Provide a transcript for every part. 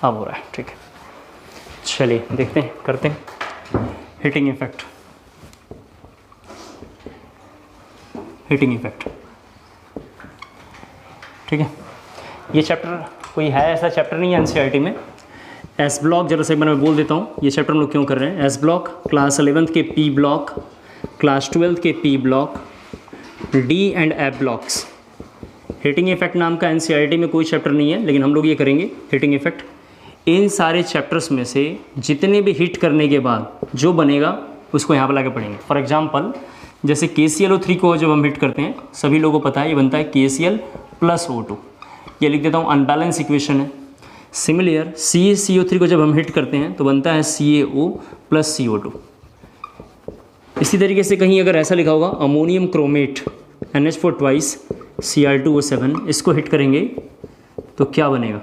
अब हो रहा है, ठीक है। चलिए देखते हैं, करते हैं हीटिंग इफेक्ट। हीटिंग इफेक्ट, ठीक है। ये चैप्टर कोई है ऐसा चैप्टर नहीं है एनसीईआरटी में। एस ब्लॉक जरा से मैं बोल देता हूँ ये चैप्टर हम लोग क्यों कर रहे हैं। एस ब्लॉक क्लास 11th के पी ब्लॉक, क्लास 12th के P block, D and F blocks. Heating effect नाम का एनसीईआरटी में कोई चैप्टर नहीं है, लेकिन हम लोग ये करेंगे हीटिंग इफेक्ट। इन सारे चैप्टर्स में से जितने भी हीट करने के बाद जो बनेगा उसको यहाँ पर ला के पढ़ेंगे। फॉर एग्जाम्पल जैसे KClO3 को जब हम हीट करते हैं, सभी लोगों को पता है ये बनता है KCl + O2। ये लिख देता हूँ, अनबैलेंस इक्वेशन है। सिमिलर CaCO3 को जब हम हीट करते हैं तो बनता है CaO + CO2। इसी तरीके से कहीं अगर ऐसा लिखा होगा ammonium chromate NH4 twice Cr2O7, इसको हिट करेंगे तो क्या बनेगा।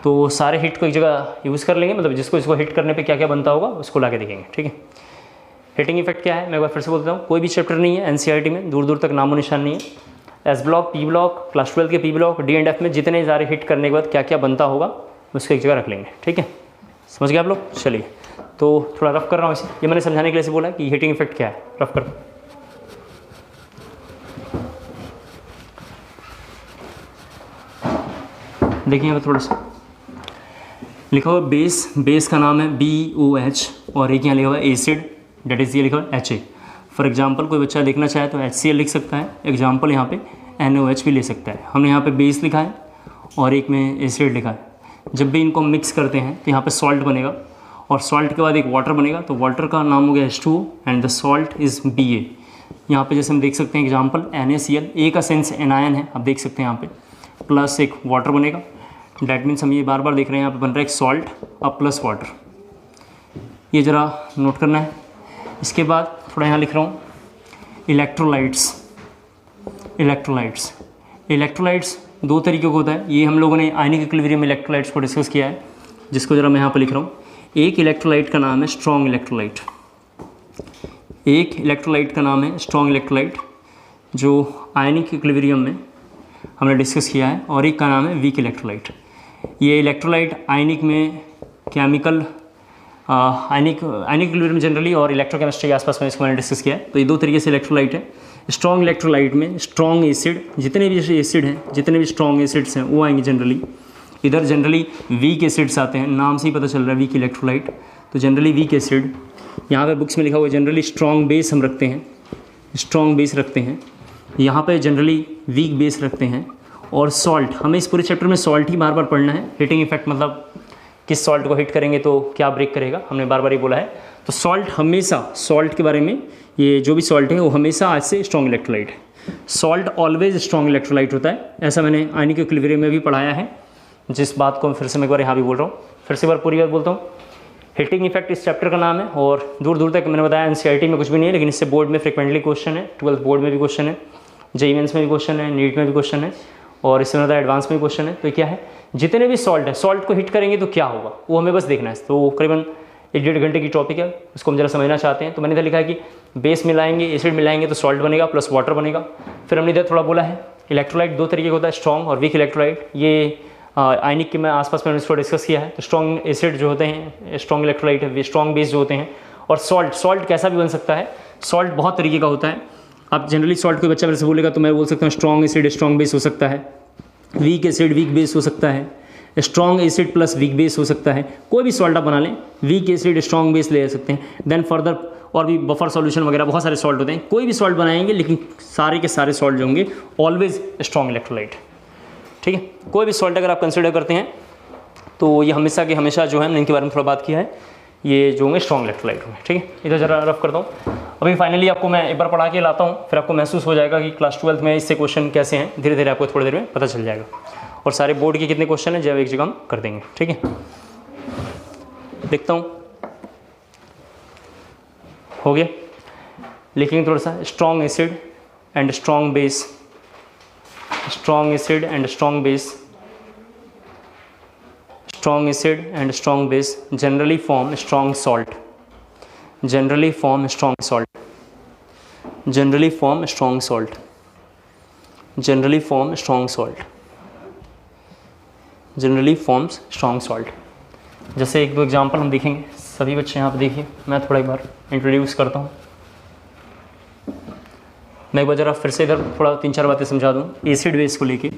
तो सारे हिट को एक जगह यूज़ कर लेंगे, मतलब जिसको इसको हिट करने पे क्या क्या बनता होगा उसको ला के देखेंगे, ठीक है। हीटिंग इफेक्ट क्या है मैं एक बार फिर से बोलता हूँ, कोई भी चैप्टर नहीं है एनसीईआरटी में, दूर दूर तक नामो निशान नहीं है। S block, P block, class 12 के P block, D and F में जितने सारे हिट करने के बाद क्या क्या बनता होगा उसको एक जगह रख लेंगे, ठीक है। समझ गए आप लोग। चलिए तो थोड़ा रफ कर रहा हूँ इसे, ये मैंने समझाने के लिए बोला कि हीटिंग इफेक्ट क्या है। रफ कर, देखिए यहाँ पर थोड़ा सा लिखा हुआ बेस, बेस का नाम है BOH, और एक यहाँ लिखा हुआ एसिड, डेट इज ये लिखा हुआ HA। फॉर एग्जांपल कोई बच्चा देखना चाहे तो HCl लिख सकता है, एग्जांपल यहाँ पे NOH भी ले सकता है। हमने यहाँ पे बेस लिखा है और एक में एसिड लिखा है। जब भी इनको मिक्स करते हैं तो यहाँ पे सॉल्ट बनेगा, और सॉल्ट के बाद एक वाटर बनेगा, तो वाटर का नाम हो गया H2O and the salt is BA। यहाँ पे जैसे हम देख सकते हैं एग्जाम्पल NaCl, ए का सेंस एनायन है, आप देख सकते हैं यहाँ पे, प्लस एक वाटर बनेगा। डैट मीन्स हम ये बार बार देख रहे हैं यहाँ पे बन रहा है एक सॉल्ट अब प्लस वाटर, ये ज़रा नोट करना है। इसके बाद थोड़ा यहाँ लिख रहा हूँ इलेक्ट्रोलाइट्स। इलेक्ट्रोलाइट्स, इलेक्ट्रोलाइट्स दो तरीके का होता है। ये हम लोगों ने आयनिक इक्विलिब्रियम इलेक्ट्रोलाइट्स को डिस्कस किया है, जिसको ज़रा मैं यहाँ पर लिख रहा हूँ। एक इलेक्ट्रोलाइट का नाम है स्ट्रॉन्ग इलेक्ट्रोलाइट, एक इलेक्ट्रोलाइट का नाम है स्ट्रॉन्ग इलेक्ट्रोलाइट जो आयनिक इक्विलिब्रियम में हमने डिस्कस किया है, और एक का नाम है वीक इलेक्ट्रोलाइट। ये इलेक्ट्रोलाइट आयनिक में केमिकल आयनिक इक्विलिब्रियम जनरली और इलेक्ट्रोकेमिस्ट्री के आसपास में इसको मैंने डिस्कस किया है। तो ये दो तरीके से इलेक्ट्रोलाइट है। स्ट्रॉन्ग इलेक्ट्रोलाइट में स्ट्रॉन्ग एसिड, जितने भी एसिड हैं, जितने भी स्ट्रॉन्ग एसिड्स हैं वो आएंगे जनरली। इधर जनरली वीक एसिड्स आते हैं, नाम से ही पता चल रहा है वीक इलेक्ट्रोलाइट, तो जनरली वीक एसिड। यहाँ पे बुक्स में लिखा हुआ है जनरली स्ट्रॉन्ग बेस हम रखते हैं, स्ट्रॉन्ग बेस रखते हैं। यहाँ पे जनरली वीक बेस रखते हैं। और सॉल्ट, हमें इस पूरे चैप्टर में सॉल्ट ही बार बार पढ़ना है। हीटिंग इफेक्ट मतलब किस सॉल्ट को हिट करेंगे तो क्या ब्रेक करेगा, हमने बार बार ये बोला है। तो सॉल्ट हमेशा, सॉल्ट के बारे में, ये जो भी सॉल्ट है वो हमेशा आज से स्ट्रॉन्ग इलेक्ट्रोलाइट है। सॉल्ट ऑलवेज स्ट्रॉन्ग इलेक्ट्रोलाइट होता है, ऐसा मैंने आयनिक इक्विलिब्रियम में भी पढ़ाया है, जिस बात को फिर से मैं एक बार यहाँ भी बोल रहा हूँ, फिर से एक बार पूरी बात बोलता हूँ। हीटिंग इफेक्ट इस चैप्टर का नाम है, और दूर दूर तक मैंने बताया एनसीईआरटी में कुछ भी नहीं है, लेकिन इससे बोर्ड में फ्रिक्वेंटली क्वेश्चन है, 12th बोर्ड में भी क्वेश्चन है, जेईई मेंस में भी क्वेश्चन है, नीट में भी क्वेश्चन है, और इससे ज़्यादा एडवांस में भी क्वेश्चन है। तो क्या है, जितने भी सॉल्ट है, सॉल्ट को हिट करेंगे तो क्या होगा वो हमें बस देखना है। तो करीबन 1-1.5 घंटे की टॉपिक है, उसको हम जरा समझना चाहते हैं। तो मैंने इधर लिखा है कि बेस मिलाएंगे, एसिड मिलाएंगे तो सॉल्ट बनेगा प्लस वाटर बनेगा। फिर हमने इधर थोड़ा बोला है इलेक्ट्रोलाइट दो तरीके का होता है, स्ट्रॉन्ग और वीक इलेक्ट्रोलाइट। ये आयनिक के मैं आसपास में इसको डिस्कस किया है। तो स्ट्रॉन्ग एसिड जो होते हैं, स्ट्रॉन्ग इलेक्ट्रोलाइट है, स्ट्रॉन्ग बेस जो होते हैं। और सॉल्ट, सॉल्ट कैसा भी बन सकता है, सॉल्ट बहुत तरीके का होता है। आप जनरली सॉल्ट कोई बच्चा मेरे से बोलेगा तो मैं बोल सकता हूँ स्ट्रॉन्ग एसिड स्ट्रॉन्ग बेस हो सकता है, वीक एसिड वीक बेस हो सकता है, strong acid plus weak base हो सकता है। कोई भी सॉल्ट आप बना लें, वीक एसिड स्ट्रॉन्ग बेस ले सकते हैं। देन फर्दर और भी बफर सॉल्यूशन वगैरह बहुत सारे सॉल्ट होते हैं। कोई भी सॉल्ट बनाएंगे, लेकिन सारे के सारे सॉल्ट जो होंगे ऑलवेज स्ट्रॉन्ग इलेक्ट्रोलाइट, ठीक है। कोई भी सॉल्ट अगर आप कंसिडर करते हैं तो ये हमेशा के हमेशा जो है हमने इनके बारे में थोड़ा बात किया है, ये जो होंगे स्ट्रॉन्ग इलेक्ट्रोलाइट होंगे, ठीक है। इधर जरा रफ करता हूँ। अभी फाइनली आपको मैं एक बार पढ़ा के लाता हूँ, फिर आपको महसूस हो जाएगा कि क्लास 12th में इससे क्वेश्चन कैसे हैं। धीरे धीरे आपको थोड़ी देर में पता चल जाएगा, और सारे बोर्ड के कितने क्वेश्चन हैं जब एक जगह हम कर देंगे, ठीक है। देखता हूँ, हो गया। लिखेंगे थोड़ा सा, strong acid and strong base, strong acid and strong base, strong acid and strong base generally form strong salt, generally form strong salt, generally form strong salt, generally form strong salt, generally forms strong salt. जैसे एक दो example हम देखेंगे, सभी बच्चे यहाँ पे देखिए, मैं थोड़ा एक बार इंट्रोड्यूस करता हूँ। मैं एक बार ज़रा फिर से इधर थोड़ा 3-4 बातें समझा दूँ। एसिड बेस को लेके,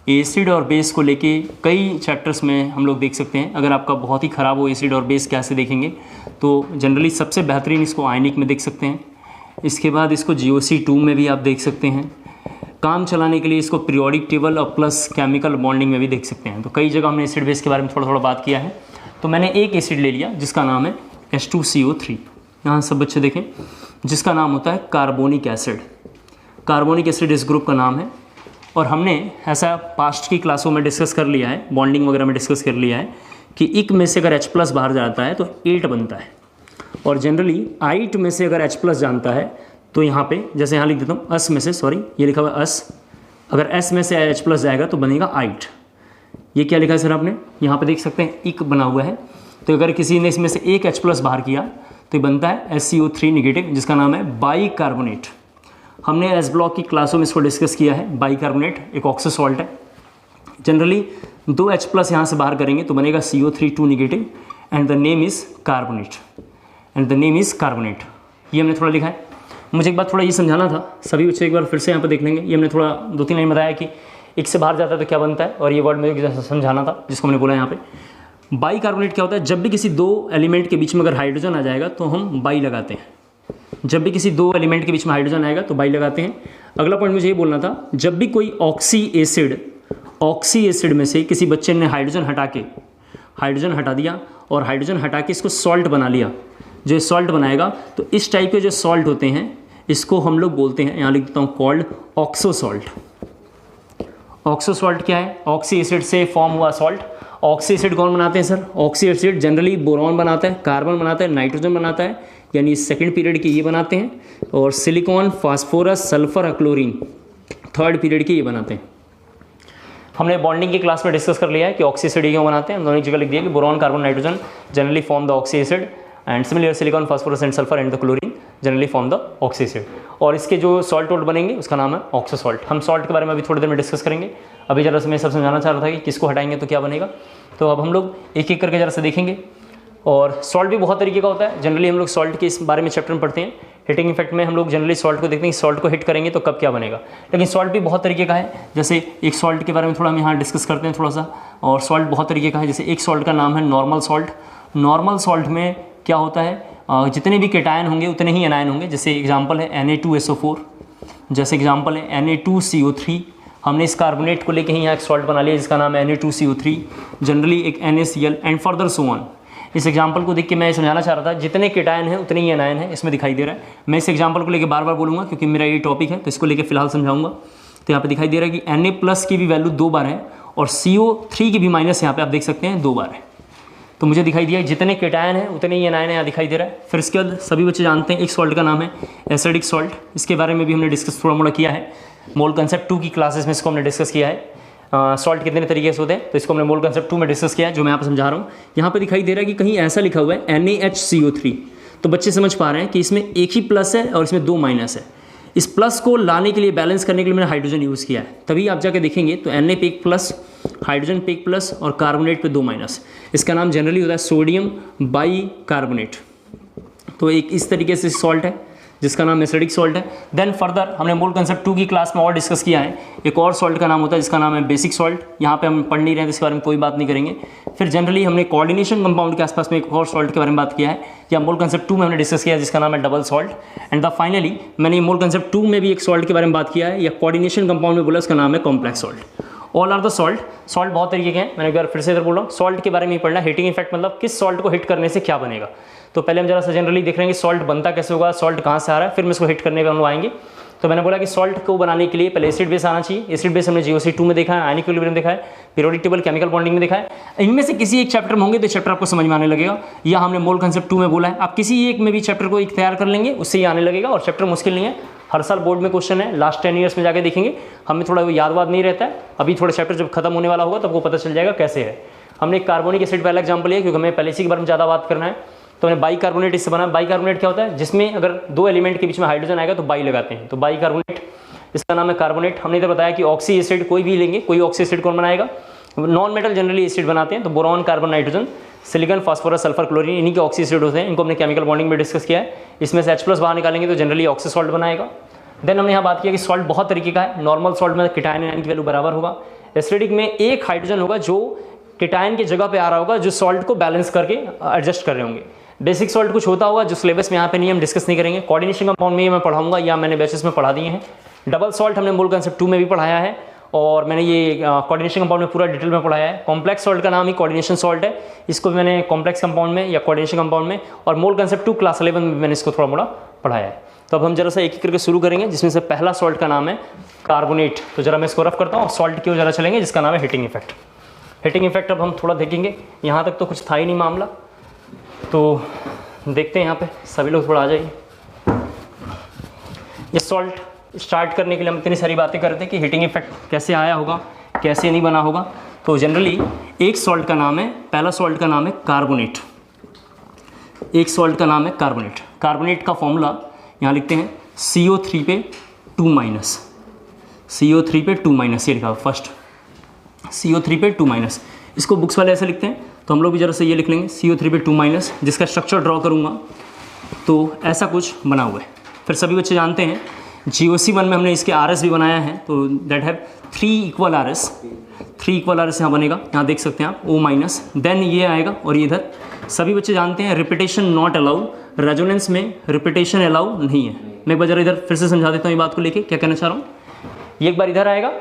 एसिड और बेस को लेके कई चैप्टर्स में हम लोग देख सकते हैं। अगर आपका बहुत ही ख़राब हो एसिड और बेस कैसे देखेंगे, तो जनरली सबसे बेहतरीन इसको आयनिक में देख सकते हैं। इसके बाद इसको GOC2 में भी आप देख सकते हैं। काम चलाने के लिए इसको पीरियोडिक टेबल और प्लस केमिकल बॉन्डिंग में भी देख सकते हैं। तो कई जगह हमने एसिड बेस के बारे में थोड़ा थोड़ा बात किया है। तो मैंने एक एसिड ले लिया जिसका नाम है H2CO3, यहाँ सब बच्चे देखें, जिसका नाम होता है कार्बोनिक एसिड। कार्बोनिक एसिड इस ग्रुप का नाम है। और हमने ऐसा पास्ट की क्लासों में डिस्कस कर लिया है, बॉन्डिंग वगैरह में डिस्कस कर लिया है कि इक में से अगर H+ बाहर जाता है तो 8 बनता है, और जनरली आइट में से अगर H+ जानता है तो यहाँ पे जैसे यहाँ लिख देता हूँ अस में से, सॉरी ये लिखा हुआ है अस, अगर एस में से H+ जाएगा तो बनेगा आइट। ये क्या लिखा है सर आपने, यहाँ पे देख सकते हैं इक बना हुआ है। तो अगर किसी ने इसमें से एक H+ बाहर किया तो ये बनता है SCO3 नेगेटिव, जिसका नाम है बाइकार्बोनेट। हमने एस ब्लॉक की क्लासों में इसको डिस्कस किया है। बाइकार्बोनेट एक ऑक्सो सॉल्ट है। जनरली 2 H+ यहाँ से बाहर करेंगे तो बनेगा CO3 negative and the name is carbonate, and the name is carbonate. ये हमने थोड़ा लिखा है। मुझे एक बात थोड़ा ये समझाना था, सभी बच्चे एक बार फिर से यहाँ पर देख लेंगे। ये हमने थोड़ा 2-3 लाइन बताया कि एक से बाहर जाता है तो क्या बनता है, और ये वर्ड मुझे समझाना था जिसको मैंने बोला यहाँ पे। बाइकार्बोनेट क्या होता है, जब भी किसी 2 एलिमेंट के बीच में अगर हाइड्रोजन आ जाएगा तो हम बाई लगाते हैं। जब भी किसी 2 एलिमेंट के बीच में हाइड्रोजन आएगा तो बाई लगाते हैं। अगला पॉइंट मुझे ये बोलना था, जब भी कोई ऑक्सी एसिड में से किसी बच्चे ने हाइड्रोजन हटा दिया और हाइड्रोजन हटा के इसको सॉल्ट बना लिया, जो सॉल्ट बनाएगा, तो इस टाइप के जो सॉल्ट होते हैं इसको हम लोग बोलते हैं, यहाँ लिख देता हूँ, called oxo salt. Oxo salt क्या है, ऑक्सी एसिड से फॉर्म हुआ सॉल्ट। ऑक्सी एसिड कौन बनाते हैं sir, oxy acid generally boron बनाता है, कार्बन बनाता है, नाइट्रोजन बनाता है, यानी सेकंड पीरियड के ये बनाते हैं, और silicon, phosphorus, sulphur, chlorine third period के ये बनाते हैं। हमने बॉन्डिंग की क्लास में डिस्कस कर लिया है कि ऑक्सी एसिड क्यों बनाते हैं। दोनों जगह लिख दिया कि boron, carbon, nitrogen generally form the oxy acid, and similar silicon, phosphorus and sulphur and the chlorine generally form the oxy acid. और इसके जो सॉल्ट वोल्ट बनेंगे उसका नाम है ऑक्सो सॉल्ट। हम सॉल्ट के बारे में अभी थोड़ी देर में डिस्कस करेंगे। अभी जरा से मैं सब समझाना चाह रहा था कि किसको हटाएंगे तो क्या बनेगा। तो अब हम लोग एक एक करके जरा से देखेंगे। और सॉल्ट भी बहुत तरीके का होता है। जनरली हम लोग सॉल्ट के इस बारे में चैप्टर में पढ़ते हैं। हिटिंग इफेक्ट में हम लोग जनरली सॉल्ट को देखते हैं, सॉल्ट को हिट करेंगे तो कब क्या बनेगा। लेकिन सॉल्ट भी बहुत तरीके का है। जैसे एक सॉल्ट के बारे में थोड़ा हम यहाँ डिस्कस करते हैं थोड़ा सा। और सॉल्ट बहुत तरीके का है। जैसे एक सॉल्ट का नाम है नॉर्मल सॉल्ट। नॉर्मल सॉल्ट में क्या होता है, जितने भी केटायन होंगे उतने ही एनायन होंगे। जैसे एग्जांपल है Na2SO4, जैसे एग्जांपल है Na2CO3। हमने इस कार्बोनेट को लेके ही यहाँ एक सॉल्ट बना लिया जिसका नाम है Na2CO3, जनरली एक NaCl and further so on. इस एग्जांपल को देख के मैं समझाना चाह रहा था जितने केटायन हैं उतने ही एनायन हैं, इसमें दिखाई दे रहा है। मैं इस एग्जांपल को लेके बार बार बोलूँगा क्योंकि मेरा ये टॉपिक है, तो इसको लेके फिलहाल समझाऊंगा। तो यहाँ पे दिखाई दे रहा है कि Na+ की भी वैल्यू 2 बार है और CO3 की भी माइनस यहाँ पे आप देख सकते हैं 2 बार है। तो मुझे दिखाई दिया जितने केटायन हैं उतने ही एनायन यहाँ दिखाई दे रहा है। फिर इसके बाद सभी बच्चे जानते हैं एक सॉल्ट का नाम है एसिडिक सॉल्ट। इसके बारे में भी हमने डिस्कस थोड़ा मोड़ा किया है। मोल कंसेप्ट 2 की क्लासेस में इसको हमने डिस्कस किया है। सॉल्ट कितने तरीके से होते हैं तो इसको हमने मोल कंसेप्ट 2 में डिस्कस किया है, जो मैं यहाँ पर समझा रहा हूँ। यहाँ पे दिखाई दे रहा है कि कहीं ऐसा लिखा हुआ है NaHCO3। तो बच्चे समझ पा रहे हैं कि इसमें एक ही प्लस है और इसमें 2 माइनस है। इस प्लस को लाने के लिए, बैलेंस करने के लिए मैंने हाइड्रोजन यूज़ किया है। तभी आप जाके देखेंगे तो Na पे एक प्लस, हाइड्रोजन पे एक प्लस और कार्बोनेट पे 2 माइनस। इसका नाम जनरली होता है सोडियम बाइकार्बोनेट। तो एक इस तरीके से सॉल्ट है जिसका नाम एसिडिक सॉल्ट है। देन फर्दर हमने मोल कंसेप्ट 2 की क्लास में और डिस्कस किया है। एक और सॉल्ट का नाम होता है जिसका नाम है बेसिक सॉल्ट। यहाँ पे हम पढ़ नहीं रहे हैं तो इसके बारे में कोई बात नहीं करेंगे। फिर जनरली हमने कोऑर्डिनेशन कंपाउंड के आसपास में एक और सॉल्ट के बारे में बात किया है, या मोल कंसेप्ट 2 में हमने डिस्कस किया है जिसका नाम है double salt. And the finally मैंने मोल कंसेप्ट 2 में भी एक सॉल्ट के बारे में बात किया है, या कोऑर्डिनेशन कंपाउंड में बोला, उसका नाम है complex salt. All are the salt. Salt बहुत तरीके के हैं, मैंने एक बार फिर से इधर बोल रहा हूँ। सॉल्ट के बारे में ही पढ़ना। हिटिंग इफेक्ट मतलब किस सॉल्ट को हिट करने से क्या बनेगा। तो पहले हम जरा सा जनरली देख रहे हैं कि सॉल्ट बनता कैसे होगा, सॉल्ट कहाँ से आ रहा है, फिर हम इसको हिट करने पे हम लोग आएंगे। तो मैंने बोला कि सॉल्ट को बनाने के लिए पहले एसिड बेस आना चाहिए। एसिड बेस हमने GOC2 में देखा है, आयनिक इक्विलिब्रियम देखा है, पीरियोडिक टेबल, केमिकल बॉन्डिंग में देखा है। इनमें से किसी एक चैप्टर में होंगे तो चैप्टर आपको समझ में आने लगेगा। या हमने मोल कंसेप्ट 2 में बोला है, आप किसी एक में भी चैप्टर को एक तैयार कर लेंगे, उससे ही आने लगेगा। और चैप्टर मुश्किल नहीं है, हर साल बोर्ड में क्वेश्चन है। लास्ट 10 ईयर्स में जाके देखेंगे, हमें थोड़ा याद वाद नहीं रहता है। अभी थोड़ा चैप्टर जब खत्म होने वाला होगा तो आपको पता चल जाएगा कैसे है। हमने कार्बोनिक एसिड पहला एग्जाम्पल लिया क्योंकि हमें पहले इसी के बारे में ज़्यादा बात करना है। तो हमने बाइकार्बोनेट इससे बना। बाइकार्बोनेट क्या होता है, जिसमें अगर 2 एलिमेंट के बीच में हाइड्रोजन आएगा तो बाई लगाते हैं, तो बाइकार्बोनेट इसका नाम है कार्बोनेट। हमने इधर बताया कि ऑक्सी एसिड कोई भी लेंगे, कोई ऑक्सी एसिड कौन बनाएगा, नॉन मेटल जनरली एसिड बनाते हैं, तो boron, carbon, nitrogen, silicon, phosphorus, sulphur, chlorine, इन्हीं के ऑक्सी एसिड होते हैं। इनको हमने केमिकल बॉन्डिंग में डिस्कस किया है। इसमें से H+ बाहर निकालेंगे तो जनरली ऑक्सी सॉल्ट बनाएगा। देन हमने यहाँ बात किया कि सॉल्ट बहुत तरीके का है। नॉर्मल सॉल्ट में कीटायन आयन की वैल्यू बराबर होगा। एसिडिक में एक हाइड्रोजन होगा जो कीटायन की जगह पे आ रहा होगा, जो सॉल्ट को बैलेंस करके एडजस्ट कर रहे होंगे। बेसिक सॉल्ट कुछ होता होगा जो सिलेबस में यहाँ पे नहीं, हम डिस्कस नहीं करेंगे। कोऑर्डिनेशन कंपाउंड में ये मैं पढ़ाऊंगा या मैंने बैचेस में पढ़ा दिए हैं। डबल सॉल्ट हमने मोल कंसेप्ट 2 में भी पढ़ाया है और मैंने ये कोऑर्डिनेशन कंपाउंड में पूरा डिटेल में पढ़ाया है। कॉम्प्लेक्स सॉल्ट का नाम ही कोऑर्डिनेशन सॉल्ट है, इसको भी मैंने कॉम्प्लेक्स कंपाउंड में या कोऑर्डिनेशन कंपाउंड में, और मोल कंसेप्ट 2 क्लास 11 में मैंने इसको थोड़ा मोड़ा पढ़ाया है। तो अब हम जरा सा एक एक करके शुरू करेंगे, जिसमें से पहला सॉल्ट का नाम है कार्बोनेट। तो जरा मैं इसको रफ करता हूँ और सॉल्ट की ओर जरा चलेंगे, जिसका नाम है हीटिंग इफेक्ट। हीटिंग इफेक्ट अब हम थोड़ा देखेंगे, यहाँ तक तो कुछ था ही नहीं मामला, तो देखते हैं यहाँ पे सभी लोग थोड़ा आ जाइए। ये सॉल्ट स्टार्ट करने के लिए हम इतनी सारी बातें करते हैं कि हीटिंग इफेक्ट कैसे आया होगा, कैसे नहीं बना होगा। तो जनरली एक सॉल्ट का नाम है, पहला सॉल्ट का नाम है कार्बोनेट। एक सॉल्ट का नाम है कार्बोनेट। कार्बोनेट का फॉर्मूला यहाँ लिखते हैं CO3 पे 2-, CO3 पे 2-, ये लिखा फर्स्ट, CO3 पे 2-। इसको बुक्स वाले ऐसे लिखते हैं, तो हम लोग भी जरा से ये लिख लेंगे CO3 पे 2-। जिसका स्ट्रक्चर ड्रॉ करूँगा तो ऐसा कुछ बना हुआ है। फिर सभी बच्चे जानते हैं GOC1 में हमने इसके RS भी बनाया है, तो that have 3 equal RS। 3 equal RS यहाँ बनेगा, यहाँ देख सकते हैं आप O-। देन ये आएगा और ये इधर। सभी बच्चे जानते हैं रिपीटेशन नॉट अलाउ, रेजोनेंस में रिपीटेशन अलाउ नहीं है। मैं एक बार जरा इधर फिर से समझा देता हूँ ये बात को लेके क्या कहना चाह रहा हूँ। ये एक बार इधर आएगा,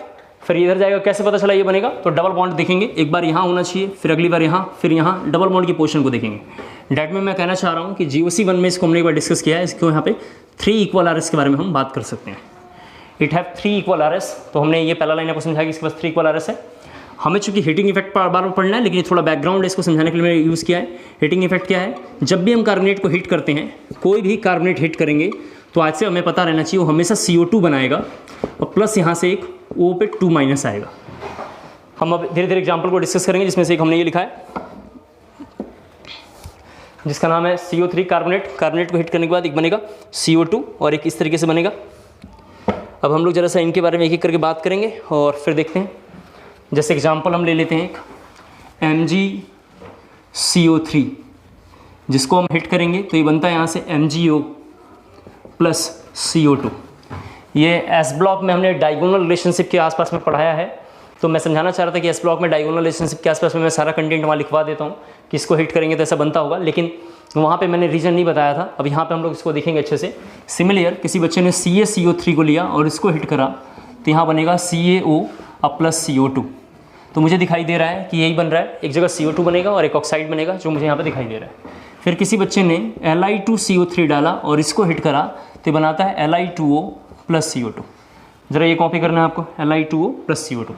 फिर इधर जाएगा, कैसे पता चला ये बनेगा, तो डबल बॉन्ड देखेंगे, एक बार यहाँ होना चाहिए, फिर अगली बार यहाँ, फिर यहाँ, डबल बॉन्ड की पोजीशन को देखेंगे। डैट में मैं कहना चाह रहा हूँ कि GOC1 में इसको हमने एक बार डिस्कस किया है, इसको यहाँ पे 3 इक्वल RS के बारे में हम बात कर सकते हैं। इट हैव 3 इक्वल RS, तो हमने ये पहला लाइन आपको समझाया कि इसके पास 3 इक्वल RS है। हमें चूंकि हीटिंग इफेक्ट बार बार पढ़ना है, लेकिन थोड़ा बैकग्राउंड है, इसको समझाने के लिए मैंने यूज़ किया है। हीटिंग इफेक्ट क्या है, जब भी हम कार्बोनेट को हीट करते हैं, कोई भी कार्बोनेट हीट करेंगे तो आज से हमें पता रहना चाहिए वो हमेशा CO2 बनाएगा और प्लस यहाँ से एक O पे 2- आएगा। हम अब धीरे धीरे एग्जाम्पल को डिस्कस करेंगे, जिसमें से एक हमने ये लिखा है जिसका नाम है CO3 कार्बोनेट। कार्बोनेट को हिट करने के बाद एक बनेगा CO2 और एक इस तरीके से बनेगा। अब हम लोग जरा सा इनके बारे में एक एक करके बात करेंगे और फिर देखते हैं। जैसे एग्जाम्पल हम ले लेते हैं एक MgCO3, जिसको हम हिट करेंगे तो ये बनता है यहाँ से MgO प्लस CO2। ये एस ब्लॉक में हमने डायगोनल रिलेशनशिप के आसपास में पढ़ाया है, तो मैं समझाना चाह रहा था कि एस ब्लॉक में डायगोनल रिलेशनशिप के आसपास में मैं सारा कंटेंट वहाँ लिखवा देता हूँ कि इसको हिट करेंगे तो ऐसा बनता होगा, लेकिन वहाँ पे मैंने रीजन नहीं बताया था। अब यहाँ पे हम लोग इसको देखेंगे अच्छे से। सिमिलर किसी बच्चे ने CaCO3 को लिया और इसको हिट करा तो यहाँ बनेगा CaO प्लस CO2। तो मुझे दिखाई दे रहा है कि यही बन रहा है, एक जगह CO2 बनेगा और एक ऑक्साइड बनेगा, जो मुझे यहाँ पे दिखाई दे रहा है। फिर किसी बच्चे ने Li2CO3 डाला और इसको हिट करा तो बनाता है Li2O प्लस CO2। ज़रा ये कॉपी करना है आपको, Li2O प्लस CO2।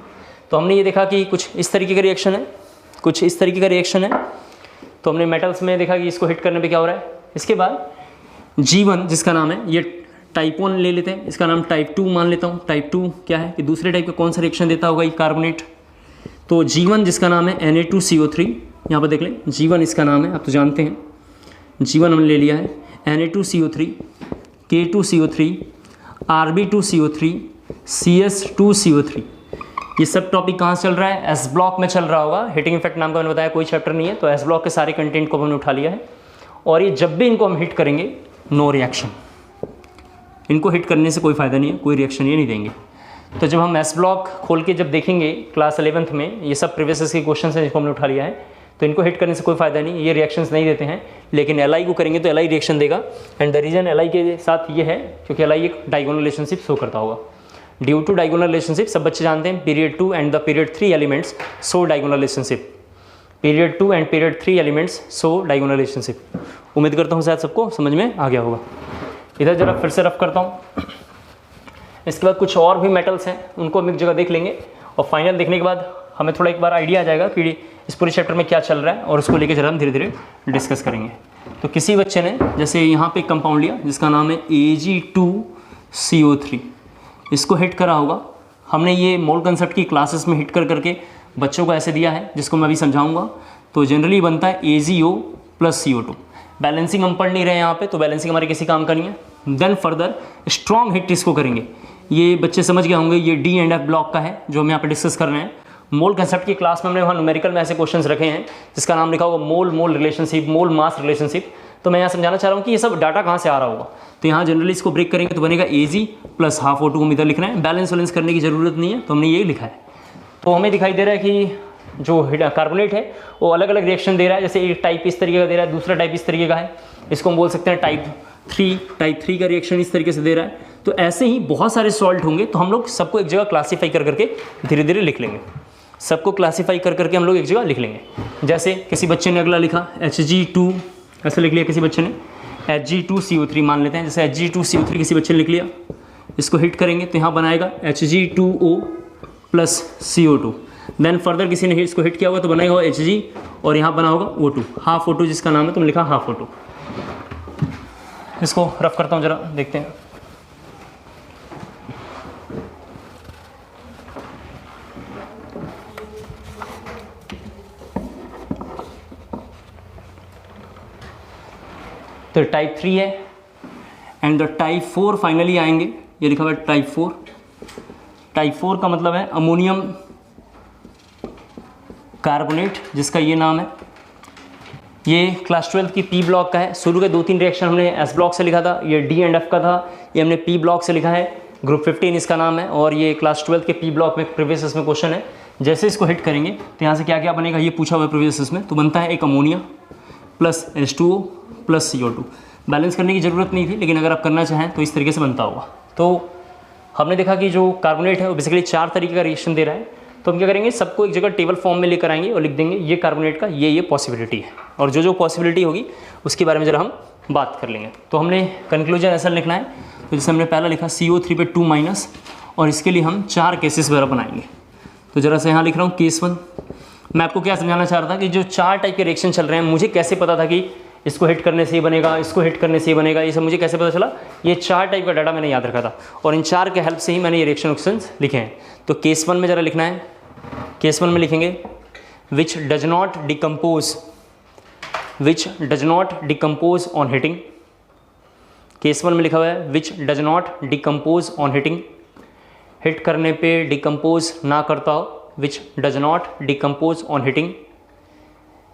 तो हमने ये देखा कि कुछ इस तरीके का रिएक्शन है, कुछ इस तरीके का रिएक्शन है। तो हमने मेटल्स में देखा कि इसको हिट करने पे क्या हो रहा है। इसके बाद G1 जिसका नाम है, ये टाइप 1 ले लेते हैं, इसका नाम टाइप 2 मान लेता हूँ। टाइप 2 क्या है कि दूसरे टाइप का कौन सा रिएक्शन देता होगा ये कार्बोनेट। तो G1 जिसका नाम है Na2CO3, यहाँ पर देख लें G1 इसका नाम है, आप तो जानते हैं G1 हमने ले लिया है। Na2CO3, K2CO3, Rb2CO3, CS2CO3। ये सब टॉपिक कहाँ से चल रहा है, एस ब्लॉक में चल रहा होगा। हीटिंग इफेक्ट नाम का मैंने बताया कोई चैप्टर नहीं है, तो एस ब्लॉक के सारे कंटेंट को हमने उठा लिया है। और ये जब भी इनको हम हिट करेंगे नो रिएक्शन, इनको हिट करने से कोई फ़ायदा नहीं है, कोई रिएक्शन ये नहीं देंगे। तो जब हम एस ब्लॉक खोल के जब देखेंगे क्लास 11th में, ये सब प्रीवियस के क्वेश्चन हैं जिनको हमने उठा लिया है, तो इनको हिट करने से कोई फ़ायदा नहीं, ये रिएक्शंस नहीं देते हैं। लेकिन Li को करेंगे तो Li रिएक्शन देगा। एंड द रीजन Li के साथ ये है क्योंकि Li एक डायगोनल रिलेशनशिप शो करता होगा। ड्यू टू डायगोनल रिलेशनशिप सब बच्चे जानते हैं, period 2 and the period 3 elements show diagonal relationship. Period 2 and period 3 elements show diagonal relationship. उम्मीद करता हूँ शायद सबको समझ में आ गया होगा। इधर जरा फिर से रफ करता हूँ। इसके बाद कुछ और भी मेटल्स हैं, उनको हम एक जगह देख लेंगे और फाइनल देखने के बाद हमें थोड़ा एक बार आइडिया आ जाएगा कि इस पूरे चैप्टर में क्या चल रहा है, और उसको लेकर जरा हम धीरे धीरे डिस्कस करेंगे। तो किसी बच्चे ने जैसे यहाँ पे एक कंपाउंड लिया जिसका नाम है Ag2CO3, इसको हिट करा होगा। हमने ये मोल कंसेप्ट की क्लासेस में हिट कर करके बच्चों को ऐसे दिया है, जिसको मैं अभी समझाऊंगा। तो जनरली बनता है AgO प्लस CO2। बैलेंसिंग हम पढ़ नहीं रहे हैं यहाँ पे, तो बैलेंसिंग हमारे किसी काम का नहीं है। देन फर्दर स्ट्रॉन्ग हिट इसको करेंगे। ये बच्चे समझ गए होंगे, ये D एंड F ब्लॉक का है जो हम यहाँ पे डिस्कस कर रहे हैं। मोल कंसेप्ट की क्लास में हमने वहाँ न्यूमेरिकल में ऐसे क्वेश्चंस रखे हैं जिसका नाम लिखा होगा मोल मोल रिलेशनशिप, मोल मास रिलेशनशिप। तो मैं यहाँ समझाना चाह रहा हूँ कि ये सब डाटा कहाँ से आ रहा होगा। तो यहाँ जनरली इसको ब्रेक करेंगे तो बनेगा Ag प्लस हाफ O2 हम इधर लिख रहे हैं, बैलेंस वैलेंस करने की ज़रूरत नहीं है, तो हमने ये लिखा है। तो हमें दिखाई दे रहा है कि जो कार्बोनेट है वो अलग अलग रिएक्शन दे रहा है, जैसे एक टाइप इस तरीके का दे रहा है, दूसरा टाइप इस तरीके का है, इसको हम बोल सकते हैं टाइप 3 का रिएक्शन इस तरीके से दे रहा है। तो ऐसे ही बहुत सारे सॉल्ट होंगे, तो हम लोग सबको एक जगह क्लासीफाई कर करके धीरे धीरे लिख लेंगे, सबको क्लासीफाई कर करके हम लोग एक जगह लिख लेंगे। जैसे किसी बच्चे ने अगला लिखा Hg2, ऐसा लिख लिया किसी बच्चे ने, Hg2CO3 मान लेते हैं, जैसे Hg2CO3 किसी बच्चे ने लिख लिया, इसको हिट करेंगे तो यहाँ बनाएगा Hg2O plus CO2। Then further किसी ने इसको हिट किया होगा तो बनाएगा Hg और यहाँ बना होगा O2, हाफ O2 जिसका नाम है, तुम लिखा हाफ O2। इसको रफ करता हूँ, जरा देखते हैं। तो टाइप 3 है एंड द टाइप 4 फाइनली आएंगे, ये लिखा हुआ है टाइप 4। टाइप 4 का मतलब है अमोनियम कार्बोनेट, जिसका ये नाम है। ये क्लास 12 की पी ब्लॉक का है। शुरू के 2-3 रिएक्शन हमने एस ब्लॉक से लिखा था, ये डी एंड एफ का था, ये हमने पी ब्लॉक से लिखा है। ग्रुप 15 इसका नाम है और ये क्लास 12 के पी ब्लॉक में प्रीवियस में क्वेश्चन है। जैसे इसको हिट करेंगे तो यहाँ से क्या क्या बनेगा, ये पूछा हुआ है प्रीवियस में, तो बनता है एक ammonia plus H2O plus CO2। Balance करने की ज़रूरत नहीं थी, लेकिन अगर आप करना चाहें तो इस तरीके से बनता होगा। तो हमने देखा कि जो कार्बोनेट है वो बेसिकली 4 तरीके का रिएक्शन दे रहा है। तो हम क्या करेंगे, सबको एक जगह टेबल फॉर्म में लेकर आएंगे और लिख देंगे ये कार्बोनेट का ये पॉसिबिलिटी है, और जो जो पॉसिबिलिटी होगी उसके बारे में जरा हम बात कर लेंगे। तो हमने कंक्लूजन ऐसा लिखना है, तो जैसे हमने पहला लिखा CO3 पे 2- और इसके लिए हम 4 केसेस वगैरह बनाएंगे। तो जरा से यहाँ लिख रहा हूँ केस 1। मैं आपको क्या समझाना चाह रहा था कि जो 4 टाइप के रिएक्शन चल रहे हैं, मुझे कैसे पता था कि इसको हिट करने से ये बनेगा, इसको हिट करने से ये बनेगा, ये सब मुझे कैसे पता चला? ये 4 टाइप का डाटा मैंने याद रखा था और इन 4 के हेल्प से ही मैंने ये रिएक्शन ऑप्शंस लिखे हैं। तो केस 1 में ज़रा लिखना है। केस 1 में लिखेंगे which does not decompose on heating. Case 1 में लिखा हुआ है which does not decompose on heating, hit करने पे डिकम्पोज ना करता हो, which does not decompose on heating.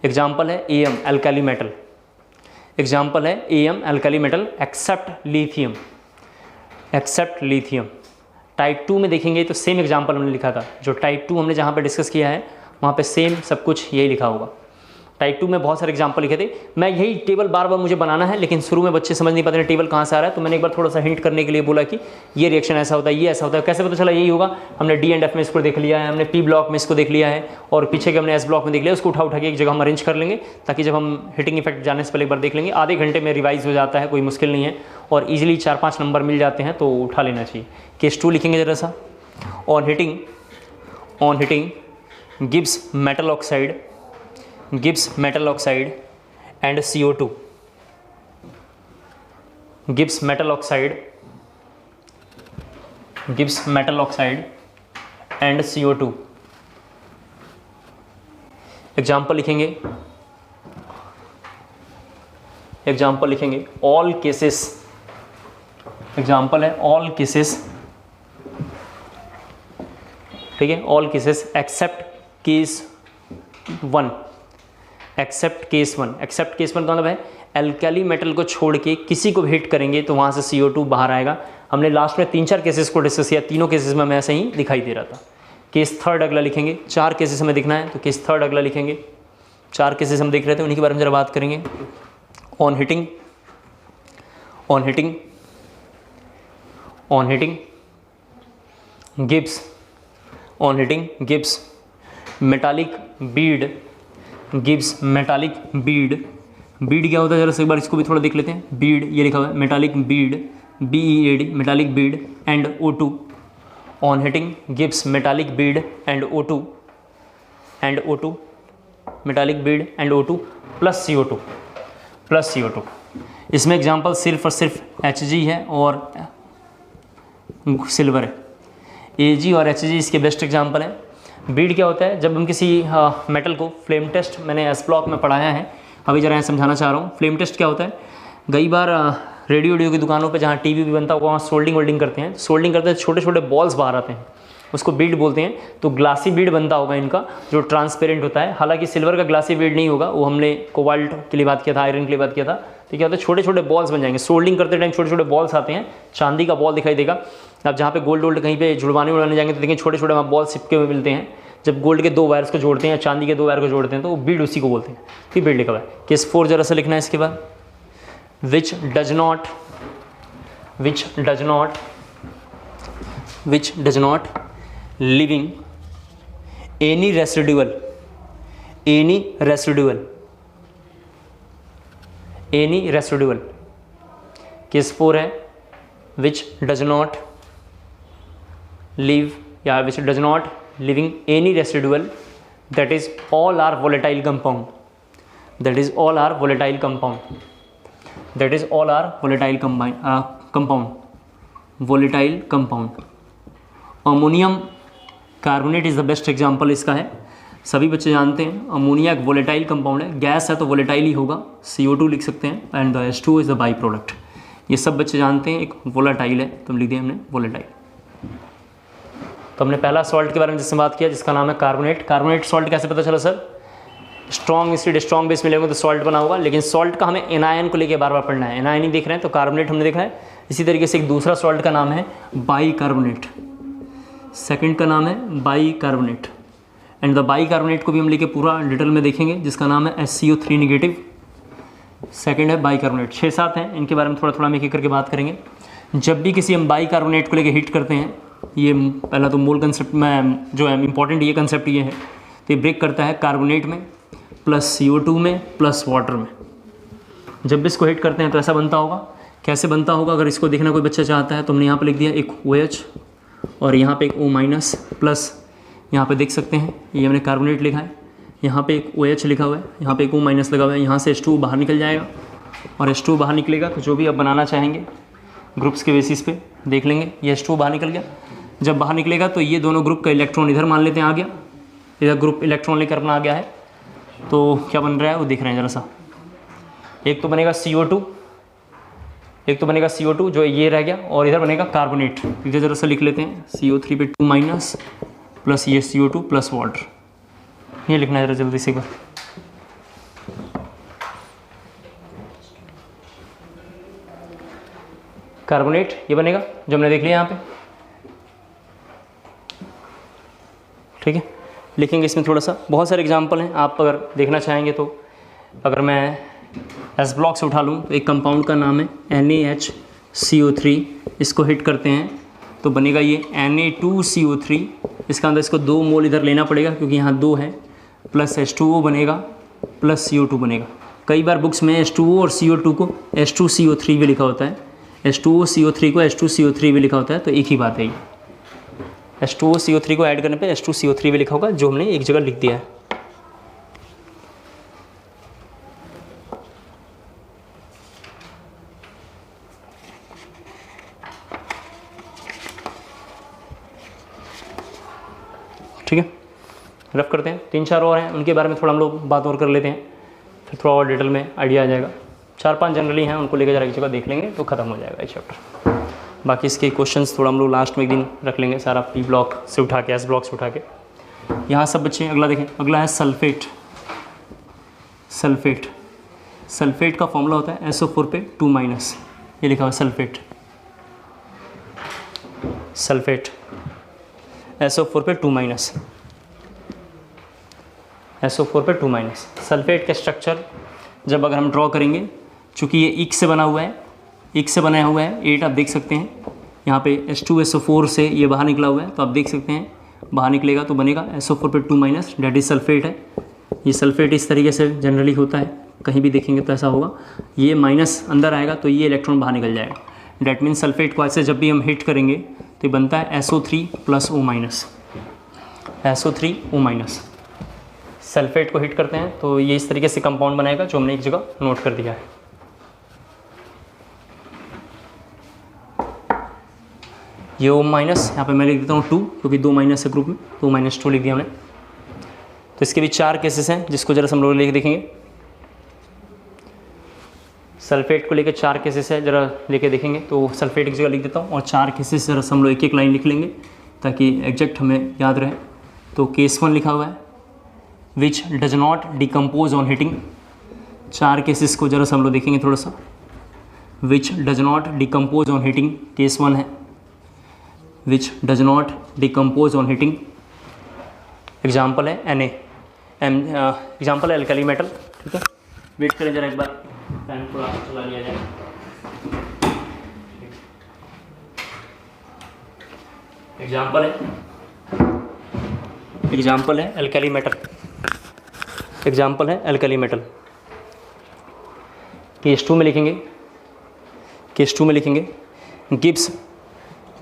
Example है AM अल्काली मेटल, एग्जाम्पल है AM alkali metal except lithium. Type 2 में देखेंगे तो सेम एग्जाम्पल हमने लिखा था, जो टाइप 2 हमने जहाँ पे डिस्कस किया है वहाँ पे सेम सब कुछ यही लिखा होगा। टाइप 2 में बहुत सारे एग्जाम्पल लिखे थे। मैं यही टेबल बार बार मुझे बनाना है, लेकिन शुरू में बच्चे समझ नहीं पाते हैं टेबल कहाँ से आ रहा है, तो मैंने एक बार थोड़ा सा हिंट करने के लिए बोला कि ये रिएक्शन ऐसा होता है, ये ऐसा होता है। कैसे पता चला यही होगा? हमने डी एंड एफ में इसको देख लिया है, हमने पी ब्लॉक में इसको देख लिया है और पीछे के हमने एस ब्लॉक में देख लिया। उसको उठा के एक जगह हम अरेंज कर लेंगे, ताकि जब हम हिटिंग इफेक्ट जाने से पहले एक बार देख लेंगे। आधे घंटे में रिवाइज हो जाता है, कोई मुश्किल नहीं है और ईजिली 4-5 नंबर मिल जाते हैं, तो उठा लेना चाहिए। केस 2 लिखेंगे जरा सा। On heating gives metal oxide and CO2, gives metal oxide and CO2। Example लिखेंगे ऑल केसेस। एग्जाम्पल है ऑल केसेस, ठीक है, all cases except case 1। Except case 1 का मतलब है एल्काली मेटल को छोड़ के किसी को भी हिट करेंगे तो वहाँ से CO2 बाहर आएगा। हमने लास्ट में 3-4 केसेस को डिस्कस किया, तीनों केसेस में हमें ऐसे ही दिखाई दे रहा था। केस 3 अगला लिखेंगे, 4 केसेस हमें दिखना है, तो केस 3 अगला लिखेंगे। 4 केसेस हम देख रहे थे, उन्हीं के बारे में जरा बात करेंगे। On heating gives metallic bead क्या होता है, जरा से एक बार इसको भी थोड़ा देख लेते हैं। बीड, ये लिखा हुआ है metallic bead, BEAD, metallic bead and O2। On heating gives metallic bead and O2 metallic bead and O2 plus CO2। इसमें एग्जांपल सिर्फ और सिर्फ Hg है और सिल्वर है। Ag और Hg इसके बेस्ट एग्जांपल है। बीड क्या होता है, जब हम किसी मेटल को फ्लेम टेस्ट, मैंने एस ब्लॉक में पढ़ाया है, अभी जरा समझाना चाह रहा हूँ। फ्लेम टेस्ट क्या होता है, कई बार रेडियो की दुकानों पे जहाँ टीवी भी बनता है वहाँ सोल्डिंग करते हैं। छोटे छोटे बॉल्स बाहर आते हैं उसको बीड बोलते हैं। तो ग्लासी बीड बनता होगा इनका, जो ट्रांसपेरेंट होता है। हालांकि सिल्वर का ग्लासी बीड नहीं होगा, वो हमने कोबाल्ट के लिए बात किया था, आयरन के लिए बात किया था। तो क्या होता है, छोटे छोटे बॉल्स बन जाएंगे। सोल्डिंग करते टाइम छोटे छोटे बॉल्स आते हैं, चांदी का बॉल दिखाई देगा। आप जहाँ पे गोल्ड वोल्ड कहीं पे जुड़वाने जाएंगे तो देखेंगे छोटे छोटे वहाँ बॉल चिपके हुए मिलते हैं। जब गोल्ड के 2 वायर्स को जोड़ते हैं या चांदी के 2 वायर को जोड़ते हैं तो वो बीड उसी को बोलते हैं। ठीक, बीड लिखा हुआ है। केस 4 जरा सा लिखना है इसके बाद, which does not leaving any residual case 4 है which does not leave या which does not leaving any residual, that is all are volatile compound, that is all are volatile compound, ammonium carbonate is the best example इसका है। सभी बच्चे जानते हैं ammonia एक volatile compound है, gas है तो वोलेटाइल ही होगा, CO2 लिख सकते हैं, and the H2O is the by product. ये सब बच्चे जानते हैं एक वोलेटाइल है, तो लिख दिया हमने वोलेटाइल। तो हमने पहला सॉल्ट के बारे में जिससे बात किया जिसका नाम है कार्बोनेट। कार्बोनेट सॉल्ट कैसे पता चला sir? Strong acid strong base मिलेंगे तो सॉल्ट बना होगा, लेकिन सॉल्ट का हमें एनायन को लेके बार बार पढ़ना है। एनायन ही देख रहे हैं तो कार्बोनेट हमने देखा है। इसी तरीके से एक दूसरा सॉल्ट का नाम है बाई कार्बोनेट, सेकंड का नाम है by carbonate, and the by carbonate को भी हम लेके पूरा डिटेल में देखेंगे जिसका नाम है HCO3 नेगेटिव, सेकंड है बाई कार्बोनेट। 6-7 हैं, इनके बारे में थोड़ा थोड़ा हम एक करके बात करेंगे। जब भी किसी हम बाई कार्बोनेट को लेके हिट करते हैं, ये पहला तो मोल कंसेप्ट में जो है इंपॉर्टेंट ये कंसेप्ट ये है, तो ये ब्रेक करता है कार्बोनेट में प्लस CO2 में प्लस वाटर में। जब भी इसको हिट करते हैं तो ऐसा बनता होगा। कैसे बनता होगा अगर इसको देखना कोई बच्चा चाहता है तो हमने यहाँ पे लिख दिया एक OH और यहाँ पे एक O- प्लस, यहाँ पे देख सकते हैं ये हमने कार्बोनेट लिखा है, यहाँ पे एक OH लिखा हुआ है, यहाँ पे एक O- लगा हुआ है। यहाँ से H2O बाहर निकल जाएगा और H2O बाहर निकलेगा तो जो भी आप बनाना चाहेंगे ग्रुप्स के बेसिस पे देख लेंगे। ये H2O बाहर निकल गया। जब बाहर निकलेगा तो ये दोनों ग्रुप का इलेक्ट्रॉन इधर मान लेते हैं आ गया, इधर ग्रुप इलेक्ट्रॉन लेकर अपना आ गया है। तो क्या बन रहा है वो देख रहे हैं ज़रा सा। एक तो बनेगा CO2 जो ये रह गया, और इधर बनेगा कार्बोनेट। इधर ज़रा सा लिख लेते हैं CO3 पे 2- प्लस ये CO2 प्लस वाटर, ये लिखना है ज़रा जल्दी से एक बार। कार्बोनेट ये बनेगा जो हमने देख लिया यहाँ पे, ठीक है। लिखेंगे इसमें थोड़ा सा, बहुत सारे एग्जांपल हैं, आप अगर देखना चाहेंगे तो। अगर मैं एस ब्लॉक से उठा लूँ तो एक कंपाउंड का नाम है NaHCO3, इसको हिट करते हैं तो बनेगा ये Na2CO3। इसका अंदर इसको 2 मोल इधर लेना पड़ेगा क्योंकि यहाँ 2 है, प्लस H2O बनेगा प्लस CO2 बनेगा। कई बार बुक्स में H2O और CO2 को H2CO3 भी लिखा होता है, H2O CO3 को H2CO3 भी लिखा होता है, तो एक ही बात है ये। H2O CO3 को ऐड करने पे H2CO3 भी लिखा होगा, जो हमने एक जगह लिख दिया है। ठीक है, रफ करते हैं। 3-4 और हैं, उनके बारे में थोड़ा हम लोग बात और कर लेते हैं, फिर थोड़ा और डिटेल में आइडिया आ जाएगा। 4-5 जनरली हैं, उनको लेकर जरा एक जगह देख लेंगे तो ख़त्म हो जाएगा ये चैप्टर। बाकी इसके क्वेश्चंस थोड़ा हम लोग लास्ट में एक दिन रख लेंगे, सारा P ब्लॉक से उठा के, S ब्लॉक से उठा के। यहाँ सब बच्चे अगला देखें, अगला है सल्फेट। सल्फेट का फॉर्मूला होता है SO4 पे 2-, ये लिखा हुआ है सल्फेट SO4 पे 2-, SO4 पे 2-। सल्फेट का स्ट्रक्चर जब अगर हम ड्रॉ करेंगे, चूँकि ये ईक से बना हुआ है, 8 आप देख सकते हैं। यहाँ पे H2SO4 से ये बाहर निकला हुआ है, तो आप देख सकते हैं बाहर निकलेगा तो बनेगा SO4 पे 2-, डेट इज सल्फेट है। ये सल्फेट इस तरीके से जनरली होता है, कहीं भी देखेंगे तो ऐसा होगा। ये माइनस अंदर आएगा तो ये इलेक्ट्रॉन बाहर निकल जाएगा। डेट मीन्स सल्फेट को ऐसे जब भी हम हिट करेंगे तो ये बनता है SO3 प्लस O-। सल्फेट को हिट करते हैं तो ये इस तरीके से कंपाउंड बनाएगा, जो हमने एक जगह नोट कर दिया है। ये O-, यहाँ पे मैं लिख देता हूँ 2, क्योंकि 2 माइनस है ग्रुप में, तो -2 लिख दिया हमने। तो इसके भी 4 केसेस हैं जिसको जरा हम लोग लेके देखेंगे। सल्फेट को लेकर 4 केसेस है, जरा लेके देखेंगे। तो सल्फेट की जगह लिख देता हूँ और 4 केसेस जरा हम लोग एक लाइन लिख लेंगे। ताकि एग्जैक्ट हमें याद रहे। तो केस 1 लिखा हुआ है which does not decompose on heating. 4 cases को जरा हम लोग देखेंगे थोड़ा सा। विच does not decompose on heating case 1 है, which does not decompose on heating. Example है Na, एग्जाम्पल है अल्कली मेटल। ठीक है, वेट करें जरा एक बार, फैन थोड़ा चला लिया जाए। एग्जाम्पल है अल्कली मेटल, एग्जाम्पल है अल्कली मेटल। केस 2 में लिखेंगे, केस 2 में लिखेंगे gives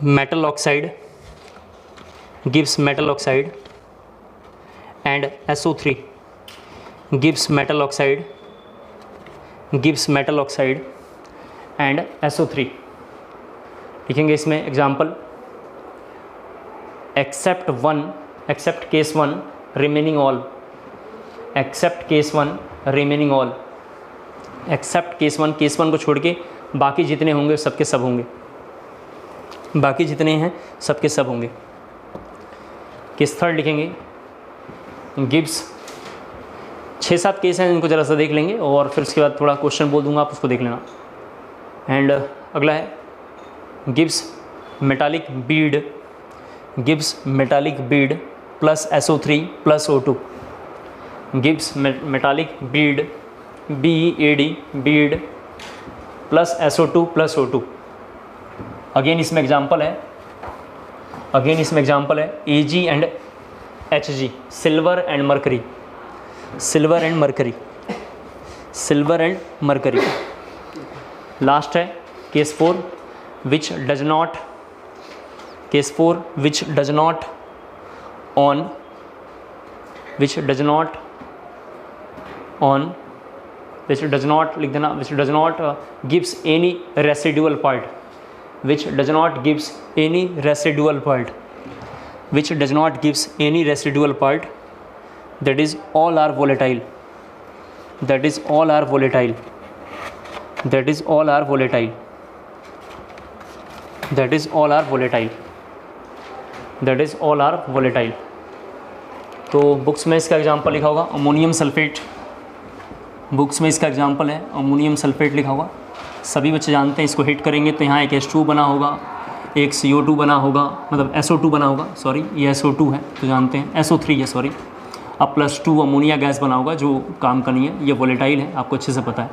metal oxide, gives metal oxide and SO3, gives metal oxide, gives metal oxide and SO3 लिखेंगे। इसमें example except one, except case 1 remaining all, except case 1 remaining all, except case 1, case 1 को छोड़ के बाकी जितने होंगे सबके सब होंगे, बाकी जितने हैं सबके सब होंगे। केस 3 लिखेंगे गिब्स। 6-7 केस हैं, इनको ज़रा सा देख लेंगे और फिर उसके बाद थोड़ा क्वेश्चन बोल दूंगा, आप उसको देख लेना। एंड अगला है gives metallic bead, gives metallic bead plus SO3 plus O2, gives metallic bead BEAD bead plus SO2 plus O2। Again इसमें एग्जाम्पल है, अगेन इसमें एग्जाम्पल है Ag and Hg, silver and mercury, silver and mercury, silver and mercury. Last है case 4 which does not, case 4 which does not on, which does not on, which does not लिख देना, which does not gives any residual part, which does not gives any residual part, which does not gives any residual part, that is all are volatile, that is all are volatile, that is all are volatile, that is all are volatile, that is all are volatile। तो books में इसका example लिखा होगा ammonium sulphate, books में इसका example है ammonium sulphate लिखा होगा। सभी बच्चे जानते हैं, इसको हिट करेंगे तो यहाँ एक H2 बना होगा, एक CO2 बना होगा, मतलब SO2 बना होगा, सॉरी ये SO2 है तो जानते हैं, SO3 है सॉरी, अब +2 अमोनिया गैस बना होगा जो काम का नहीं है, ये वोलेटाइल है, आपको अच्छे से पता है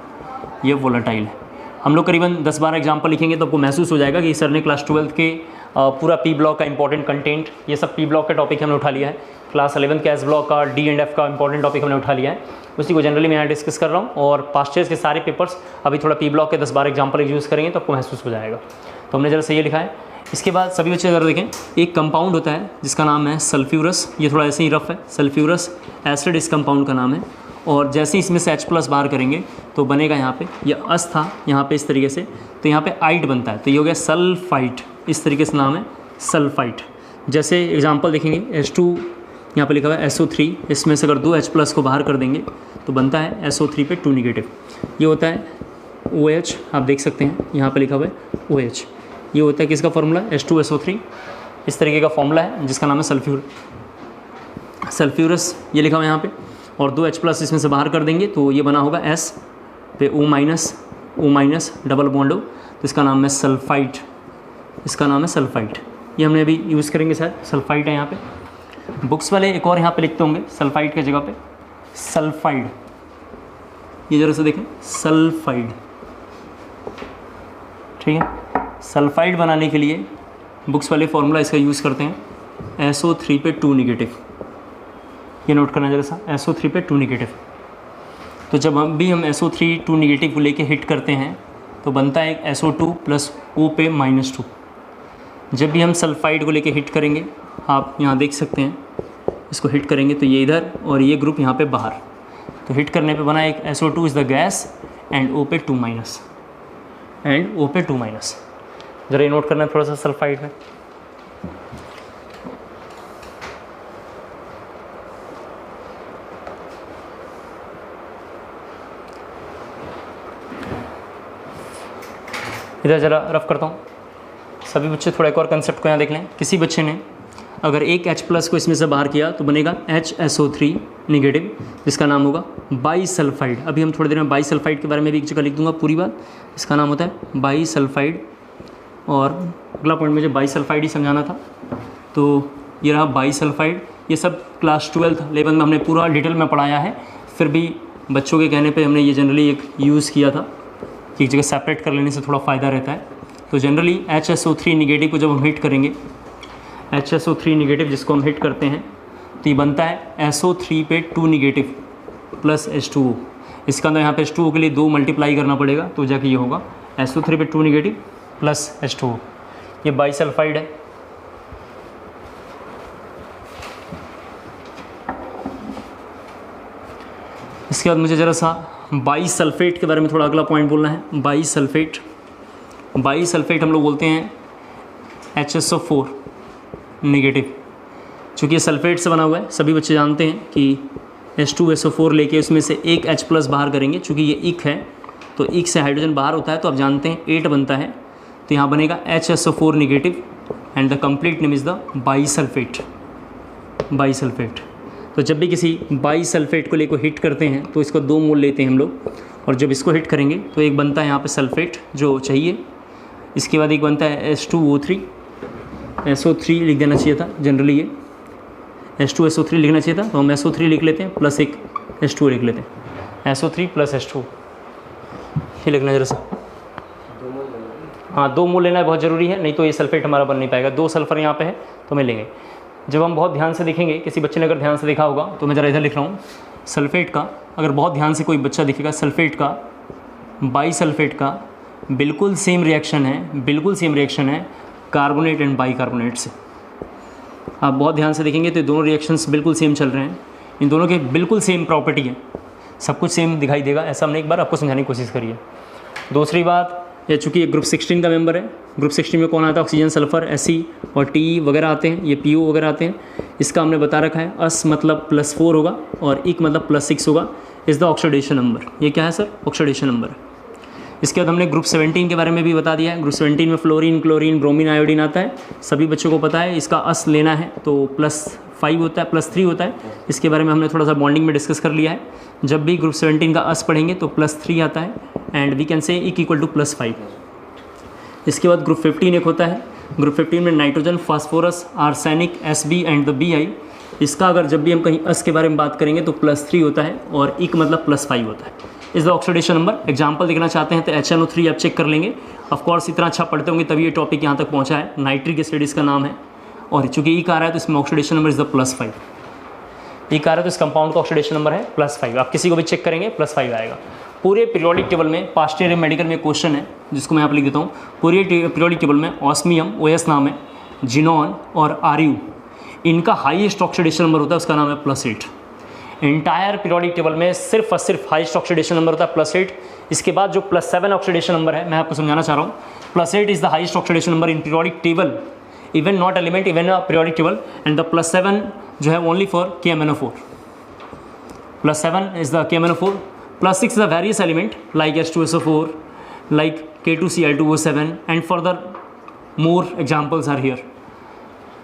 ये वोलेटाइल है। हम लोग करीबन 10-12 एग्जाम्पल लिखेंगे तो आपको महसूस हो जाएगा कि सर ने क्लास 12 के पूरा P ब्लॉक का इंपॉर्टेंट कंटेंट, ये सब P ब्लॉक का टॉपिक हमने उठा लिया है। क्लास 11 के S ब्लॉक का D एंड F का इंपॉर्टेंट टॉपिक हमने उठा लिया है, उसी को जनरली मैं यहाँ डिस्कस कर रहा हूँ। और पास्ट ईयर्स के सारे पेपर्स अभी थोड़ा P ब्लॉक के 10-12 एग्जाम्पल यूज़ करेंगे तो आपको महसूस हो जाएगा। तो हमने जरा से ये लिखा है। इसके बाद सभी बच्चे ज़रा देखें, एक कंपाउंड होता है जिसका नाम है सल्फ्यूरस, ये थोड़ा ऐसे ही रफ है, सल्फ्यूरस एसिड इस कंपाउंड का नाम है। और जैसे ही इसमें से H+ बाहर करेंगे तो बनेगा यहाँ पे, ये अस था यहाँ पे इस तरीके से, तो यहाँ पे आइट बनता है, तो ये हो गया सल्फाइट, इस तरीके से नाम है सल्फाइट। जैसे एग्जांपल देखेंगे H2 यहाँ पे लिखा हुआ है SO3, इसमें से अगर 2 H+ को बाहर कर देंगे तो बनता है SO3 पे 2 नेगेटिव, ये होता है OH, आप देख सकते हैं यहाँ पे लिखा हुआ है OH, ये होता है किसका फार्मूला, H2SO3, इस तरीके का फार्मूला है जिसका नाम है सल्फ्यूरस, ये लिखा हुआ है यहाँ पे। और 2 H+ इसमें से बाहर कर देंगे तो ये बना होगा S पे O- डबल बॉन्ड हो, तो इसका नाम है सल्फाइट, इसका नाम है सल्फाइट। ये हमने अभी यूज़ करेंगे शायद, सल्फाइट है यहाँ पे। बुक्स वाले एक और यहाँ पे लिखते होंगे सल्फाइट के जगह पे सल्फाइड, ये जरा से देखें सल्फाइड, ठीक है। सल्फाइड बनाने के लिए बुक्स वाले फार्मूला इसका यूज़ करते हैं SO3 पे 2 नेगेटिव, ये नोट करना जरा सा, SO3 पे 2 नेगेटिव। तो जब हम भी हम SO3 2 नेगेटिव को लेके हिट करते हैं तो बनता है एक SO2 प्लस O पे -2। जब भी हम सल्फाइड को लेके हिट करेंगे, आप यहाँ देख सकते हैं, इसको हिट करेंगे तो ये इधर और ये ग्रुप यहाँ पे बाहर, तो हिट करने पे बना एक SO2 is the gas and O पे 2- एंड O पे 2-। ज़रा ये नोट करना है थोड़ा सा सल्फाइड में। इधर ज़रा रफ करता हूँ, सभी बच्चे थोड़ा एक और कंसेप्ट को यहाँ देख लें। किसी बच्चे ने अगर एक H प्लस को इसमें से बाहर किया तो बनेगा HSO3 निगेटिव, जिसका नाम होगा बाईसल्फाइड। अभी हम थोड़ी देर में बाईसल्फाइड के बारे में भी एक जगह लिख दूंगा पूरी बात। इसका नाम होता है बाईसल्फाइड, और अगला पॉइंट मुझे बाईसल्फाइड ही समझाना था। तो ये रहा बाईसल्फाइड। ये सब क्लास 12 11 में हमने पूरा डिटेल में पढ़ाया है, फिर भी बच्चों के कहने पे हमने ये जनरली एक यूज़ किया था कि एक जगह सेपरेट कर लेने से थोड़ा फ़ायदा रहता है। तो जनरली HSO3 निगेटिव को जब हम हिट करेंगे, HSO3 निगेटिव जिसको हम हिट करते हैं, तो ये बनता है SO3 पे 2 निगेटिव प्लस H2O। इसका अंदर यहाँ पे H2O के लिए 2 मल्टीप्लाई करना पड़ेगा, तो जाके ये होगा SO3 पे 2 निगेटिव प्लस H2O। ये बाईसल्फाइड है। इसके बाद मुझे ज़रा सा बाईसल्फेट के बारे में थोड़ा अगला पॉइंट बोलना है। बाईसल्फेट हम लोग बोलते हैं HSO4 निगेटिव। चूँकि ये सल्फेट से बना हुआ है, सभी बच्चे जानते हैं कि H2SO4 लेके उसमें से एक H प्लस बाहर करेंगे। चूँकि ये इक है तो इक से हाइड्रोजन बाहर होता है, तो आप जानते हैं 8 बनता है, तो यहाँ बनेगा HSO4 negative and the complete name is the bisulphate. तो जब भी किसी बाईसल्फेट को लेकर हिट करते हैं तो इसको 2 मोल लेते हैं हम लोग, और जब इसको हिट करेंगे तो एक बनता है यहाँ पे सल्फेट जो चाहिए। इसके बाद एक बनता है H2O3, SO3 लिख देना चाहिए था जनरली, ये H2SO3 लिखना चाहिए था, तो हम SO3 लिख लेते हैं प्लस एक H2O लिख लेते हैं, SO3 प्लस H2O। ये लिखना जरा सा, हाँ 2 मोल लेना है, बहुत ज़रूरी है, नहीं तो ये सल्फेट हमारा बन नहीं पाएगा। 2 सल्फर यहाँ पे है तो मैं लेंगे। जब हम बहुत ध्यान से देखेंगे, किसी बच्चे ने अगर ध्यान से देखा होगा तो मैं ज़रा इधर लिख रहा हूँ सल्फेट का, अगर बहुत ध्यान से कोई बच्चा दिखेगा, सल्फेट का बाईसल्फेट का बिल्कुल सेम रिएक्शन है कार्बोनेट एंड बाईकार्बोनेट से। आप बहुत ध्यान से देखेंगे तो ये दोनों रिएक्शंस बिल्कुल सेम चल रहे हैं, इन दोनों के बिल्कुल सेम प्रॉपर्टी है, सब कुछ सेम दिखाई देगा। ऐसा हमने एक बार आपको समझाने की कोशिश करी है। दूसरी बात, ये चूँकि ये ग्रुप 16 का मेंबर है, ग्रुप 16 में कौन आता है, ऑक्सीजन, सल्फर, Fe और Te वगैरह आते हैं, ये PO वगैरह आते हैं। इसका हमने बता रखा है अस मतलब +4 होगा और इक मतलब +6 होगा, इज़ द ऑक्सीडेशन नंबर। ये क्या है सर, ऑक्सीडेशन नंबर है। इसके बाद हमने ग्रुप 17 के बारे में भी बता दिया है। ग्रुप 17 में फ्लोरीन, क्लोरीन, ब्रोमीन, आयोडीन आता है, सभी बच्चों को पता है। इसका अस लेना है तो +5 होता है, +3 होता है। इसके बारे में हमने थोड़ा सा बॉन्डिंग में डिस्कस कर लिया है। जब भी ग्रुप 17 का अस पढ़ेंगे तो +3 आता है एंड वी कैन से इक इक्वल टू +5। इसके बाद ग्रुप 15 एक होता है, ग्रुप 15 में nitrogen, phosphorus, arsenic, Sb and the Bi। इसका अगर जब भी हम कहीं अस के बारे में बात करेंगे तो +3 होता है और इक मतलब +5 होता है। इस द ऑक्सीडेशन नंबर। एग्जाम्पल देखना चाहते हैं तो HNO3 आप चेक कर लेंगे। ऑफकोर्स इतना अच्छा पढ़ते होंगे तभी ये टॉपिक यहाँ तक पहुँचा है। नाइट्रिक एसिड इसका नाम है, और चूँकि इक आ रहा है तो इसमें ऑक्सीडेशन नंबर इज़ द +5। इक आ रहा है तो इस कंपाउंड का ऑक्सीडेशन नंबर है +5। आप किसी को भी चेक करेंगे +5 आएगा। पूरे पीरियोडिक टेबल में पास्ट ईयर मेडिकल में क्वेश्चन है जिसको मैं यहाँ पर लिख देता हूँ। पूरे पीरियोडिक टेबल में ऑस्मियम, OS नाम है, जिनॉन और RU, इनका हाईएस्ट ऑक्सीडेशन नंबर होता है, उसका नाम है +8। एंटायर पीरियोडिक टेबल में सिर्फ और सिर्फ हाईएस्ट ऑक्सीडेशन नंबर होता है +8। इसके बाद जो +7 ऑक्सीडेशन नंबर है, मैं आपको समझाना चाह रहा हूँ। +8 is the highest oxidation number in periodic table, even not element, even a periodic table. And the +7 जो है only for KMnO4। +7 is the KMnO4। +6 is a various element like H2SO4, like K2Cl2O7 and further more examples are here।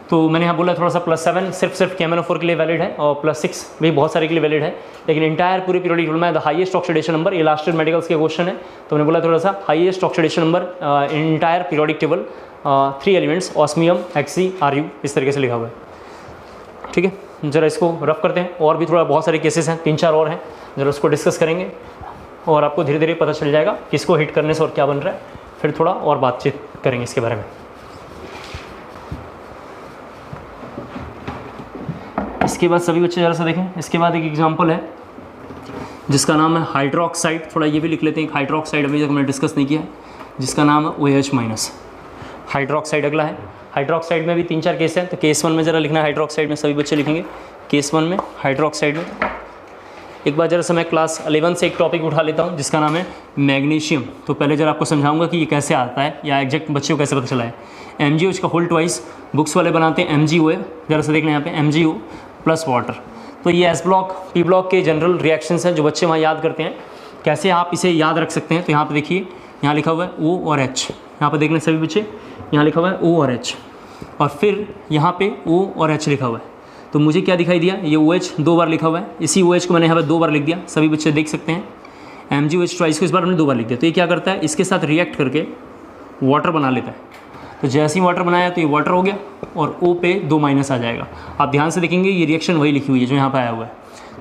तो मैंने यहाँ बोला थोड़ा सा +7 सिर्फ KMnO4 के लिए वैलिड है और +6 भी बहुत सारे के लिए वैलिड है, लेकिन इंटायर पूरे पीरियोडिक टेबल में द हाईएस्ट ऑक्सीडेशन नंबर, ये लास्ट ईयर मेडिकल्स के क्वेश्चन है तो मैंने बोला थोड़ा सा highest oxidation number entire periodic table 3 elements osmium, Hg, Ru इस तरीके से लिखा हुआ है। ठीक है, ज़रा इसको रफ करते हैं। और भी थोड़ा बहुत सारे केसेस हैं, 3-4 और हैं, ज़रा उसको डिस्कस करेंगे और आपको धीरे धीरे पता चल जाएगा किसको हिट करने से और क्या बन रहा है। फिर थोड़ा और बातचीत करेंगे इसके बारे में। इसके बाद सभी बच्चे ज़रा सा देखें। इसके बाद एक एग्जांपल है जिसका नाम है हाइड्रोक्साइड। थोड़ा ये भी लिख लेते हैं, हाइड्रोक्साइड अभी तक हमने डिस्कस नहीं किया है, जिसका नाम है OH-। हाइड्रोक्साइड अगला है। हाइड्रोक्साइड में भी 3-4 केस हैं, तो केस 1 में ज़रा लिखना है। हाइड्रोक्साइड में सभी बच्चे लिखेंगे केस 1 में हाइड्रोक्साइड में। एक बार ज़रा सा मैं क्लास 11 से एक टॉपिक उठा लेता हूँ जिसका नाम है मैग्नीशियम। तो पहले ज़रा आपको समझाऊंगा कि ये कैसे आता है या एग्जैक्ट बच्चे को कैसे पता चला है। MgO इसका होल ट्वाइस बुक्स वाले बनाते हैं MgO है, ज़रा सा देखना यहाँ पे MgO प्लस वाटर। तो ये S ब्लॉक P ब्लॉक के जनरल रिएक्शंस हैं जो बच्चे वहाँ याद करते हैं। कैसे आप इसे याद रख सकते हैं, तो यहाँ पे देखिए, यहाँ लिखा हुआ है O और H। यहाँ पर देखने सभी बच्चे, यहाँ लिखा हुआ है O और H। और फिर यहाँ पे O और H लिखा हुआ है। तो मुझे क्या दिखाई दिया, ये OH 2 बार लिखा हुआ है, इसी OH को मैंने यहाँ पे 2 बार लिख दिया, सभी बच्चे देख सकते हैं। MgOH ट्वाइस को इस बार हमने 2 बार लिख दिया। तो ये क्या करता है, इसके साथ रिएक्ट करके वाटर बना लेता है। तो जैसे ही वाटर बनाया तो ये वाटर हो गया और O पे 2 माइनस आ जाएगा। आप ध्यान से देखेंगे ये रिएक्शन वही लिखी हुई है जो यहाँ पर आया हुआ है।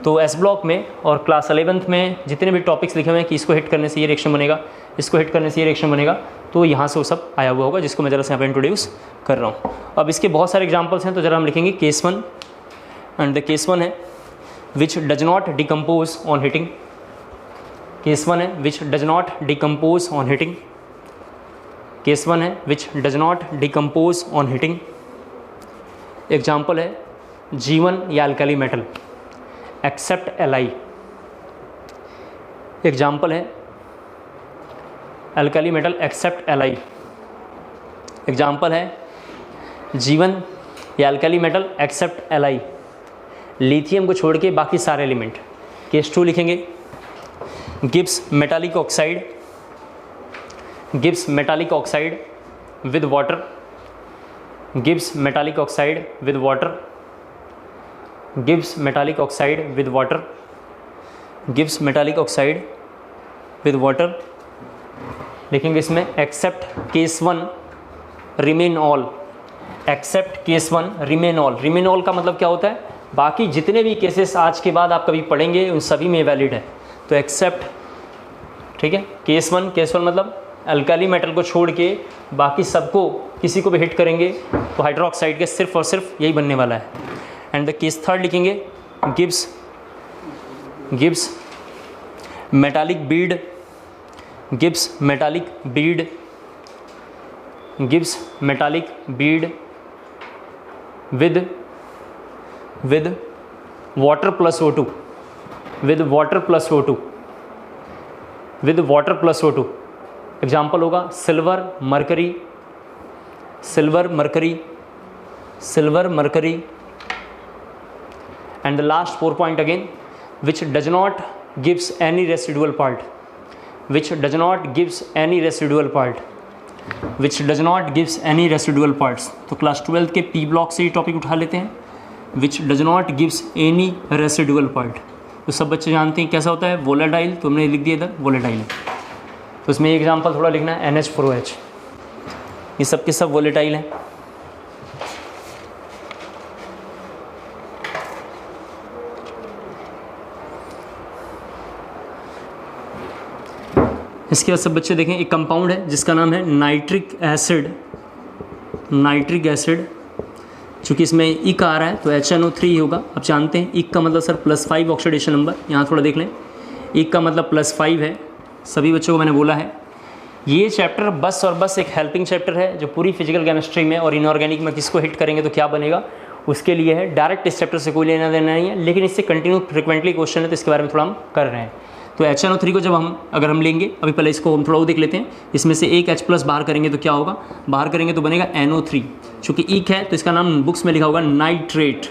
तो एस ब्लॉक में और क्लास 11th में जितने भी टॉपिक्स लिखे हुए हैं कि इसको हिट करने से ये रिएक्शन बनेगा, इसको हिट करने से ये रिएक्शन बनेगा, तो यहाँ से वो सब आया हुआ होगा, जिसको मैं ज़रा से यहाँ पर इंट्रोड्यूस कर रहा हूँ। अब इसके बहुत सारे एग्जाम्पल्स हैं, तो ज़रा हम लिखेंगे केस 1। एंड द केस 1 है which does not decompose on heating. Case 1 है which does not decompose on heating. Case 1 है which does not decompose on heating. Example है G1 या alkali metal except Li। Example है alkali metal except Li। Example है G1 या alkali metal except Li, lithium को छोड़ के बाकी सारे एलिमेंट। केस 2 लिखेंगे gives metallic oxide, gives metallic oxide with water, gives metallic oxide with water, gives metallic oxide with water, gives metallic oxide with water. लिखेंगे इसमें except case 1 remain all, except case 1 remain all. Remain all का मतलब क्या होता है, बाकी जितने भी केसेस आज के बाद आप कभी पढ़ेंगे उन सभी में वैलिड है। तो एक्सेप्ट, ठीक है, केस 1 मतलब अल्कली मेटल को छोड़ के बाकी सबको किसी को भी हिट करेंगे तो हाइड्रोक्साइड के सिर्फ और सिर्फ यही बनने वाला है। एंड द केस 3 लिखेंगे gives metallic bead, gives metallic bead, gives metallic bead with water plus O2, with water plus O2, with water plus O2। Example होगा silver mercury, silver mercury, silver mercury. And the last 4 point again which does not gives any residual part, which does not gives any residual part, which does not gives any residual parts. तो class 12 के P block से ये topic उठा लेते हैं, विच does not gives any residual part. तो सब बच्चे जानते हैं कैसा होता है, वोलेटाइल, तो हमने लिख दिया इधर वोलेटाइल। तो इसमें एग्जाम्पल थोड़ा लिखना है NH4OH, ये सब के सब वोलेटाइल हैं। इसके बाद सब बच्चे देखें, एक कंपाउंड है जिसका नाम है नाइट्रिक एसिड, नाइट्रिक एसिड। चूँकि इसमें इक आ रहा है तो HNO3 होगा। अब जानते हैं इक का मतलब सर +5 ऑक्सीडेशन नंबर, यहाँ थोड़ा देख लें, इक का मतलब +5 है, सभी बच्चों को मैंने बोला है। ये चैप्टर बस और बस एक हेल्पिंग चैप्टर है जो पूरी फिजिकल केमिस्ट्री में और इनऑर्गेनिक में किसको हिट करेंगे तो क्या बनेगा उसके लिए है। डायरेक्ट इस चैप्टर से कोई लेना देना नहीं है, लेकिन इससे कंटिन्यू फ्रिक्वेंटली क्वेश्चन है तो इसके बारे में थोड़ा हम कर रहे हैं। तो HNO3 को जब अगर हम लेंगे, अभी पहले इसको हम थोड़ा वो देख लेते हैं, इसमें से एक H+ बाहर करेंगे तो क्या होगा, बाहर करेंगे तो बनेगा NO3। चूँकि इक है तो इसका नाम बुक्स में लिखा होगा नाइट्रेट,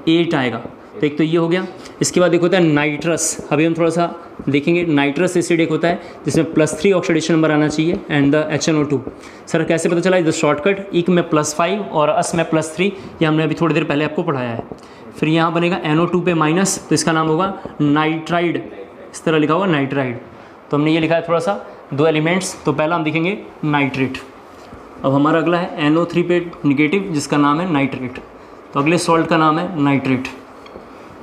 8 आएगा। तो एक तो ये हो गया। इसके बाद एक होता है नाइट्रस, अभी हम थोड़ा सा देखेंगे। नाइट्रस एसिड एक होता है जिसमें +3 ऑक्सीडेशन नंबर आना चाहिए एंड द HNO2। सर कैसे पता चला, इधर शॉर्टकट, इक में +5 और अस में +3, ये हमने अभी थोड़ी देर पहले आपको पढ़ाया है। फिर यहाँ बनेगा NO2 पे माइनस, तो इसका नाम होगा नाइट्राइड, इस तरह लिखा होगा नाइट्राइड। तो हमने ये लिखा है थोड़ा सा 2 एलिमेंट्स, तो पहला हम देखेंगे नाइट्रेट। अब हमारा अगला है NO3 पे निगेटिव जिसका नाम है नाइट्रेट। तो अगले सॉल्ट का नाम है नाइट्रेट,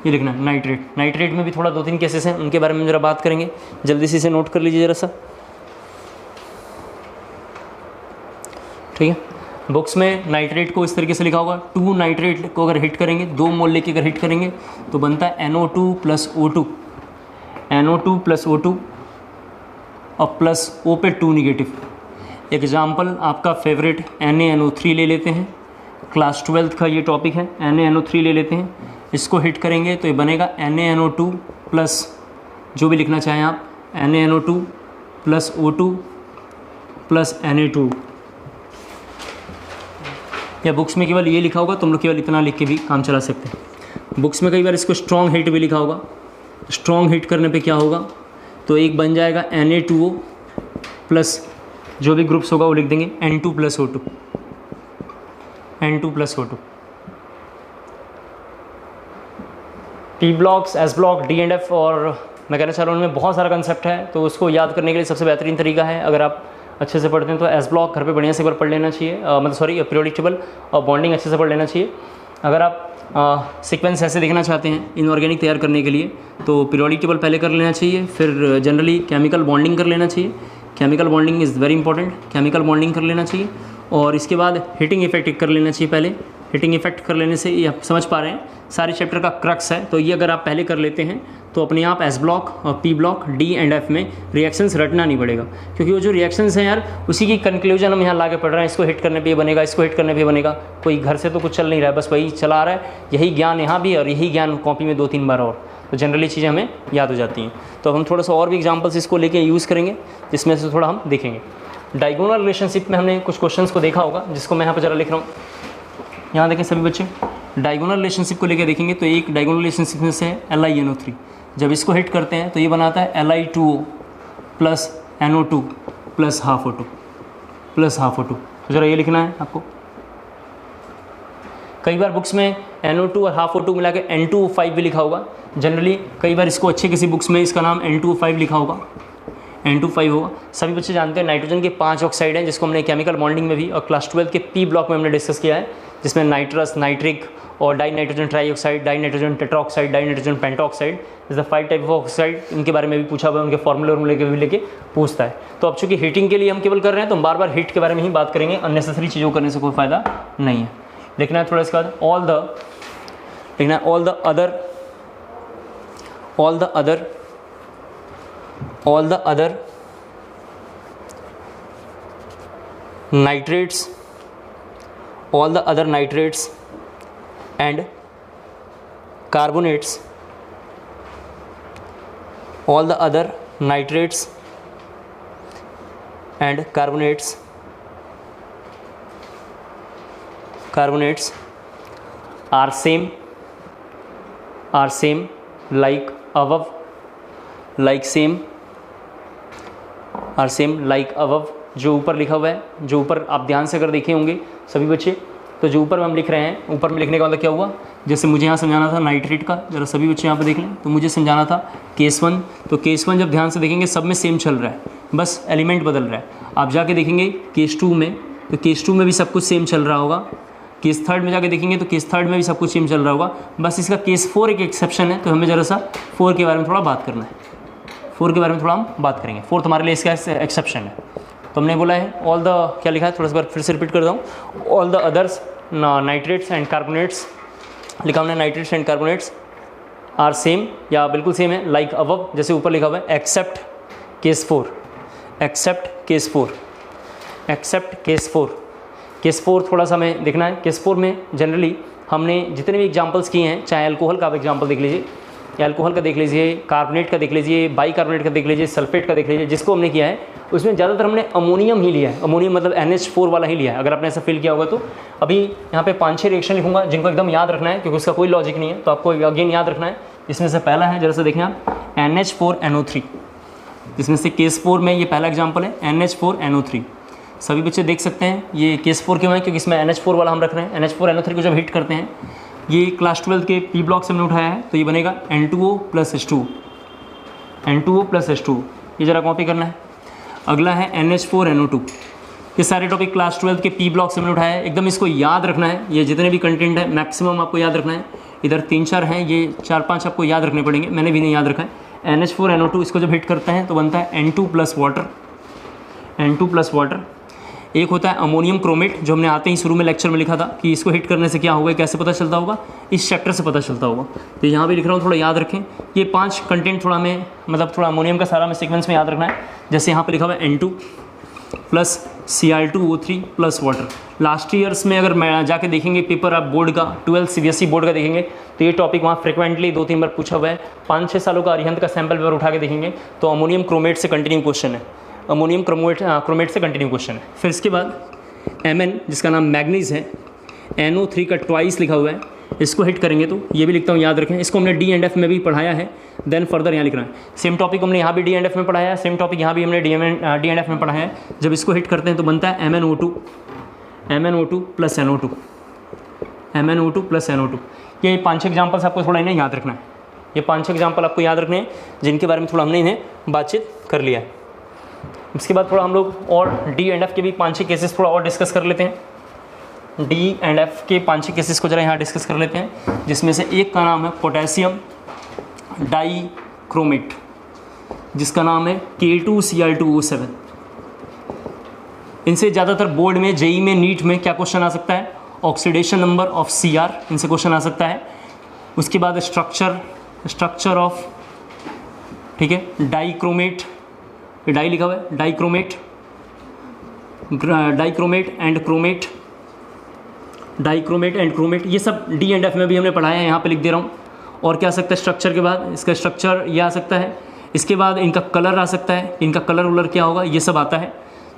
ये लिखना है नाइट्रेट। नाइट्रेट में भी थोड़ा 2-3 केसेस हैं, उनके बारे में ज़रा बात करेंगे, जल्दी से इसे नोट कर लीजिए ज़रा सा, ठीक है। बुक्स में नाइट्रेट को इस तरीके से लिखा होगा, 2 नाइट्रेट को अगर हिट करेंगे, 2 मोल लेके अगर हिट करेंगे तो बनता है NO2 + O2, NO2 + O2 और प्लस O पे 2 निगेटिव। एग्जाम्पल आपका फेवरेट NaNO3 ले लेते हैं, क्लास 12th का ये टॉपिक है, NaNO3 ले लेते हैं, इसको हिट करेंगे तो ये बनेगा NaNO2 प्लस जो भी लिखना चाहें आप, NaNO2 + O2 + Na2। या बुक्स में केवल ये लिखा होगा, तुम लोग केवल इतना लिख के भी काम चला सकते हैं। बुक्स में कई बार इसको स्ट्रॉन्ग हिट भी लिखा होगा, स्ट्रॉन्ग हिट करने पे क्या होगा, तो एक बन जाएगा Na2O प्लस जो भी ग्रुप्स होगा वो लिख देंगे N2 + O2। N2 plus O2। P blocks, S block, D and F और मैं कहना चाह रहा हूँ उनमें बहुत सारा कंसेप्ट है, तो उसको याद करने के लिए सबसे बेहतरीन तरीका है, अगर आप अच्छे से पढ़ते हैं तो S ब्लॉक घर पे बढ़िया से एक बार पढ़ लेना चाहिए, मतलब सॉरी पीरियोडिक टेबल और बॉन्डिंग अच्छे से पढ़ लेना चाहिए। अगर आप सीक्वेंस ऐसे देखना चाहते हैं इनऑर्गेनिक तैयार करने के लिए तो पीरियोडिक टेबल पहले कर लेना चाहिए, फिर जनरली केमिकल बॉन्डिंग कर लेना चाहिए। Chemical bonding is very important, chemical bonding कर लेना चाहिए और इसके बाद हीटिंग इफेक्ट कर लेना चाहिए। पहले हीटिंग इफेक्ट कर लेने से ये आप समझ पा रहे हैं सारे चैप्टर का क्रक्स है, तो ये अगर आप पहले कर लेते हैं तो अपने आप एस ब्लॉक और P block D and F में रिएक्शंस रटना नहीं पड़ेगा, क्योंकि वो जो रिएक्शंस हैं यार उसी की कंक्लूजन हम यहाँ ला के पढ़ रहे हैं, इसको हिट करने पे ये बनेगा, इसको हिट करने पे बनेगा, कोई घर से तो कुछ चल नहीं रहा है, बस वही चला रहा है, यही ज्ञान यहाँ भी और यही ज्ञान कॉपी में 2-3 बार और, तो जनरली चीज़ें हमें याद हो जाती हैं। तो हम थोड़ा सा और भी एग्जाम्पल्स इसको लेके यूज़ करेंगे जिसमें से थोड़ा हम देखेंगे। डायगोनल रिलेशनशिप में हमने कुछ क्वेश्चंस को देखा होगा, जिसको मैं यहाँ पर जरा लिख रहा हूँ। यहाँ देखें सभी बच्चे, डायगोनल रिलेशनशिप को लेकर देखेंगे तो एक डायगोनल रिलेशनशिप में से है LiNO3। जब इसको हिट करते हैं तो ये बनाता है Li2O plus NO2 plus half O2 plus half O2। तो ज़रा ये लिखना है आपको। कई बार बुक्स में NO2 और हाफ O2 मिला के N2O5 भी लिखा होगा। जनरली कई बार इसको अच्छे किसी बुक्स में इसका नाम N2O5 लिखा होगा, N2O5 होगा। सभी बच्चे जानते हैं नाइट्रोजन के 5 ऑक्साइड हैं, जिसको हमने केमिकल बॉन्डिंग में भी और क्लास 12 के P ब्लॉक में हमने डिस्कस किया है, जिसमें नाइट्रस, नाइट्रिक और die nitrogen trioxide, die nitrogen tetroxide, die nitrogen pentoxide, इस द 5 टाइप ऑफ ऑक्साइड, इनके बारे में भी पूछा हुआ है, उनके फॉर्मूले के भी लेके पूछता है। तो अब चूँकि हीटिंग के लिए हम केवल कर रहे हैं तो हम बार बार हीट के बारे में ही बात करेंगे, अननेसेसरी चीज़ों करने से कोई फ़ायदा नहीं है। लिखना है थोड़ा इसके बाद all the other nitrates, all the other nitrates and carbonates, all the other nitrates and carbonates are same like above, जो ऊपर लिखा हुआ है, जो ऊपर आप ध्यान से अगर देखे होंगे सभी बच्चे, तो जो ऊपर हम लिख रहे हैं, ऊपर में लिखने का मतलब क्या हुआ, जैसे मुझे यहाँ समझाना था नाइट्रेट का, जरा सभी बच्चे यहाँ पे देख लें, तो मुझे समझाना था केस 1, तो केस 1 जब ध्यान से देखेंगे सब में सेम चल रहा है, बस एलिमेंट बदल रहा है। आप जाके देखेंगे केस 2 में, तो केस 2 में भी सब कुछ सेम चल रहा होगा। केस 3 में जाके देखेंगे तो केस 3 में भी सब कुछ सेम चल रहा होगा, बस इसका केस 4 एक एक्सेप्शन है, तो हमें ज़रा सा 4 के बारे में थोड़ा बात करना है, 4 के बारे में थोड़ा हम बात करेंगे। 4 हमारे लिए इसका एक्सेप्शन है। तो हमने बोला है ऑल द, क्या लिखा है थोड़ा सा बार फिर से रिपीट करता हूँ, all the others nitrates and carbonates, लिखा हमने nitrates and carbonates are same या बिल्कुल सेम है, लाइक अबव, जैसे ऊपर लिखा हुआ है, एक्सेप्ट केस 4, केस 4 थोड़ा सा हमें देखना है। केस 4 में जनरली हमने जितने भी एग्जांपल्स किए हैं, चाहे अल्कोहल का आप एग्जांपल देख लीजिए, या अल्कोहल का देख लीजिए, कार्बोनेट का देख लीजिए, बाई कार्बोनेट का देख लीजिए, सल्फेट का देख लीजिए, जिसको हमने किया है उसमें ज़्यादातर हमने अमोनियम ही लिया है, अमोनियम मतलब NH4 वाला ही लिया है। अगर आपने ऐसा फील किया होगा तो अभी यहाँ पे 5-6 रिएक्शन लिखूंगा जिनको एकदम याद रखना है, क्योंकि उसका कोई लॉजिक नहीं है, तो आपको अगेन याद रखना है। इसमें से पहला है, जरा से देखें आप, NH4NO3, इसमें से केस 4 में ये पहला एग्जाम्पल है NH4NO3। सभी बच्चे देख सकते हैं ये केस 4 क्यों है, क्योंकि इसमें NH4 वाला हम रख रहे हैं। NH4NO3 को जब हिट करते हैं, ये क्लास 12 के P ब्लॉक से हमने उठाया है, तो ये बनेगा N2O प्लस H2, ये ज़रा कॉपी करना है। अगला है NH4NO2, ये सारे टॉपिक क्लास 12 के P ब्लॉक से हमने उठाया है, एकदम इसको याद रखना है। ये जितने भी कंटेंट है मैक्सिमम आपको याद रखना है। इधर 3-4 हैं, ये 4-5 आपको याद रखने पड़ेंगे, मैंने भी नहीं याद रखा है। NH4NO2 इसको जब हिट करते हैं तो बनता है N2 प्लस वाटर। एक होता है अमोनियम क्रोमेट, जो हमने आते ही शुरू में लेक्चर में लिखा था कि इसको हिट करने से क्या होगा, कैसे पता चलता होगा, इस चैप्टर से पता चलता होगा। तो यहाँ भी लिख रहा हूँ, थोड़ा याद रखें। ये 5 कंटेंट थोड़ा हमें मतलब थोड़ा अमोनियम का सारा हमें सीक्वेंस में याद रखना है। जैसे यहाँ पे लिखा हुआ है N2 plus Cl2O3 plus water. Last years में अगर मैं जाके देखेंगे पेपर आप बोर्ड का 12 CBSE बोर्ड का देखेंगे तो ये टॉपिक वहाँ फ्रिक्वेंटली 2-3 बार पूछा हुआ है। 5-6 सालों का अरिहंत का सैंपल पेपर उठा के देखेंगे तो अमोनियम क्रोमेट से कंटिन्यू क्वेश्चन है, अमोनियम क्रोमेट से कंटिन्यू क्वेश्चन है। फिर इसके बाद Mn जिसका नाम मैग्नीज है, NO3 का ट्वाइस लिखा हुआ है, इसको हिट करेंगे तो ये भी लिखता हूँ, याद रखें। इसको हमने D एंड F में भी पढ़ाया है, देन फर्दर यहाँ लिखना है। सेम टॉपिक हमने यहाँ भी D एंड F में पढ़ाया है, सेम टॉपिक यहाँ भी हमने D एंड F में पढ़ाया है। जब इसको हिट करते हैं तो बनता है MnO2 plus NO2, MnO2 plus NO2। ये 5-6 एग्जाम्पल्स आपको थोड़ा इन्हें याद रखना है, ये 5-6 एग्जाम्पल आपको याद रखने हैं जिनके बारे में थोड़ा हमने इन्हें बातचीत कर लिया है। इसके बाद थोड़ा हम लोग और डी एंड एफ के भी 5-6 केसेस थोड़ा और डिस्कस कर लेते हैं। डी एंड एफ के 5-6 केसेस को जरा यहाँ डिस्कस कर लेते हैं, जिसमें से एक का नाम है पोटेशियम डाइक्रोमेट, जिसका नाम है K2Cr2O7। इनसे ज़्यादातर बोर्ड में, जेई में, नीट में क्या क्वेश्चन आ सकता है, ऑक्सीडेशन नंबर ऑफ Cr, इनसे क्वेश्चन आ सकता है। उसके बाद स्ट्रक्चर ऑफ, ठीक है, डाइक्रोमेट, डाई लिखा हुआ है, dichromate and chromate, dichromate and chromate, ये सब डी एंड एफ में भी हमने पढ़ाया है, यहाँ पे लिख दे रहा हूँ। और क्या आ सकता है स्ट्रक्चर के बाद, इसका स्ट्रक्चर ये आ सकता है, इसके बाद इनका कलर आ सकता है, इनका कलर वलर क्या होगा, ये सब आता है।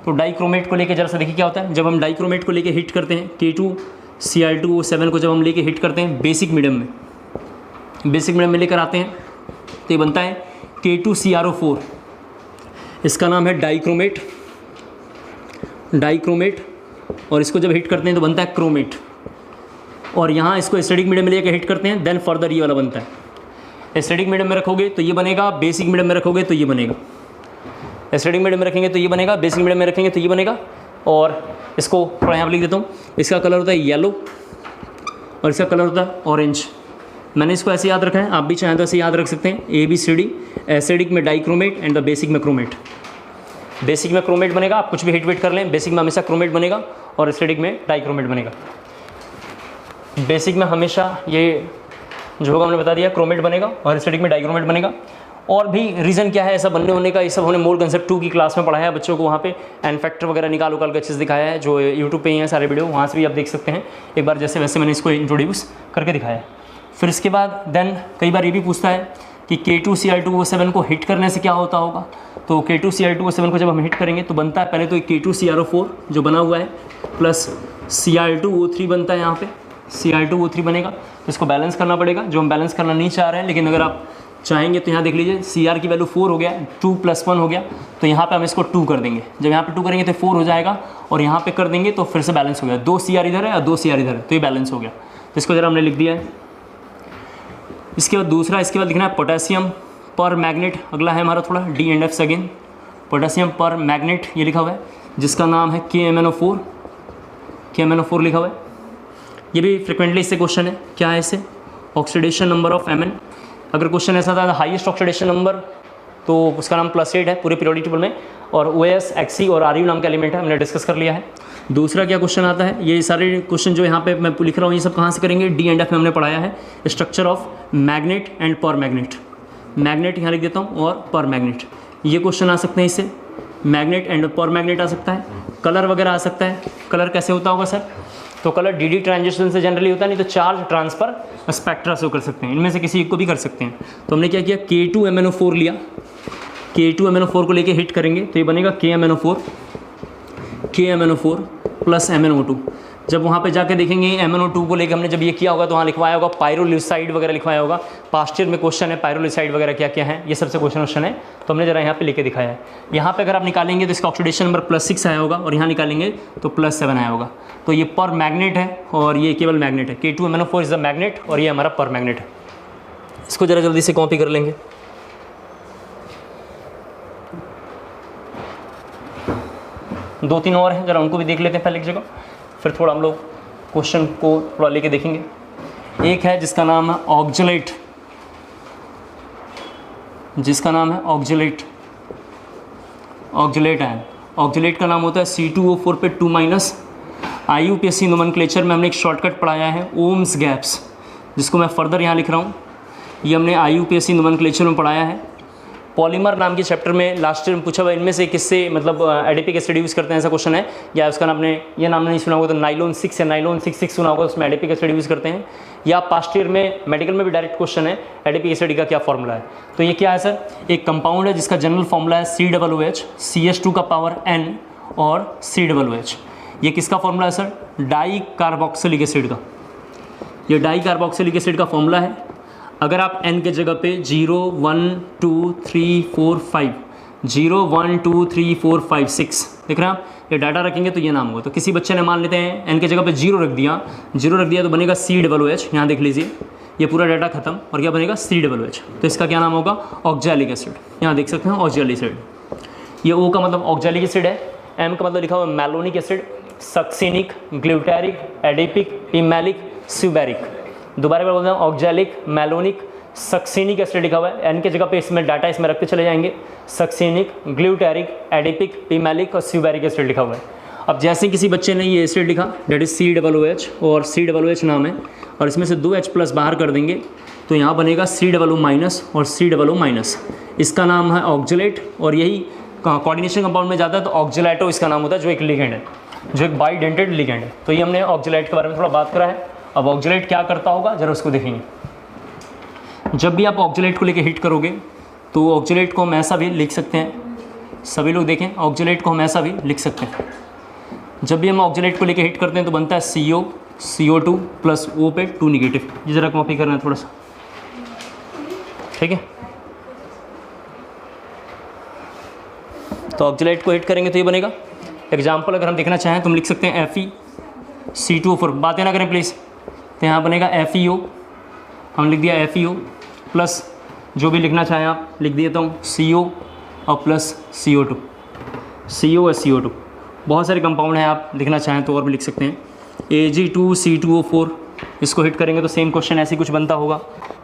तो डाइक्रोमेट को लेके जरा सा देखिए क्या होता है। जब हम डाइक्रोमेट को लेके हिट करते हैं, K2Cr2O7 को जब हम लेके हिट करते हैं बेसिक मीडियम में लेकर आते हैं, तो ये बनता है K2CrO4। इसका नाम है डाइक्रोमेट, और इसको जब हिट करते हैं तो बनता है क्रोमेट। और यहाँ इसको एसिडिक मीडियम में लेकर हिट करते हैं, देन फर्दर ये वाला बनता है। एसिडिक मीडियम में रखोगे तो ये बनेगा, बेसिक मीडियम में रखोगे तो ये बनेगा। एसिडिक मीडियम में रखेंगे तो ये बनेगा, बेसिक मीडियम में रखेंगे तो ये बनेगा। और इसको थोड़ा यहाँ पर लिख देता हूँ, इसका कलर होता है येलो और इसका कलर होता है ऑरेंज। मैंने इसको ऐसे याद रखा है, आप भी चाहें तो ऐसे याद रख सकते हैं, ABCD, एसिडिक में डाइक्रोमेट एंड द बेसिक में क्रोमेट। बेसिक में क्रोमेट बनेगा, आप कुछ भी हिट वेट कर लें, बेसिक में हमेशा क्रोमेट बनेगा और एसिडिक में डाइक्रोमेट बनेगा। बेसिक में हमेशा ये जो होगा हमने बता दिया, क्रोमेट बनेगा और एसिडिक में डाइक्रोमेट बनेगा। और भी रीज़न क्या है ऐसा बनने होने का, ये सब हमने मोल कंसेप्ट 2 की क्लास में पढ़ाया है बच्चों को, वहाँ पे एन फैक्टर वगैरह निकाल के अच्छे से दिखाया है, जो यूट्यूब पे ही है सारे वीडियो, वहाँ से भी आप देख सकते हैं एक बार, जैसे वैसे मैंने इसको इंट्रोड्यूस करके दिखाया है। फिर इसके बाद देन कई बार ये भी पूछता है कि K2Cr2O7 को हिट करने से क्या होता होगा। तो K2Cr2O7 को जब हम हिट करेंगे तो बनता है पहले तो K2CrO4 जो बना हुआ है, प्लस Cr2O3 बनता है, यहाँ पे Cr2O3 बनेगा। तो इसको बैलेंस करना पड़ेगा, जो हम बैलेंस करना नहीं चाह रहे हैं, लेकिन अगर आप चाहेंगे तो यहाँ देख लीजिए, Cr की वैल्यू 4 हो गया, 2 + 1 हो गया, तो यहाँ पे हम इसको 2 कर देंगे। जब यहाँ पे 2 करेंगे तो 4 हो जाएगा, और यहाँ पे कर देंगे तो फिर से बैलेंस हो गया। 2 Cr इधर है और 2 Cr इधर है, तो ये बैलेंस हो गया। तो इसको जरा हमने लिख दिया है। इसके बाद दूसरा, इसके बाद लिखना है पोटेशियम पर मैग्नेट। अगला है हमारा थोड़ा डी एंड एफ से अगेन, पोटेशियम पर मैग्नेट ये लिखा हुआ है, जिसका नाम है KMnO4 लिखा हुआ है। ये भी फ्रिक्वेंटली इससे क्वेश्चन है, क्या है इससे, ऑक्सीडेशन नंबर ऑफ Mn। अगर क्वेश्चन ऐसा था हाईएस्ट ऑक्सीडेशन नंबर, तो उसका नाम +8 है पूरे पीरियोडिक टेबल में, और OS, Xe और Ru नाम का एलिमेंट है, हमने डिस्कस कर लिया है। दूसरा क्या क्वेश्चन आता है, ये सारे क्वेश्चन जो यहाँ पे मैं लिख रहा हूँ, ये सब कहाँ से करेंगे, डी एंड एफ में हमने पढ़ाया है। स्ट्रक्चर ऑफ मैग्नेट एंड पर मैग्नेट, मैग्नेट यहाँ लिख देता हूँ और पर मैग्नेट, ये क्वेश्चन आ सकते हैं इससे। मैग्नेट एंड पर मैग्नेट आ सकता है। कलर वगैरह आ सकता है। कलर कैसे होता होगा सर, तो कलर डी ट्रांजिशन से जनरली होता है, नहीं तो चार्ज ट्रांसफर स्पेक्ट्रा से कर सकते हैं, इनमें से किसी एक को भी कर सकते हैं। तो हमने क्या किया, K2MnO4 लिया, K2MnO4 को लेके हिट करेंगे तो ये बनेगा KMnO4 प्लस MnO2। जब वहाँ पे जाके देखेंगे MnO2 को लेके हमने जब ये किया होगा तो वहाँ लिखवाया होगा पायरोलिसाइड वगैरह लिखवाया होगा। पास्ट ईयर में क्वेश्चन है पायरोलिसाइड वगैरह क्या क्या है, ये सबसे क्वेश्चन है, तो हमने जरा यहाँ पे लेके दिखाया है। यहाँ पे अगर आप निकालेंगे तो इसका ऑक्सीडेशन नंबर +6 आया होगा, और यहाँ निकालेंगे तो +7 आया होगा। तो ये पर मैग्नेट है और ये केवल मैग्नेट है। K2MnO4 इज़ द मैग्नेट और ये हमारा पर मैग्नेट है। इसको ज़रा जल्दी से कॉपी कर लेंगे। दो तीन और हैं, जरा उनको भी देख लेते हैं पहले एक जगह, फिर थोड़ा हम लोग क्वेश्चन को थोड़ा लेके देखेंगे। एक है जिसका नाम है ऑक्जेलेट, ऑक्जेलेट आयन। ऑक्जेलेट का नाम होता है C2O4 पे 2-। IUPAC नोमेनक्लेचर में हमने एक शॉर्टकट पढ़ाया है ओम्स गैप्स, जिसको मैं फर्दर यहाँ लिख रहा हूँ। ये हमने IUPAC नोमेनक्लेचर में पढ़ाया है। पॉलीमर नाम के चैप्टर में लास्ट ईयर में पूछा हुआ इनमें से किससे मतलब एडिपिक एसिड यूज़ करते हैं, ऐसा क्वेश्चन है। या उसका नाम आपने ये नाम नहीं सुना होगा तो नाइलोन 6 या नाइलोन 6 सुना होगा, उसमें एडिपिक एसिड यूज़ करते हैं। या पास्ट ईयर में मेडिकल में भी डायरेक्ट क्वेश्चन है एडिपिक एसिड का क्या फॉर्मूला है। तो ये क्या है सर, एक कंपाउंड है जिसका जनरल फॉर्मूला है COOH, CH2 का पावर N और COOH। ये किसका फॉर्मूला है सर, डाई कार्बोक्सिलिक एसिड का। ये डाई कार्बोक्सिलिक एसिड का फॉर्मूला है। अगर आप N के जगह पे 0 1 2 3 4 5 0 1 2 3 4 5 6 देख रहे हैं आप, ये डाटा रखेंगे तो ये नाम होगा। तो किसी बच्चे ने मान लेते हैं एन की जगह पे 0 रख दिया, 0 रख दिया तो बनेगा COOH, यहाँ देख लीजिए ये पूरा डाटा खत्म, और क्या बनेगा COOH। तो इसका क्या नाम होगा, ऑक्जेलिक एसिड, यहाँ देख सकते हैं ऑक्जेलिक एसिड। ये O का मतलब ऑक्जेलिक एसिड है, M का मतलब लिखा हुआ malonic acid, succinic, glutaric, adipic, pimelic, suberic. दोबारा मैं बोलता हूँ ऑक्जेलिक, मैलोनिक, सक्सिनिक एसिड लिखा हुआ है, एन की जगह पे इसमें डाटा इसमें रखते चले जाएंगे, सक्सिनिक, ग्लूटारिक, एडिपिक, पिमेलिक और स्यूबेरिक एसिड लिखा हुआ है। अब जैसे किसी बच्चे ने ये एसिड लिखा डेट इज COOH और COOH नाम है, और इसमें से 2 H+ बाहर कर देंगे तो यहाँ बनेगा COO- और COO-। इसका नाम है ऑक्जेलेट, और यही कोऑर्डिनेशन कंपाउंड में जाता है तो ऑक्जेलेटो इसका नाम होता है, जो एक लिगेंड है, जो एक बाइडेंटेड लिगेंड है। तो ये हमने ऑक्जेलेट के बारे में थोड़ा बात करा है। अब ऑक्जेलेट क्या करता होगा जरा उसको देखेंगे। जब भी आप ऑक्जेलेट को लेके हिट करोगे तो ऑक्जेलेट को हम ऐसा भी लिख सकते हैं, सभी लोग देखें, ऑक्जेलेट को हम ऐसा भी लिख सकते हैं। जब भी हम ऑक्जेलेट को लेके हिट करते हैं तो बनता है CO, CO2 प्लस O पे 2 नेगेटिव। ये ज़रा कॉपी करना है थोड़ा सा, ठीक है। तो ऑक्जेलेट को हिट करेंगे तो ये बनेगा। एग्जाम्पल अगर हम देखना चाहें तो हम लिख सकते हैं FeC2O4, बातें ना करें प्लीज़। तो यहाँ बनेगा FeO, हम लिख दिया FeO प्लस जो भी लिखना चाहें आप लिख देता हूँ CO और प्लस CO2, CO और CO2। बहुत सारे कंपाउंड हैं, आप लिखना चाहें तो और भी लिख सकते हैं। Ag2C2O4, इसको हिट करेंगे तो सेम क्वेश्चन ऐसे कुछ बनता होगा।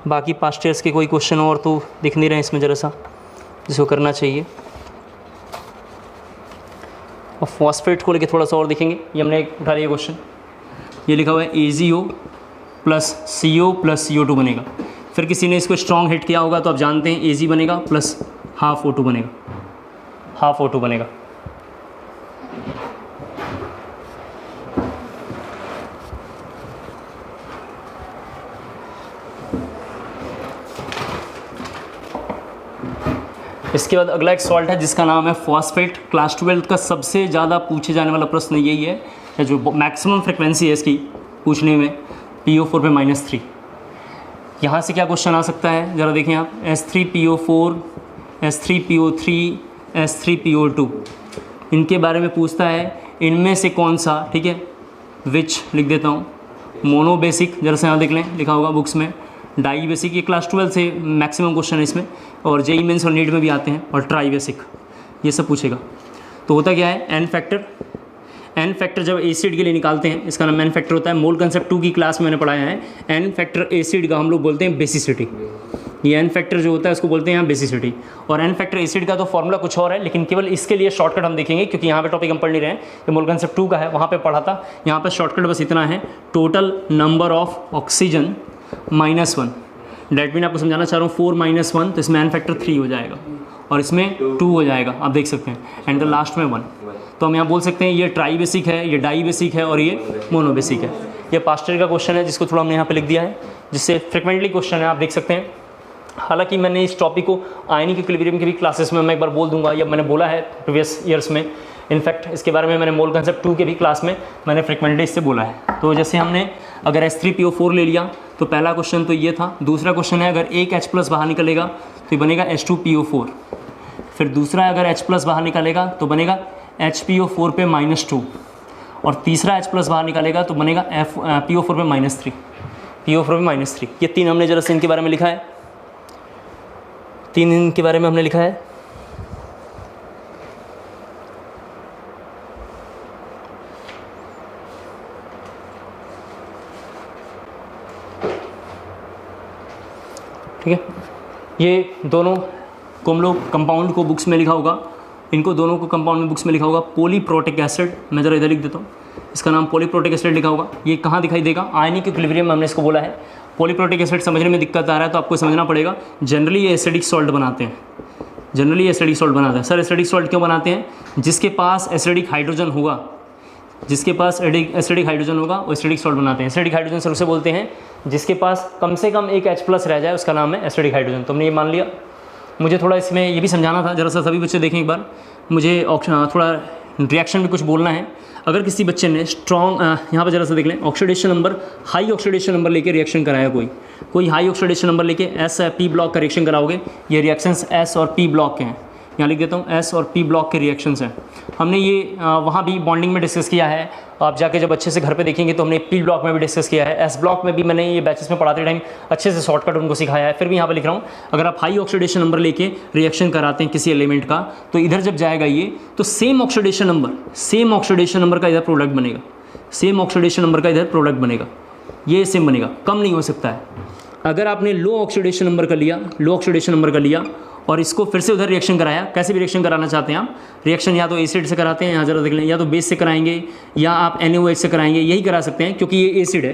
बाकी पास्ट ईयर्स के कोई क्वेश्चन और तो दिख नहीं रहे इसमें ज़रा सा, जिसको करना चाहिए। और फॉस्फेट को लेके थोड़ा सा और देखेंगे। ये हमने उठा लिया क्वेश्चन, ये लिखा हुआ है AgO plus CO plus CO2 बनेगा। फिर किसी ने इसको स्ट्रॉन्ग हिट किया होगा तो आप जानते हैं Ag बनेगा प्लस हाफ O2 बनेगा, हाफ O2 बनेगा। इसके बाद अगला एक सॉल्ट है जिसका नाम है फॉस्फेट। क्लास 12 का सबसे ज़्यादा पूछे जाने वाला प्रश्न यही है, जो मैक्सिमम फ्रिक्वेंसी है इसकी पूछने में, PO4 पे -3। यहाँ से क्या क्वेश्चन आ सकता है ज़रा देखें आप, S3PO4, S3PO3, S3PO2, इनके बारे में पूछता है। इनमें से कौन सा, ठीक है, विच लिख देता हूँ, मोनोबेसिक, जरा से यहाँ देख लें लिखा होगा बुक्स में, डाई बेसिक, ये क्लास 12 से मैक्सिमम क्वेश्चन है इसमें, और JEE मेंस और नीट में भी आते हैं, और ट्राई बेसिक, ये सब पूछेगा। तो होता क्या है, एन फैक्टर जब एसिड के लिए निकालते हैं, इसका नाम एन फैक्टर होता है। मोल कंसेप्ट 2 की क्लास में मैंने पढ़ाया है। एन फैक्टर एसिड का हम लोग बोलते हैं बेसिसिटी। ये एन फैक्टर जो होता है उसको बोलते हैं यहाँ बेसिसिटी, और एन फैक्टर एसिड का तो फॉर्मूला कुछ और है, लेकिन केवल इसके लिए शॉर्टकट हम देखेंगे क्योंकि यहाँ पे टॉपिक हम पढ़ नहीं रहे हैं। ये मोल कंसेप्ट 2 का है, वहाँ पे पढ़ा था। यहाँ पे शॉर्टकट बस इतना है, total number of oxygen -1। That mean आपको समझाना चाह रहा हूँ, 4 - 1 तो इसमें एन फैक्टर 3 हो जाएगा, और इसमें 2 हो जाएगा, आप देख सकते हैं, एंड द लास्ट में 1। तो हम यहाँ बोल सकते हैं ये ट्राई बेसिक है, ये डाई बेसिक है, और ये मोनो बेसिक है। ये पास्ट ईयर का क्वेश्चन है जिसको थोड़ा हमने यहाँ पे लिख दिया है, जिससे फ्रिक्वेंटली क्वेश्चन है, आप देख सकते हैं। हालांकि मैंने इस टॉपिक को आयनिक इक्विलिब्रियम की भी क्लासेस में मैं एक बार बोल दूंगा, या मैंने बोला है प्रीवियस ईयर्स में। इनफैक्ट इसके बारे में मैंने मोल कंसेप्ट 2 के भी क्लास में मैंने फ्रिक्वेंटली इससे बोला है। तो जैसे हमने अगर S3PO4 ले लिया तो पहला क्वेश्चन तो ये था। दूसरा क्वेश्चन है अगर एक H+ बाहर निकलेगा तो ये बनेगा H2PO4। फिर दूसरा अगर H+ बाहर निकालेगा तो बनेगा HPO4 पे -2, और तीसरा H+ बाहर निकालेगा तो बनेगा PO4 पे -3, PO4 पे -3। ये 3 हमने जरा से इनके बारे में लिखा है, 3 इनके बारे में हमने लिखा है। ठीक है, ये दोनों को हम लोग कंपाउंड को बुक्स में लिखा होगा, इनको दोनों को कंपाउंड में बुक्स में लिखा होगा पॉलीप्रोटिक एसिड। मैं ज़रा इधर लिख देता हूँ, इसका नाम पॉलीप्रोटिक एसिड लिखा होगा। ये कहाँ दिखाई देगा, आयनिक इक्विलिब्रियम में हमने इसको बोला है। पॉलीप्रोटिक एसिड समझने में दिक्कत आ रहा है तो आपको समझना पड़ेगा, जनरली ये एसिडिक सॉल्ट बनाते हैं, जनरली एसिडिक सॉल्ट बनाते हैं। सर एसिडिक सॉल्ट क्यों बनाते हैं, जिसके पास एसिडिक हाइड्रोजन होगा, जिसके पास एसिडिक हाइड्रोजन होगा वो एसिडिक सॉल्ट बनाते हैं। एसिडिक हाइड्रोजन सर उसे बोलते हैं जिसके पास कम से कम एक H+ रह जाए, उसका नाम है एसिडिक हाइड्रोजन। तो हमने ये मान लिया। मुझे थोड़ा इसमें ये भी समझाना था, जरा सा सभी बच्चे देखें एक बार, मुझे थोड़ा रिएक्शन में कुछ बोलना है। अगर किसी बच्चे ने स्ट्रॉन्ग, यहाँ पर जरा सा देख लें, oxidation number, high oxidation number लेके रिएक्शन कराया, कोई हाई ऑक्सीडेशन नंबर लेके S P ब्लॉक का रिएक्शन कराओगे, ये रिएक्शंस S और P ब्लॉक के हैं, यहाँ लिख देता हूँ एस और पी ब्लॉक के रिएक्शंस हैं। हमने ये वहाँ भी बॉन्डिंग में डिस्कस किया है, आप जाके जब अच्छे से घर पे देखेंगे तो हमने पी ब्लॉक में भी डिस्कस किया है, एस ब्लॉक में भी मैंने ये बैचेस में पढ़ाते टाइम अच्छे से शॉर्टकट उनको सिखाया है। फिर भी यहाँ पे लिख रहा हूँ, अगर आप हाई ऑक्सीडेशन नंबर लेके रिएक्शन कराते हैं किसी एलिमेंट का तो इधर जब जाएगा ये तो सेम ऑक्सीडेशन नंबर का इधर प्रोडक्ट बनेगा, सेम ऑक्सीडेशन नंबर का इधर प्रोडक्ट बनेगा, ये सेम बनेगा, कम नहीं हो सकता है। अगर आपने लो ऑक्सीडेशन नंबर का लिया और इसको फिर से उधर रिएक्शन कराया, कैसे भी रिएक्शन कराना चाहते हैं आप, रिएक्शन या तो एसिड से कराते हैं, यहाँ जरा देख लें, या तो बेस से कराएंगे या आप NaOH से कराएंगे, यही करा सकते हैं क्योंकि ये एसिड है,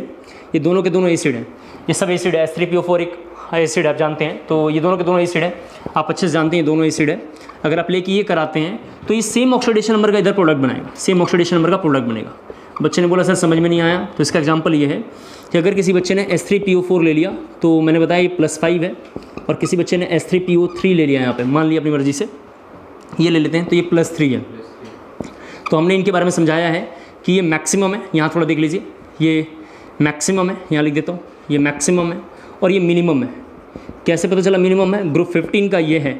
ये दोनों के दोनों एसिड हैं, ये सब एसिड है, H3PO4 एक एसिड आप जानते हैं, तो ये दोनों के दोनों एसिड है, आप अच्छे से जानते हैं दोनों एसिड है। अगर आप लेके ये कराते हैं तो ये सेम ऑक्सीडेशन नंबर का इधर प्रोडक्ट बनाएगा, सेम ऑक्सीडेशन नंबर का प्रोडक्ट बनेगा। बच्चे ने बोला सर समझ में नहीं आया, तो इसका एग्जांपल ये है कि अगर किसी बच्चे ने H3PO4 ले लिया तो मैंने बताया ये +5 है, और किसी बच्चे ने H3PO3 ले लिया, यहाँ पे मान लिया अपनी मर्जी से ये ले लेते हैं तो ये +3 है। तो हमने इनके बारे में समझाया है कि ये मैक्सिमम है, यहाँ थोड़ा देख लीजिए, ये मैक्सिमम है, यहाँ लिख देता हूँ, ये मैक्सिमम है और ये मिनिमम है। कैसे पता चला मिनिमम है? ग्रुप 15 का ये है।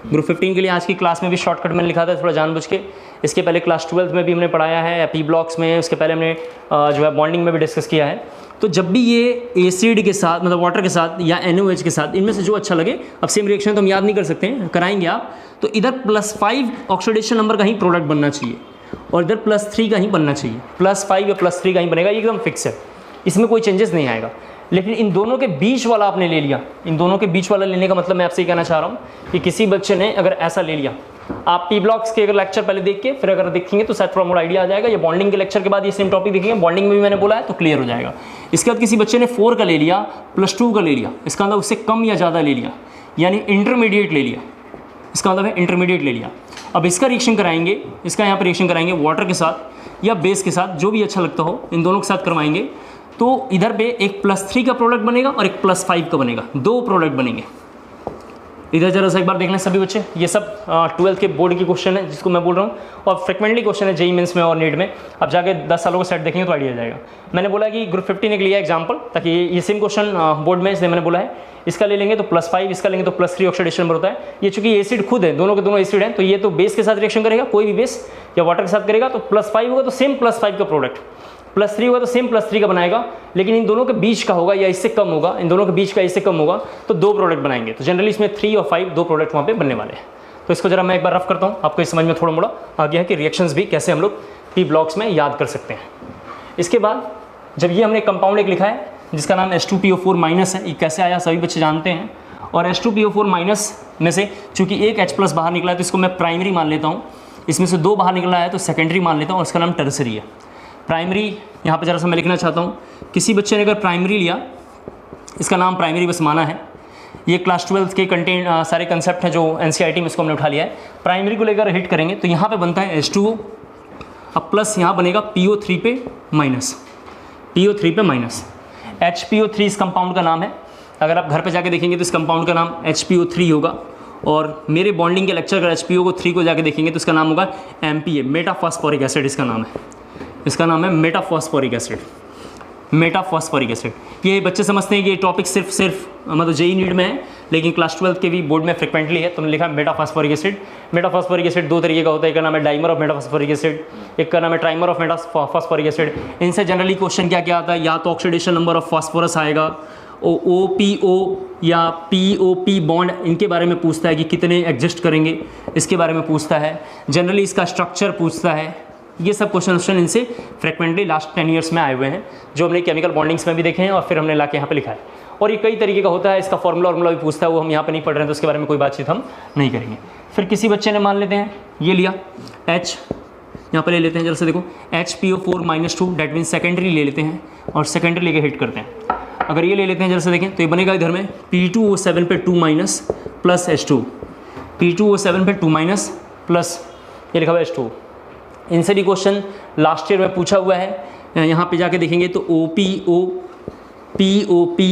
ग्रुप 15 के लिए आज की क्लास में भी शॉर्टकट मैंने लिखा था थोड़ा जानबूझ के, इसके पहले क्लास 12 में भी हमने पढ़ाया है, पी ब्लॉक्स में, उसके पहले हमने जो है बॉन्डिंग में भी डिस्कस किया है। तो जब भी ये एसिड के साथ मतलब वाटर के साथ या NaOH के साथ, इनमें से जो अच्छा लगे, अब सेम रिएक्शन तो हम याद नहीं कर सकते हैं, कराएंगे आप, तो इधर +5 ऑक्सीडेशन नंबर का ही प्रोडक्ट बनना चाहिए और इधर +3 का ही बनना चाहिए, +5 या +3 का ही बनेगा, एकदम फिक्स है, इसमें कोई चेंजेस नहीं आएगा। लेकिन इन दोनों के बीच वाला आपने ले लिया, इन दोनों के बीच वाला लेने का मतलब मैं आपसे ये कहना चाह रहा हूँ कि किसी बच्चे ने अगर ऐसा ले लिया, आप पी ब्लॉक्स के अगर लेक्चर पहले देख के फिर अगर देखेंगे तो शायद थोड़ा मोड़ा आइडिया आ जाएगा, ये बॉन्डिंग के लेक्चर के बाद ये सेम टॉपिक देखेंगे, बॉन्डिंग में भी मैंने बोला है तो क्लियर हो जाएगा। इसके बाद किसी बच्चे ने 4 का ले लिया, +2 का ले लिया, इसका मतलब उससे कम या ज़्यादा ले लिया, यानी इंटरमीडिएट ले लिया, इसका मतलब है इंटरमीडिएट ले लिया। अब इसका रिएक्शन कराएंगे, इसका यहाँ पर रिएक्शन कराएंगे वाटर के साथ या बेस के साथ, जो भी अच्छा लगता हो, इन दोनों के साथ करवाएंगे तो इधर पे एक +3 का प्रोडक्ट बनेगा और एक +5 का बनेगा, 2 प्रोडक्ट बनेंगे। इधर जरा सा एक बार देख लें सभी बच्चे, ये सब 12th के बोर्ड की क्वेश्चन है जिसको मैं बोल रहा हूँ, और फ्रिक्वेंटली क्वेश्चन है जेईई मेंस में और नीट में। अब जाके 10 सालों का सेट देखेंगे तो आइडिया आ जाएगा। मैंने बोला कि ग्रुप 15 के लिए एग्जाम्पल, ताकि ये सेम क्वेश्चन बोर्ड में, इसलिए मैंने बोला है इसका ले लेंगे तो +5, इसका लेंगे तो +3 ऑक्सीडेशन नंबर होता है। ये चूंकि एसिड खुद है, दोनों के दोनों एसिड हैं, तो ये तो बेस के साथ रिएक्शन करेगा, कोई भी बेस या वाटर के साथ करेगा तो +5 होगा तो सेम +5 का प्रोडक्ट, +3 होगा तो सेम +3 का बनाएगा। लेकिन इन दोनों के बीच का होगा या इससे कम होगा, इन दोनों के बीच का इससे कम होगा तो 2 प्रोडक्ट बनाएंगे। तो जनरली इसमें 3 और 5 2 प्रोडक्ट वहाँ पे बनने वाले हैं। तो इसको जरा मैं एक बार रफ करता हूँ, आपको इस समझ में थोड़ा मोड़ा आ गया है कि रिएक्शंस भी कैसे हम लोग पी ब्लॉक्स में याद कर सकते हैं। इसके बाद जब ये हमने कंपाउंड एक लिखा है जिसका नाम H2PO4- है, ये कैसे आया सभी बच्चे जानते हैं। और H2PO4- में से चूँकि एक H+ बाहर निकला है तो इसको मैं प्राइमरी मान लेता हूँ, इसमें से 2 बाहर निकला है तो सेकेंडरी मान लेता हूँ और इसका नाम टर्सरी है। प्राइमरी यहाँ पे जरा सा मैं लिखना चाहता हूँ, किसी बच्चे ने अगर प्राइमरी लिया, इसका नाम प्राइमरी बस माना है, ये क्लास 12 के कंटेंट सारे कंसेप्ट हैं जो NCERT में इसको हमने उठा लिया है। प्राइमरी को लेकर हिट करेंगे तो यहाँ पे बनता है H2O, अब प्लस यहाँ बनेगा PO3 पे माइनस, PO3 पे माइनस। HPO3 इस कंपाउंड का नाम है, अगर आप घर पे जाके देखेंगे तो इस कंपाउंड का नाम HPO3 होगा। और मेरे बॉन्डिंग के लेक्चर अगर HPO को 3 को जाके देखेंगे तो इसका नाम होगा MPA, मेटाफॉस्फोरिक एसिड इसका नाम है, इसका नाम है मेटाफॉस्फोरिक एसिड, मेटाफॉस्फोरिक एसिड। ये बच्चे समझते हैं कि ये टॉपिक सिर्फ मतलब जेईई नीट में है, लेकिन क्लास 12 के भी बोर्ड में फ्रिक्वेंटली है। तुमने लिखा मेटाफॉस्फोरिक एसिड। मेटाफॉस्फोरिक एसिड 2 तरीके का होता है, एक का नाम है डाइमर ऑफ मेटाफॉस्फोरिक एसिड, एक का नाम है ट्राइमर ऑफ मेटाफॉस्फोरिक एसिड। इनसे जनरली क्वेश्चन क्या क्या आता है, या तो ऑक्सीडेशन नंबर ऑफ फॉस्फोरस आएगा, OPO या POP बॉन्ड, इनके बारे में पूछता है कि कितने एग्जिस्ट करेंगे, इसके बारे में पूछता है। जनरली इसका स्ट्रक्चर पूछता है। ये सब क्वेश्चन इनसे फ्रिक्वेंटली लास्ट 10 ईयर्स में आए हुए हैं, जो हमने केमिकल बॉन्डिंग्स में भी देखे हैं और फिर हमने लाके यहाँ पे लिखा है। और ये कई तरीके का होता है, इसका फॉर्मूला भी पूछता है, वो हम यहाँ पे नहीं पढ़ रहे हैं तो उसके बारे में कोई बातचीत हम नहीं करेंगे। फिर किसी बच्चे ने मान लेते हैं ये लिया H, यहाँ पर ले लेते हैं जरा से देखो HPO4-2, डेट मीन सेकेंडरी ले लेते हैं और सेकेंडरी लेके हिट करते हैं। अगर ये ले लेते हैं जरा से देखें तो ये बनेगा इधर में P2O7 पे 2- प्लस H2, P2O7 पे 2- प्लस ये लिखा हुआ है H2। इनसे भी क्वेश्चन लास्ट ईयर में पूछा हुआ है, यहाँ पे जाके देखेंगे तो OPO, POP,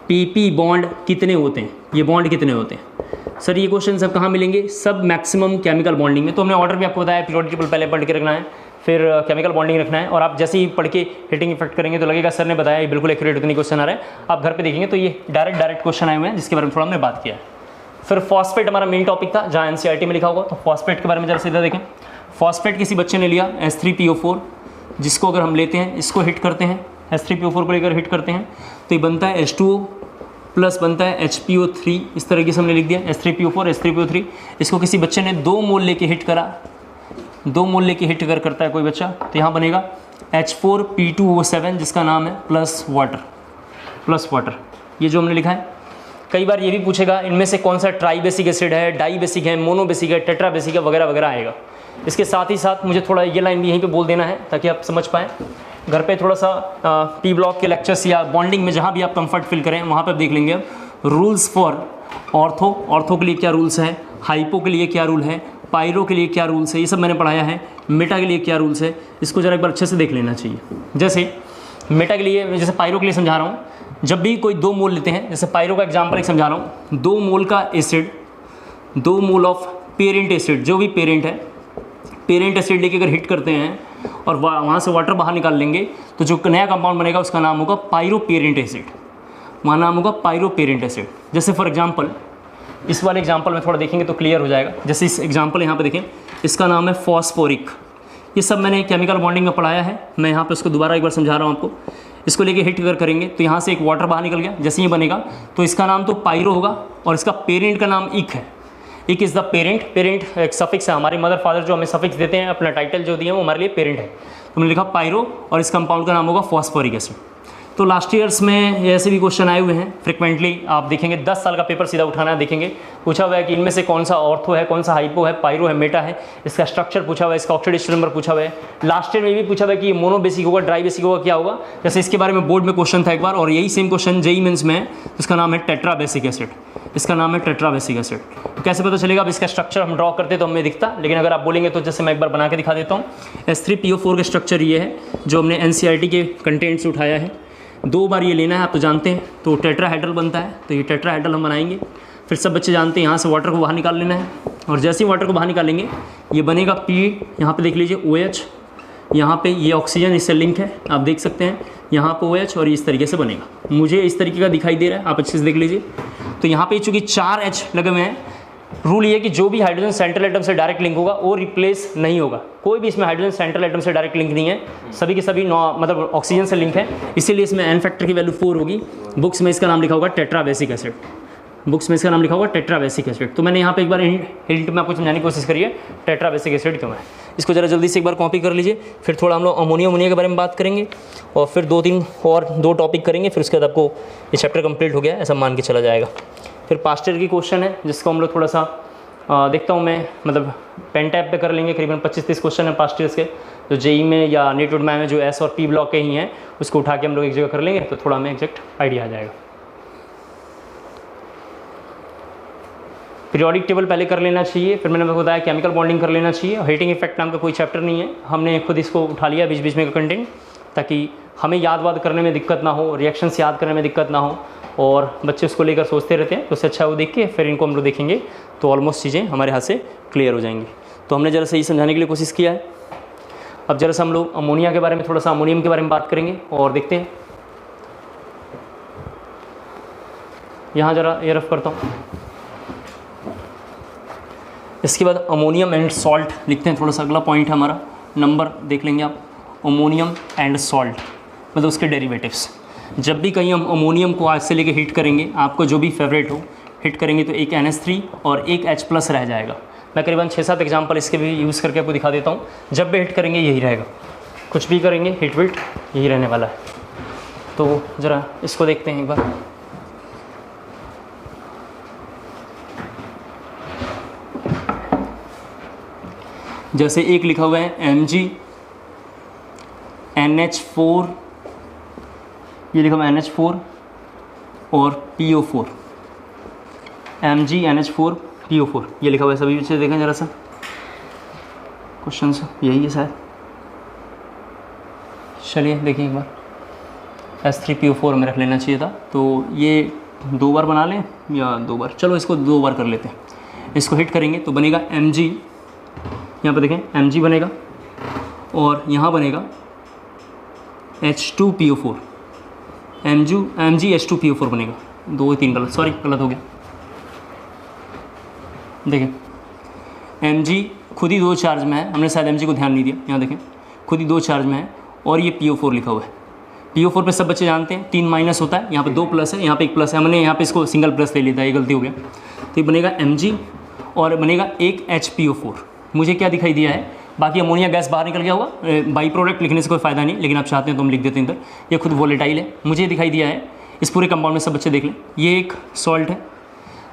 PP बॉन्ड कितने होते हैं, ये बॉन्ड कितने होते हैं सर। ये क्वेश्चन सब कहाँ मिलेंगे, सब मैक्सिमम केमिकल बॉन्डिंग में। तो हमने ऑर्डर भी आपको बताया, पीरियोडिक टेबल पहले पढ़ के रखना है, फिर केमिकल बॉन्डिंग रखना है, और आप जैसे ही पढ़ के हिटिंग इफेक्ट करेंगे तो लगेगा सर ने बताया ये बिल्कुल एक्यूरेट उतनी क्वेश्चन आ रहा है। आप घर पे देखेंगे तो ये डायरेक्ट क्वेश्चन आए हुए हैं जिसके बारे में थोड़ा हमने बात किया है। फिर फॉस्फेट हमारा मेन टॉपिक था जहाँ एनसीईआरटी में लिखा होगा, तो फॉस्फेट के बारे में जरा सीधा देखें। फॉस्फेट किसी बच्चे ने लिया H3PO4, जिसको अगर हम लेते हैं, इसको हिट करते हैं, H3PO4 को लेकर हिट करते हैं तो ये बनता है H2O प्लस बनता है HPO3, इस तरीके से हमने लिख दिया H3PO4 H3PO3। इसको किसी बच्चे ने 2 मोल लेके हिट करा, 2 मोल लेके हिट अगर करता है कोई बच्चा, तो यहाँ बनेगा H4P2O7 जिसका नाम है प्लस वाटर। ये जो हमने लिखा है। कई बार ये भी पूछेगा इनमें से कौन सा ट्राई बेसिक एसिड है, डाई बेसिक है, मोनो बेसिक है, टेट्रा बेसिक है, वगैरह वगैरह आएगा। इसके साथ ही साथ मुझे थोड़ा ये लाइन भी यहीं पे बोल देना है ताकि आप समझ पाएँ। घर पे थोड़ा सा पी ब्लॉक के लेक्चर्स या बॉन्डिंग में जहाँ भी आप कंफर्ट फील करें वहाँ पर देख लेंगे रूल्स फॉर ऑर्थो के लिए क्या रूल्स है, हाइपो के लिए क्या रूल है, पायरो के लिए क्या रूल्स है, ये सब मैंने पढ़ाया है। मेटा के लिए क्या रूल्स है, इसको ज़रा एक बार अच्छे से देख लेना चाहिए। जैसे मेटा के लिए, जैसे पायरो के लिए समझा रहा हूँ, जब भी कोई 2 मोल लेते हैं, जैसे पायरो का एग्जाम्पल एक समझा रहा हूँ, 2 मोल का acid, 2 mole of parent acid, जो भी पेरेंट है, पेरेंट एसिड लेके अगर हिट करते हैं और वहाँ से वाटर बाहर निकाल लेंगे तो जो नया कंपाउंड बनेगा उसका नाम होगा पायरोपेरेंट एसिड, वहाँ नाम होगा पायरोपेरेंट एसिड। जैसे फॉर एग्जांपल इस वाले एग्जांपल में थोड़ा देखेंगे तो क्लियर हो जाएगा। जैसे इस एग्जांपल यहाँ पे देखें, इसका नाम है फॉस्फोरिक। ये सब मैंने केमिकल बॉन्डिंग में पढ़ाया है, मैं यहाँ पे उसको दोबारा एक बार समझा रहा हूँ आपको। इसको लेके हिट अगर करेंगे तो यहाँ से एक वाटर बाहर निकल गया, जैसे ये बनेगा तो इसका नाम तो पायरो होगा और इसका पेरेंट का नाम इक है। इक इज़ द पेरेंट, पेरेंट एक सफिक्स है, हमारे मदर फादर जो हमें सफिक्स देते हैं, अपना टाइटल जो दिए वो हमारे लिए पेरेंट है। तो मैंने लिखा पायरो और इस कंपाउंड का नाम होगा फॉस्फोरिक एसिड। तो लास्ट ईयर्स में ऐसे भी क्वेश्चन आए हुए हैं फ्रिक्वेंटली, आप देखेंगे 10 साल का पेपर सीधा उठाना है, देखेंगे पूछा हुआ है कि इनमें से कौन सा ऑर्थो है, कौन सा हाइपो है, पायरो है, मेटा है, इसका स्ट्रक्चर पूछा हुआ है, इसका ऑक्सीडेशन नंबर पूछा हुआ है। लास्ट ईयर में भी पूछा हुआ है कि ये मोनो बेसिक होगा, ड्राई बेसिक होगा, क्या होगा। जैसे इसके बारे में बोर्ड में क्वेश्चन था एक बार, और यही सेम क्वेश्चन जेईई मेंस में है, इसका नाम है टेट्रा बेसिक एसिड, इसका नाम है टेट्रा बेसिक एसिड। तो कैसे पता चलेगा? अब इसका स्ट्रक्चर हम ड्रॉ करते तो हमें दिखता, लेकिन अगर आप बोलेंगे तो जैसे मैं एक बार बना के दिखा देता हूँ। H3PO4 का स्ट्रक्चर ये है जो हमने एनसीईआरटी के कंटेंट से उठाया है। 2 बार ये लेना है, आप तो जानते हैं। तो टेट्राहेड्रल बनता है, तो ये टेट्राहेड्रल हम बनाएंगे। फिर सब बच्चे जानते हैं यहाँ से वाटर को बाहर निकाल लेना है, और जैसे ही वाटर को बाहर निकालेंगे ये बनेगा P, यहाँ पे देख लीजिए OH, यहाँ पे ये ऑक्सीजन इससे लिंक है, आप देख सकते हैं यहाँ पे OH, और इस तरीके से बनेगा। मुझे इस तरीके का दिखाई दे रहा है, आप अच्छे से देख लीजिए। तो यहाँ पे चूँकि 4 H लगे हुए हैं, रूल ये है कि जो भी हाइड्रोजन सेंट्रल एटम से डायरेक्ट लिंक होगा वो रिप्लेस नहीं होगा। कोई भी इसमें हाइड्रोजन सेंट्रल एटम से डायरेक्ट लिंक नहीं है, सभी के सभी मतलब ऑक्सीजन से लिंक है, इसीलिए इसमें एन फैक्टर की वैल्यू 4 होगी। बुक्स में इसका नाम लिखा होगा टेट्रा बेसिक एसिड, बुक्स में इसका नाम लिखा होगा टेट्रा बेसिक एसिड। तो मैंने यहाँ पे एक बार हिंट में आपको समझाने की कोशिश करी है टेट्रा बेसिक एसिड क्यों है। इसको जरा जल्दी से एक बार कॉपी कर लीजिए। फिर थोड़ा हम लोग अमोनिया के बारे में बात करेंगे, और फिर 2 टॉपिक करेंगे, फिर उसके बाद आपको ये चैप्टर कंप्लीट हो गया ऐसा मान के चला जाएगा। फिर पास्ट ईयर की क्वेश्चन है जिसको हम लोग थोड़ा सा देखता हूँ मैं, मतलब पेन टैप पे कर लेंगे। करीबन 25-30 क्वेश्चन है पास्ट ईयर्स के, जो जेईई में या नीट में जो एस और पी ब्लॉक के ही हैं, उसको उठा के हम लोग एक जगह कर लेंगे, तो थोड़ा हमें एग्जैक्ट आइडिया आ जाएगा। पीरियोडिक टेबल पहले कर लेना चाहिए, फिर मैंने आपको बताया केमिकल बॉन्डिंग कर लेना चाहिए। हीटिंग इफेक्ट नाम का कोई चैप्टर नहीं है, हमने खुद इसको उठा लिया बीच बीच में का कंटेंट, ताकि हमें याद करने में दिक्कत ना हो, रिएक्शंस याद करने में दिक्कत ना हो, और बच्चे उसको लेकर सोचते रहते हैं। तो उससे अच्छा वो देख के फिर इनको हम लोग देखेंगे तो ऑलमोस्ट चीज़ें हमारे हाथ से क्लियर हो जाएंगी। तो हमने ज़रा सही समझाने के लिए कोशिश किया है। अब जरा सा हम लोग अमोनिया के बारे में, थोड़ा सा अमोनियम के बारे में बात करेंगे और देखते हैं। यहाँ ज़रा ये रफ करता हूँ। इसके बाद अमोनियम एंड सॉल्ट लिखते हैं, थोड़ा सा अगला पॉइंट है हमारा, नंबर देख लेंगे आप। अमोनियम एंड सॉल्ट मतलब उसके डेरिवेटिव्स। जब भी कहीं हम अमोनियम को आज से लेके हिट करेंगे, आपको जो भी फेवरेट हो हिट करेंगे, तो एक NH3 और एक H+ रह जाएगा। मैं करीबन 6-7 एग्जांपल इसके भी यूज़ करके आपको दिखा देता हूँ। जब भी हिट करेंगे यही रहेगा, कुछ भी करेंगे हिट विट यही रहने वाला है। तो ज़रा इसको देखते हैं एक बार। जैसे एक लिखा हुआ है MgNH4, ये लिखा हुआ है NH4 और PO4, MgNH4 PO4 ये लिखा हुआ है। सभी बच्चे देखें ज़रा सा क्वेश्चन यही है शायद। चलिए देखिए एक बार, H3PO4 में रख लेना चाहिए था। तो ये 2 बार बना लें या 2 बार, चलो इसको 2 बार कर लेते हैं। इसको हिट करेंगे तो बनेगा Mg, यहाँ पे देखें Mg बनेगा, और यहाँ बनेगा H2PO4, Mg H2PO4 बनेगा। 2 3 गलत, सॉरी गलत हो गया। देखिए Mg खुद ही 2 चार्ज में है, हमने शायद Mg को ध्यान नहीं दिया, यहाँ देखें खुद ही 2 चार्ज में है और ये PO4 लिखा हुआ है। PO4 पे सब बच्चे जानते हैं 3 माइनस होता है, यहाँ पे 2 प्लस है, यहाँ पे 1 प्लस है, हमने यहाँ पे इसको सिंगल प्लस ले लिया था, ये गलती हो गया। तो ये बनेगा Mg और बनेगा एक HPO4। मुझे क्या दिखाई दिया है, बाकी अमोनिया गैस बाहर निकल गया होगा, बाई प्रोडक्ट लिखने से कोई फ़ायदा नहीं, लेकिन आप चाहते हैं तो हम लिख देते हैं इधर। ये खुद वोलेटाइल है, मुझे दिखाई दिया है इस पूरे कंपाउंड में, सब बच्चे देख लें, ये एक सॉल्ट है,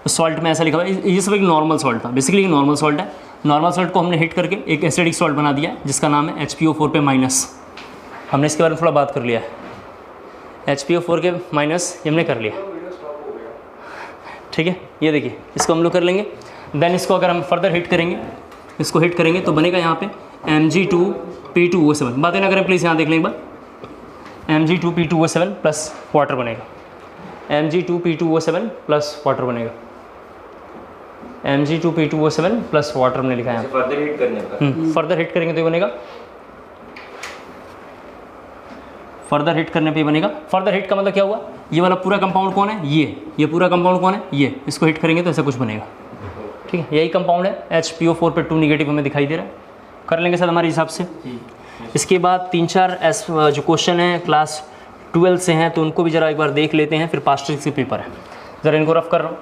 सॉल्ट में ऐसा लिखा हुआ है, ये सब एक नॉर्मल सॉल्ट था, बेसिकली एक नॉर्मल सॉल्ट है। नॉर्मल सॉल्ट को हमने हिट करके एक एसिडिक सॉल्ट बना दिया जिसका नाम है HPO4 पे माइनस। हमने इसके बारे में थोड़ा बात कर लिया है, HPO4 के माइनस ये हमने कर लिया, ठीक है। ये देखिए इसको हम लोग कर लेंगे, देन इसको अगर हम फर्दर हिट करेंगे, इसको हिट करेंगे तो बनेगा यहाँ पे Mg2P2O7। बातें ना करें प्लीज़, यहाँ देख लें एक बार, Mg2P2O7 प्लस वाटर बनेगा, Mg2P2O7 प्लस वाटर बनेगा, Mg2P2O7 प्लस वाटर हमने लिखा है। फर्दर हिट करने पर फर्दर हिट करेंगे तो ये बनेगा, फर्दर हिट करने पे बनेगा। फर्दर हिट का मतलब क्या हुआ, ये वाला पूरा कंपाउंड कौन है, ये पूरा कंपाउंड कौन है, ये, इसको हिट करेंगे तो ऐसा कुछ बनेगा, ठीक है। यही कंपाउंड है, HPO4 पे 2 निगेटिव हमें दिखाई दे रहा है, कर लेंगे सर हमारे हिसाब से। इसके बाद 3-4 जो क्वेश्चन हैं क्लास 12 से हैं तो उनको भी ज़रा एक बार देख लेते हैं, फिर पास्ट के पेपर है, ज़रा इनको रफ कर रहा हूँ।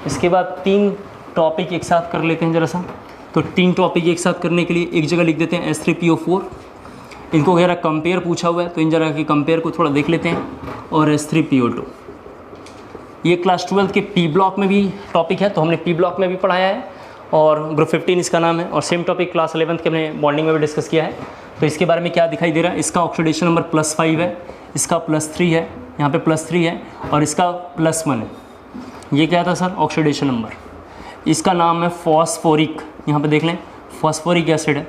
इसके बाद 3 टॉपिक एक साथ कर लेते हैं ज़रा सा, तो 3 टॉपिक एक साथ करने के लिए एक जगह लिख देते हैं S3PO4। इनको ज़रा कंपेयर पूछा हुआ है तो इन जगह की कंपेयर को थोड़ा देख लेते हैं, और S3PO2। ये क्लास 12 के P ब्लॉक में भी टॉपिक है, तो हमने P ब्लॉक में भी पढ़ाया है, और ग्रुप 15 इसका नाम है, और सेम टॉपिक क्लास 11 के हमने बॉन्डिंग में भी डिस्कस किया है। तो इसके बारे में क्या दिखाई दे रहा है, इसका ऑक्सीडेशन नंबर +5 है, इसका +3 है, यहाँ पे +3 है, और इसका +1 है। ये क्या था सर, ऑक्सीडेशन नंबर। इसका नाम है फॉस्फोरिक, यहाँ पे देख लें फॉस्फोरिक एसिड है,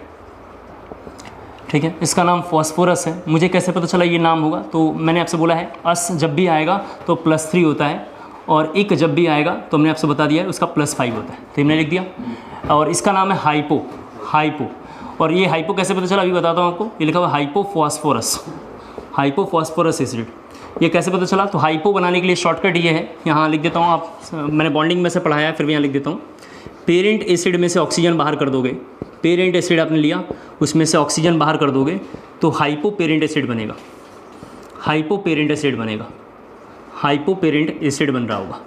ठीक है। इसका नाम फॉस्फोरस है। मुझे कैसे पता चला ये नाम होगा, तो मैंने आपसे बोला है अस जब भी आएगा तो +3 होता है, और इक जब भी आएगा तो हमने आपसे बता दिया है उसका +5 होता है, तो हमने लिख दिया। और इसका नाम है हाइपो, और ये हाइपो कैसे पता चला अभी बताता हूँ आपको। ये लिखा हुआ हाइपोफॉस्फोरस एसिड। ये कैसे पता चला, तो हाइपो बनाने के लिए शॉर्टकट ये है, यहाँ लिख देता हूँ, आप मैंने बॉन्डिंग में से पढ़ाया है फिर भी यहाँ लिख देता हूँ। पेरेंट एसिड में से ऑक्सीजन बाहर कर दोगे, पेरेंट एसिड आपने लिया उसमें से ऑक्सीजन बाहर कर दोगे तो हाइपोपेरेंट एसिड बनेगा, हाइपोपेरेंट एसिड बन रहा होगा।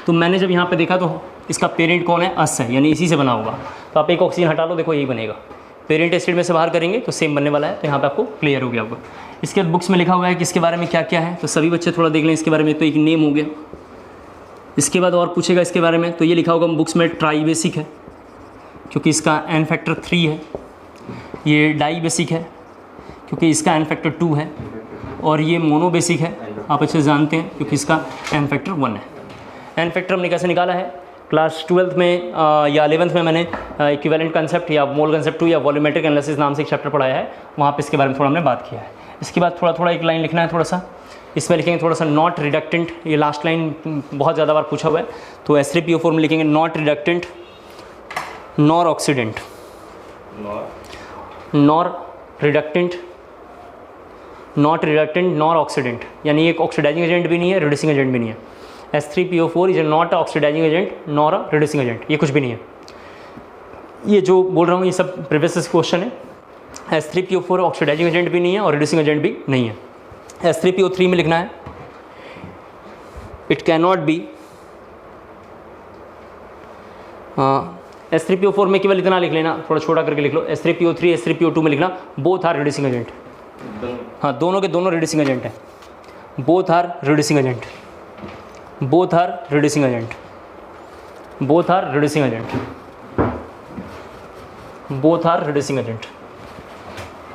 तो मैंने जब यहाँ पे देखा तो इसका पेरेंट कौन है, अस है, यानी इसी से बना होगा। तो आप एक ऑक्सीजन हटा लो, देखो यही बनेगा, पेरेंट एसिड में से बाहर करेंगे तो सेम बनने वाला है। तो यहाँ पे आपको क्लियर हो गया होगा। इसके बाद बुक्स में लिखा हुआ है कि इसके बारे में क्या क्या है, तो सभी बच्चे थोड़ा देख लें इसके बारे में। तो एक नेम हो गया, इसके बाद और पूछेगा इसके बारे में, तो ये लिखा होगा बुक्स में ट्राई बेसिक है क्योंकि इसका एन फैक्टर 3 है, ये डाई बेसिक है क्योंकि इसका एन फैक्टर 2 है, और ये मोनो बेसिक है, आप अच्छे जानते हैं क्योंकि इसका एन फैक्टर 1 है। एन फैक्टर हमने कैसे निकाला है, क्लास 12 में या 11th में मैंने इक्विवेलेंट कंसेप्ट या मोल कंसेप्ट 2 या वॉल्यूमेट्रिक एनालिसिस नाम से एक चैप्टर पढ़ाया है, वहाँ पे इसके बारे में थोड़ा हमने बात किया है। इसके बाद थोड़ा एक लाइन लिखना है, थोड़ा सा इसमें लिखेंगे थोड़ा सा नॉट रिडक्टेंट, ये लास्ट लाइन बहुत ज़्यादा बार पूछा हुआ है, तो S3PO4 में लिखेंगे not reductant nor oxidant, not reductant nor oxidant, यानी एक ऑक्सीडाइजिंग एजेंट भी नहीं है, रिड्यूसिंग एजेंट भी नहीं है। S3PO4 is not oxidising agent nor reducing agent, ये कुछ भी नहीं है। ये जो बोल रहा हूँ ये सब प्रीवियस क्वेश्चन है। S3PO4 ऑक्सीडाइजिंग एजेंट भी नहीं है और रिड्यूसिंग एजेंट भी नहीं है। S3PO3 में लिखना है it can not be, S3PO4 में केवल इतना लिख लेना, थोड़ा छोटा करके लिख लो। S3PO3 S3PO2 में लिखना बोथ आर रिड्यूसिंग एजेंट, हाँ दोनों के दोनों रिड्यूसिंग एजेंट हैं, both are reducing agent, both are reducing agent, both are reducing agent, both are reducing agent.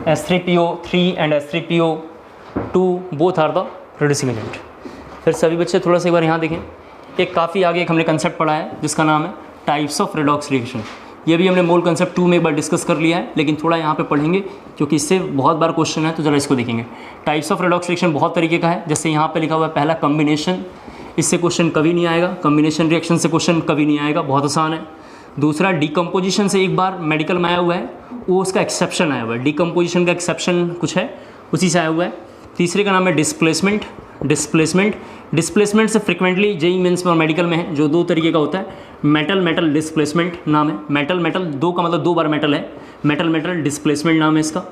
S3PO3 and S3PO2 both are the reducing agent. फिर सभी बच्चे थोड़ा सा एक बार यहाँ देखें, एक काफ़ी आगे एक हमने कंसेप्ट पढ़ा है जिसका नाम है टाइप्स ऑफ रेडॉक्स रिएक्शन। ये भी हमने मोल कंसेप्ट 2 में एक बार डिस्कस कर लिया है, लेकिन थोड़ा यहाँ पे पढ़ेंगे क्योंकि इससे बहुत बार क्वेश्चन है, तो ज़रा इसको देखेंगे। टाइप्स ऑफ रेडॉक्स रिएक्शन बहुत तरीके का है, जैसे यहाँ पे लिखा हुआ है पहला कम्बिनेशन, इससे क्वेश्चन कभी नहीं आएगा, कम्बिनेशन रिएक्शन से क्वेश्चन कभी नहीं आएगा, बहुत आसान है। दूसरा डिकम्पोजिशन से एक बार मेडिकल में आया हुआ है, वो उसका एक्सेप्शन आया हुआ है, डिकम्पोजिशन का एक्सेप्शन कुछ है उसी से आया हुआ है। तीसरे का नाम है डिस्प्लेसमेंट, डिस्प्लेसमेंट से फ्रिक्वेंटली जेई मेंस में और मेडिकल में है, जो दो तरीके का होता है। मेटल मेटल डिस्प्लेसमेंट नाम है। मेटल मेटल दो का मतलब 2 बार मेटल है, मेटल मेटल डिस्प्लेसमेंट नाम है इसका।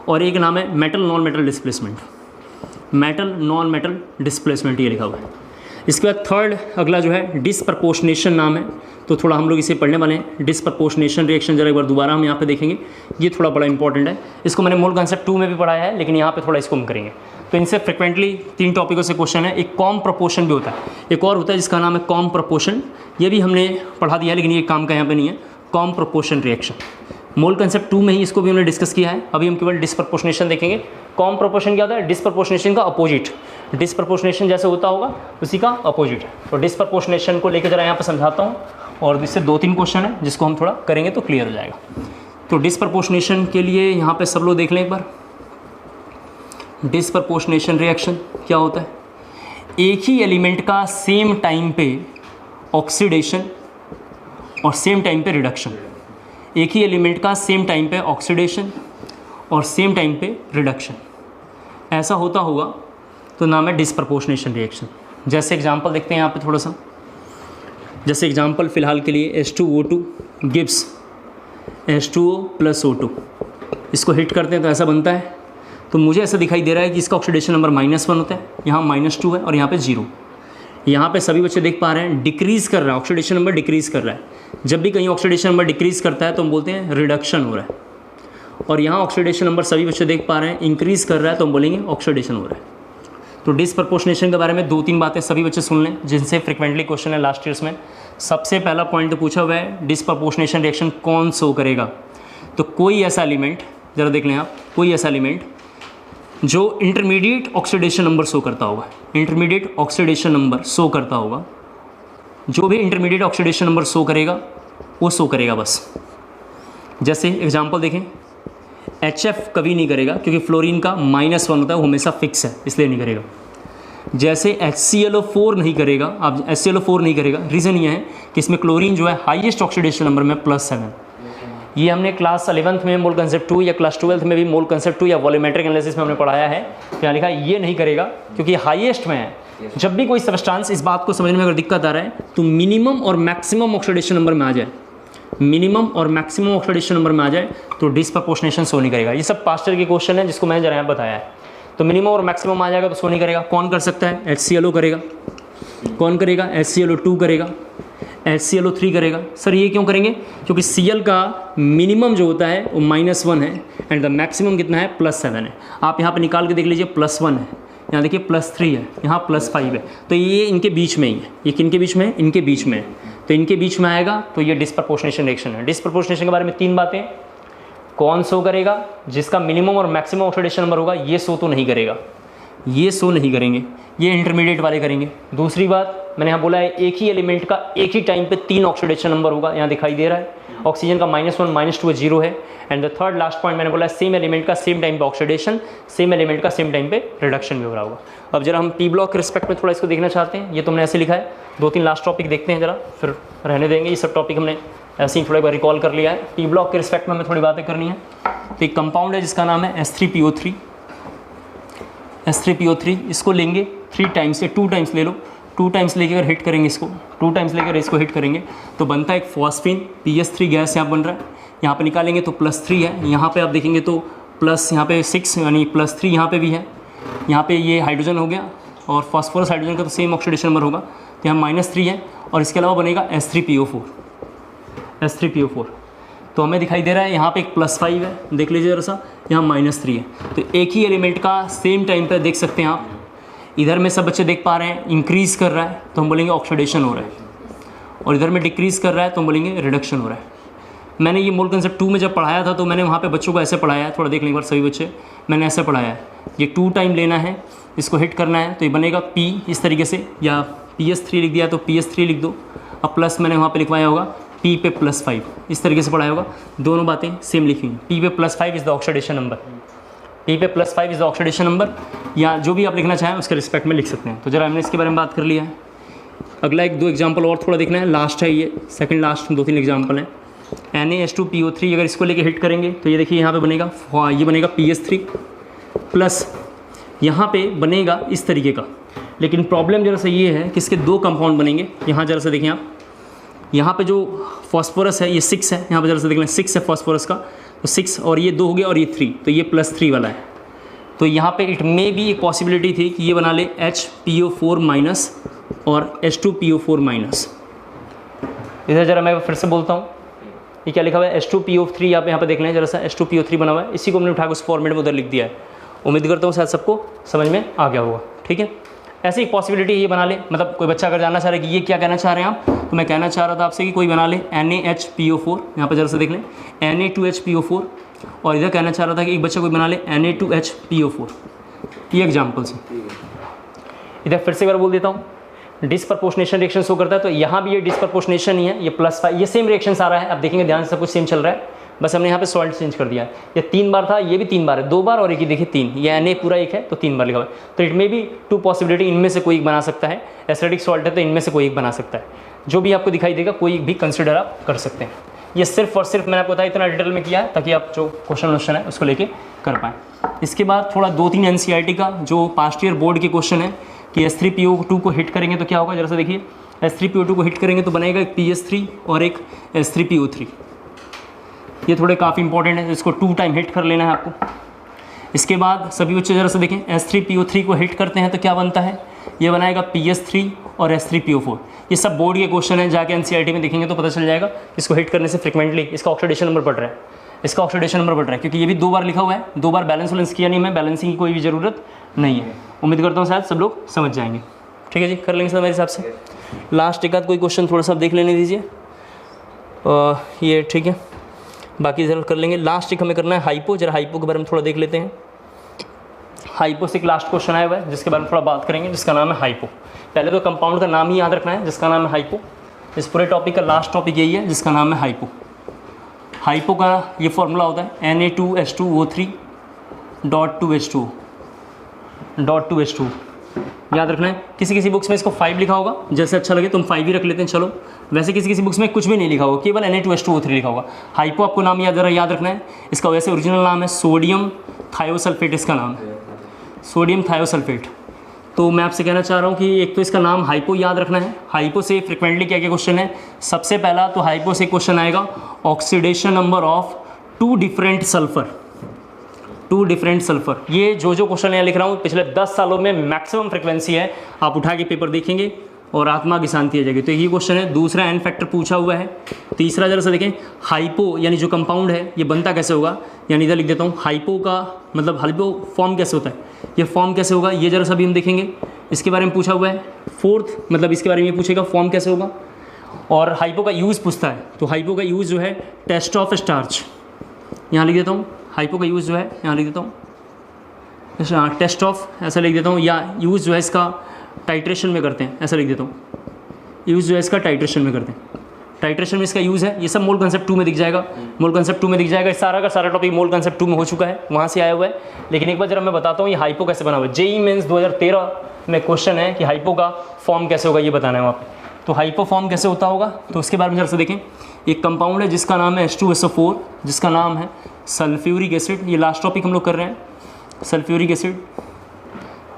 और एक नाम है metal non metal displacement, metal non metal displacement, ये लिखा हुआ है। इसके बाद थर्ड अगला जो है डिसप्रपोर्शनेशन नाम है, तो थोड़ा हम लोग इसे पढ़ने वाले हैं। डिसप्रपोर्शनेशन रिएक्शन जरा एक बार दोबारा हम यहाँ पे देखेंगे, ये थोड़ा बड़ा इंपॉर्टेंट है। इसको मैंने मोल कॉन्सेप्ट 2 में भी पढ़ाया है, लेकिन यहाँ पे थोड़ा इसको हम करेंगे। तो इनसे फ्रिक्वेंटली 3 टॉपिकों से क्वेश्चन है। एक कॉम प्रपोर्शन भी होता है, एक और होता है जिसका नाम है कॉम प्रपोर्शन, ये भी हमने पढ़ा दिया है, लेकिन ये काम का यहाँ पे नहीं है। Com proportion reaction mole concept 2 में ही इसको भी हमने डिस्कस किया है। अभी हम केवल डिसप्रपोर्शनेशन देखेंगे। कॉम प्रपोर्शन क्या होता है? डिसप्रपोर्शनेशन का अपोजिट। डिसप्रपोर्शनेशन जैसे होता होगा उसी का अपोजिट है। तो डिसप्रपोर्शनेशन को लेकर जरा यहाँ पर समझाता हूँ, और इससे 2-3 क्वेश्चन है जिसको हम थोड़ा करेंगे तो क्लियर हो जाएगा। तो डिसप्रपोर्शनेशन के लिए यहाँ पे सब लोग देख लें एक बार। डिसप्रपोर्शनेशन रिएक्शन क्या होता है? एक ही एलिमेंट का सेम टाइम पे ऑक्सीडेशन और सेम टाइम पे रिडक्शन। एक ही एलिमेंट का सेम टाइम पे ऑक्सीडेशन और सेम टाइम पे रिडक्शन, ऐसा होता होगा तो नाम है डिसप्रपोर्शनेशन रिएक्शन। जैसे एग्जांपल देखते हैं यहाँ पे थोड़ा सा। जैसे एग्जांपल फ़िलहाल के लिए H2O2 गिव्स H2O + O2, इसको हिट करते हैं तो ऐसा बनता है। तो मुझे ऐसा दिखाई दे रहा है कि इसका ऑक्सीडेशन नंबर -1 होता है, यहाँ -2 है और यहाँ पे 0। यहाँ पे सभी बच्चे देख पा रहे हैं डिक्रीज़ कर रहा है, ऑक्सीडेशन नंबर डिक्रीज़ कर रहा है। जब भी कहीं ऑक्सीडेशन नंबर डिक्रीज़ करता है तो हम बोलते हैं रिडक्शन हो रहा है। और यहाँ ऑक्सीडेशन नंबर सभी बच्चे देख पा रहे हैं इंक्रीज़ कर रहा है तो हम बोलेंगे ऑक्सीडेशन हो रहा है। तो डिसप्रपोर्शनेशन के बारे में 2-3 बातें सभी बच्चे सुन लें, जिनसे फ्रिक्वेंटली क्वेश्चन है लास्ट ईयर्स में। सबसे पहला पॉइंट तो पूछा हुआ है डिसप्रपोर्शनेशन रिएक्शन कौन शो करेगा? तो कोई ऐसा एलिमेंट, ज़रा देख लें आप, कोई ऐसा एलिमेंट जो इंटरमीडिएट ऑक्सीडेशन नंबर शो करता होगा, इंटरमीडिएट ऑक्सीडेशन नंबर शो करता होगा, जो भी इंटरमीडिएट ऑक्सीडेशन नंबर शो करेगा वो शो करेगा बस। जैसे एग्जांपल देखें, HF कभी नहीं करेगा क्योंकि फ्लोरीन का -1 होता है, वो हमेशा फिक्स है इसलिए नहीं करेगा। जैसे HClO4 नहीं करेगा, अब HClO4 नहीं करेगा, रीज़न ये है कि इसमें क्लोरीन जो है हाईएस्ट ऑक्सीडेशन नंबर में +7। ये हमने क्लास 11th में मोल कॉन्सेप्ट 2 या क्लास 12th में भी मोल कॉन्सेप्ट 2 या वॉल्यूमेट्रिक एनालिसिस में हमने पढ़ाया है। तो यहाँ लिखा है ये नहीं करेगा क्योंकि हाईएस्ट में है। जब भी कोई सब्सटेंस, इस बात को समझने में अगर दिक्कत आ रहा है तो मिनिमम और मैक्सिमम ऑक्सीडेशन नंबर में आ जाए, मिनिमम और मैक्सिमम ऑक्सीडेशन नंबर में आ जाए तो डिसप्रपोर्शनेशन शो नहीं करेगा। ये सब पास्ट ईयर के क्वेश्चन है जिसको मैंने जरा यहाँ बताया है। तो मिनिमम और मैक्सिमम आ जाएगा तो शो नहीं करेगा। कौन कर सकता है? HClO करेगा। कौन करेगा? HClO2 करेगा, HClO3 करेगा। सर ये क्यों करेंगे? क्योंकि Cl का मिनिमम जो होता है वो -1 है एंड द मैक्सिमम कितना है? +7 है। आप यहाँ पे निकाल के देख लीजिए, +1 है, यहाँ देखिए +3 है, यहाँ +5 है। तो ये इनके बीच में ही है। ये किनके बीच में है? इनके बीच में है। तो इनके बीच में आएगा तो ये डिसप्रपोर्शनेशन रिएक्शन है। डिसप्रपोर्शनेशन के बारे में 3 बातें। कौन शो करेगा? जिसका मिनिमम और मैक्सिमम ऑक्सीडेशन नंबर होगा, ये शो तो नहीं करेगा, ये शो नहीं करेंगे, ये इंटरमीडिएट वाले करेंगे। दूसरी बात मैंने यहाँ बोला है एक ही एलिमेंट का एक ही टाइम पे 3 ऑक्सीडेशन नंबर होगा, यहाँ दिखाई दे रहा है। ऑक्सीजन का -1 -2 0 है। And the third last point मैंने बोला सेम एलिमेंट का सेम टाइम पे ऑक्सीडेशन, सेम एलिमेंट का सेम टाइम पे रिडक्शन भी हो रहा होगा। अब जरा हम पी ब्लॉक के रिस्पेक्ट में थोड़ा इसको देखना चाहते हैं। ये तुमने ऐसे लिखा है। 2-3 लास्ट टॉपिक देखते हैं जरा, फिर रहने देंगे। ये सब टॉपिक हमने ऐसे ही थोड़ा बार रिकॉल कर लिया है। पी ब्लॉक के रिस्पेक्ट में हमें थोड़ी बातें करनी है। तो एक कंपाउंड है जिसका नाम है S3PO3। S3PO3 इसको लेंगे 3 टाइम्स या 2 टाइम्स ले लो, 2 टाइम्स लेकर अगर हिट करेंगे इसको, 2 टाइम्स लेकर इसको हिट करेंगे तो बनता है एक फॉस्फीन PS3 गैस यहाँ बन रहा है। यहाँ पे निकालेंगे तो +3 है। यहाँ पे आप देखेंगे तो प्लस यहाँ पे 6 यानी +3 यहाँ पे भी है। यहाँ पे ये हाइड्रोजन हो गया और फॉस्फोरस हाइड्रोजन का तो सेम ऑक्सीडेशन नंबर होगा, तो यहाँ -3 है। और इसके अलावा बनेगा S3PO4। S3PO4 तो हमें दिखाई दे रहा है यहाँ पे एक +5 है, देख लीजिए जरा सा, यहाँ -3 है। तो एक ही एलिमेंट का सेम टाइम पर देख सकते हैं आप, इधर में सब बच्चे देख पा रहे हैं इंक्रीज़ कर रहा है तो हम बोलेंगे ऑक्सीडेशन हो रहा है, और इधर में डिक्रीज़ कर रहा है तो हम बोलेंगे रिडक्शन हो रहा है। मैंने ये मोल कॉन्सेप्ट 2 में जब पढ़ाया था तो मैंने वहाँ पे बच्चों को ऐसे पढ़ाया है, थोड़ा देख लें एक बार सभी बच्चे, मैंने ऐसे पढ़ाया है। ये 2 टाइम लेना है, इसको हिट करना है तो ये बनेगा P इस तरीके से, या PS3 लिख दिया तो PS3 लिख दो। अब प्लस मैंने वहाँ पे लिखवाया होगा P पे +5, इस तरीके से पढ़ाया होगा। दोनों बातें सेम लिखी हुई। P पे +5 is the oxidation number, P पे +5 इज़ द ऑक्सीडेशन नंबर, या जो भी आप लिखना चाहें उसके रिस्पेक्ट में लिख सकते हैं। तो जरा हमने इसके बारे में बात कर लिया है। अगला 1-2 एग्जाम्पल और थोड़ा देखना है, लास्ट है ये, सेकंड लास्ट 2-3 एग्जाम्पल हैं। NaH2PO3 अगर इसको लेके हिट करेंगे तो ये देखिए यहाँ पे बनेगा, ये बनेगा PS3 प्लस यहाँ पे बनेगा इस तरीके का लेकिन प्रॉब्लम जरा सा ये है कि इसके 2 कंपाउंड बनेंगे। यहाँ जरा सा देखें आप, यहाँ पे जो फॉस्फोरस है ये 6 है, यहाँ पे जरा सा देख लें 6 है फॉस्फोरस का, तो 6 और ये 2 हो गया और ये 3, तो ये +3 वाला है। तो यहाँ पे इट मे भी एक पॉसिबिलिटी थी कि ये बना ले HPO4- और H2PO4-। इधर जरा मैं फिर से बोलता हूँ, ये क्या लिखा हुआ है H2PO3, आप यहाँ पे देख लें जरा सा H2PO3 बना हुआ है, इसी को हमने उठा के उस फॉर्मेट में उधर लिख दिया है। उम्मीद करता हूँ शायद सबको समझ में आ गया होगा, ठीक है। ऐसी एक पॉसिबिलिटी ये बना ले, मतलब कोई बच्चा अगर जानना चाह रहा है कि ये क्या कहना चाह रहे हैं आप, तो मैं कहना चाह रहा था आपसे कि कोई बना ले NaHPO4, यहाँ पर जरा सा देख लें Na2HPO4, और इधर कहना चाह रहा था कि एक बच्चा कोई बना ले Na2HPO4। ये एग्जाम्पल्स हैं। इधर फिर से एक बार बोल देता हूँ, डिसप्रपोर्शनेशन रिएक्शन शो करता है, तो यहाँ भी ये डिसप्रपोर्शनेशन ही है, ये +5, ये सेम रिएक्शन आ रहा है। आप देखेंगे ध्यान से सब कुछ सेम चल रहा है, बस हमने यहाँ पे सॉल्ट चेंज कर दिया है। ये 3 बार था, ये भी 3 बार है, 2 बार और एक ही देखिए 3, ये Na पूरा एक है तो 3 बार लिखा हुआ है। तो इट में भी 2 पॉसिबिलिटी, इनमें से कोई एक बना सकता है। एसिडिक सॉल्ट है तो इनमें से कोई एक बना सकता है, जो भी आपको दिखाई देगा कोई भी कंसिडर आप कर सकते हैं। ये सिर्फ और सिर्फ मैंने आपको बताया इतना डिटेल में किया है ताकि आप जो क्वेश्चन है उसको लेके कर पाएँ। इसके बाद थोड़ा 2-3 NCERT का जो पास्ट ईयर बोर्ड के क्वेश्चन है कि H3PO2 को हिट करेंगे तो क्या होगा, जरा सा देखिए। H3PO2 को हिट करेंगे तो बनेगा एक PS3 और एक H3PO3। ये थोड़े काफ़ी इंपॉर्टेंट है, इसको 2 टाइम हिट कर लेना है आपको। इसके बाद सभी बच्चे जरा सा देखें, H3PO3 को हिट करते हैं तो क्या बनता है, ये बनाएगा PS3 और H3PO4। ये सब बोर्ड के क्वेश्चन है, जाके NCERT में देखेंगे तो पता चल जाएगा। इसको हिट करने से फ्रिक्वेंटली इसका ऑक्सीडेशन नंबर बढ़ रहा है, इसका ऑक्सीडेशन नंबर बढ़ रहा है, क्योंकि ये भी 2 बार लिखा हुआ है, 2 बार बैलेंस किया नहीं, मैं बैलेंसिंग की कोई भी ज़रूरत नहीं है। उम्मीद करता हूँ शायद सब लोग समझ जाएंगे, ठीक है जी, कर लेंगे सब मेरे हिसाब से। लास्ट एक आध कोई क्वेश्चन थोड़ा सा देख लेने दीजिए, ये ठीक है, बाकी जरूर कर लेंगे। लास्ट एक हमें करना है हाइपो, जरा हाइपो के बारे में थोड़ा देख लेते हैं। हाइपो से एक लास्ट क्वेश्चन आया हुआ है जिसके बारे में थोड़ा बात करेंगे, जिसका नाम है हाइपो। पहले तो कंपाउंड का नाम ही याद रखना है जिसका नाम है हाइपो। इस पूरे टॉपिक का लास्ट टॉपिक यही है जिसका नाम है हाइपो। हाइपो का ये फॉर्मूला होता है Na2H2O3.2H2 याद रखना है। किसी किसी बुक्स में इसको 5 लिखा होगा, जैसे अच्छा लगे तुम 5 ही रख लेते हैं, चलो। वैसे किसी किसी बुक्स में कुछ भी नहीं लिखा होगा, केवल Na2H2O3 लिखा होगा। हाइपो आपको नाम याद रखना है। इसका वैसे ओरिजिनल नाम है सोडियम थायोसल्फेट, इसका नाम है सोडियम थायोसल्फेट। तो मैं आपसे कहना चाह रहा हूँ कि एक तो इसका नाम हाइपो याद रखना है। हाइपो से फ्रिक्वेंटली क्या क्या क्वेश्चन है, सबसे पहला तो हाइपो से क्वेश्चन आएगा oxidation number of 2 different sulphur. ये जो क्वेश्चन यहाँ लिख रहा हूँ पिछले 10 सालों में मैक्सिमम फ्रिक्वेंसी है, आप उठा के पेपर देखेंगे और आत्मा की शांति आ जाएगी। तो ये क्वेश्चन है। दूसरा एन फैक्टर पूछा हुआ है। तीसरा जरा सा देखें, हाइपो यानी जो कंपाउंड है ये बनता कैसे होगा, यानी इधर लिख देता हूँ हाइपो का मतलब हाइपो फॉर्म कैसे होता है, ये फॉर्म कैसे होगा, ये जरा सा भी हम देखेंगे, इसके बारे में पूछा हुआ है। फोर्थ मतलब इसके बारे में पूछेगा फॉर्म कैसे होगा। और हाइपो का यूज़ पूछता है, तो हाइपो का यूज़ जो है टेस्ट ऑफ स्टार्च, यहाँ लिख देता हूँ। हाइपो का यूज़ जो है यहाँ लिख देता हूँ, टेस्ट ऑफ ऐसा लिख देता हूँ, या यूज़ जो है इसका टाइट्रेशन में करते हैं, ऐसा लिख देता हूँ। यूज़ जो है इसका टाइट्रेशन में करते हैं, टाइट्रेशन में इसका यूज़ है। ये सब मोल कंसेप्ट 2 में दिख जाएगा, मोल कंसेप्ट 2 में दिख जाएगा। सारा का सारा टॉपिक मोल कंसेप्ट 2 में हो चुका है, वहाँ से आया हुआ है। लेकिन एक बार जरा मैं बताता हूँ ये हाइपो कैसे बना हुआ है। जेईई मेंस 2013 में क्वेश्चन है कि हाइपो का फॉर्म कैसे होगा, ये बताना है वहाँ पे। तो हाइपो फॉर्म कैसे होता होगा, तो उसके बारे में जरा से देखें। एक कंपाउंड है जिसका नाम है H2SO4, जिसका नाम है सल्फ्यूरिक एसिड। ये लास्ट टॉपिक हम लोग कर रहे हैं, सल्फ्यूरिक एसिड।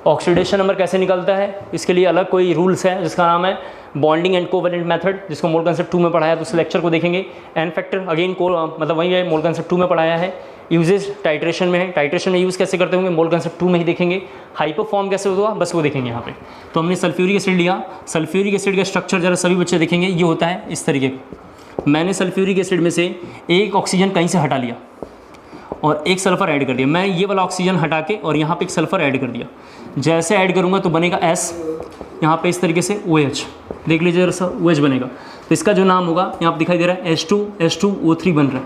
ऑक्सीडेशन नंबर कैसे निकलता है, इसके लिए अलग कोई रूल्स है जिसका नाम है बॉन्डिंग एंड कोवेलेंट मेथड, जिसको मोल कंसेप्ट 2 में पढ़ाया, तो उस लेक्चर को देखेंगे। एन फैक्टर अगेन मतलब वही है, मोल कंसेप्ट 2 में पढ़ाया है। यूजेज टाइट्रेशन में है, टाइट्रेशन में यूज़ कैसे करते होंगे मोल कंसेप्ट 2 में ही देखेंगे। हाइपो फॉर्म कैसे होगा बस वो देखेंगे यहाँ पे। तो हमने सल्फ्यूरिक एसिड लिया, सल्फ्यूरिक एसिड का स्ट्रक्चर जरा सभी बच्चे देखेंगे, ये होता है इस तरीके का। मैंने सल्फ्यूरिक एसिड में से एक ऑक्सीजन कहीं से हटा लिया और एक सल्फ़र ऐड कर दिया। मैं ये वाला ऑक्सीजन हटा के और यहाँ पे एक सल्फ़र ऐड कर दिया। जैसे ऐड करूँगा तो बनेगा S, यहाँ पे इस तरीके से OH, देख लीजिए जरा सा OH बनेगा। तो इसका जो नाम होगा यहाँ पे दिखाई दे रहा है H2SO3 बन रहा है,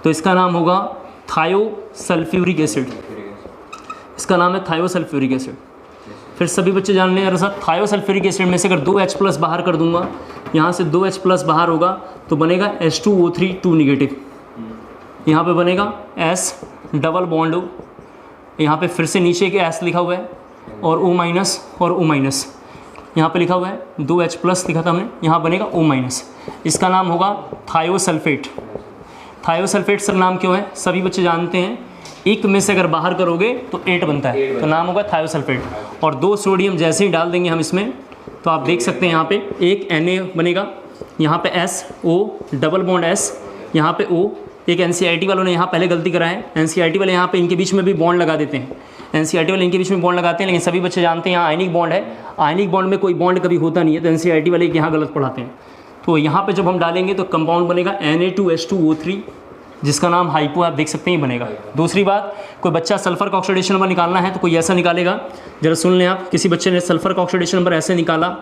तो इसका नाम होगा थायोसल्फ्यूरिक एसिड। इसका नाम है थायोसल्फ्यूरिक एसिड। फिर सभी बच्चे जान लें जरा सा, थायोसल्फ्यूरिक एसिड में से अगर 2H+ बाहर कर दूंगा, यहाँ से 2H+ बाहर होगा तो बनेगा H2O3 2 नेगेटिव। यहाँ पे बनेगा S डबल बॉन्ड, यहाँ पे फिर से नीचे के S लिखा हुआ है और O- और O-। यहाँ पे लिखा हुआ है 2H+ लिखा था हमने, यहाँ बनेगा O-। इसका नाम होगा थायोसल्फेट। थायोसल्फेट सर नाम क्यों है, सभी बच्चे जानते हैं एक में से अगर बाहर करोगे तो 8 बनता है, तो नाम होगा थायोसल्फेट। और 2 सोडियम जैसे ही डाल देंगे हम इसमें, तो आप देख सकते हैं यहाँ पे एक Na बनेगा, यहाँ पे SO डबल बॉन्ड S, यहाँ पे O। एक NCERT वालों ने यहाँ पहले गलती करा है, NCERT वाले यहाँ पे इनके बीच में भी बॉन्ड लगा देते हैं, NCERT वाले इनके बीच में बॉन्ड लगाते हैं, लेकिन सभी बच्चे जानते हैं यहाँ आयनिक बॉन्ड है, आयनिक बॉन्ड में कोई बॉन्ड कभी होता नहीं है, तो NCERT वाले यहाँ गलत पढ़ाते हैं। तो यहाँ पे जब हम डालेंगे तो कंपाउंड बनेगा Na2H2O3, जिसका नाम हाइपो आप देख सकते हैं ये बनेगा। दूसरी बात, कोई बच्चा सल्फर का ऑक्सीडेशन नंबर निकालना है तो कोई ऐसा निकालेगा, जरा सुन लें आप, किसी बच्चे ने सल्फर का ऑक्सीडेशन नंबर ऐसे निकाला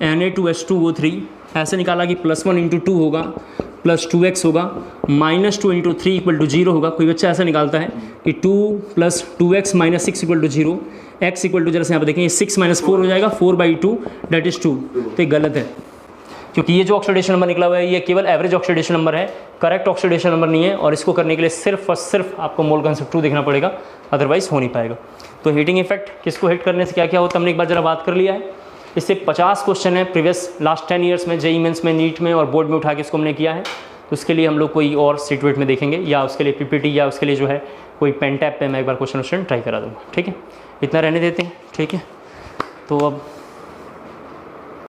Na2H2O3, ऐसे निकाला कि +1 × 2 होगा, +2x होगा, -2 × 3 = 0 होगा। कोई बच्चा ऐसा निकालता है कि 2 + 2x - 6 = 0, x = जरा से यहाँ पर देखें 6 - 4 हो जाएगा, 4/2 दैट इज़ 2। तो ये गलत है, क्योंकि ये जो ऑक्सीडेशन नंबर निकला हुआ है ये केवल एवरेज ऑक्सीडेशन नंबर है, करेक्ट ऑक्सीडेशन नंबर नहीं है। और इसको करने के लिए सिर्फ और सिर्फ आपको मोल कंसेप्ट 2 देखना पड़ेगा, अदरवाइज हो नहीं पाएगा। तो हीटिंग इफेक्ट किसको हिट करने से क्या क्या होता है हमने एक बार जरा बात कर लिया है। इससे 50 क्वेश्चन है प्रीवियस लास्ट 10 ईयर्स में, जेईई मेंस में, नीट में और बोर्ड में उठा के इसको हमने किया है। तो उसके लिए हम लोग कोई और सीटवेट में देखेंगे, या उसके लिए पीपीटी, या उसके लिए जो है कोई पेन टैप पे मैं एक बार क्वेश्चन ट्राई करा दूँगा। ठीक है, इतना रहने देते हैं। ठीक है, तो अब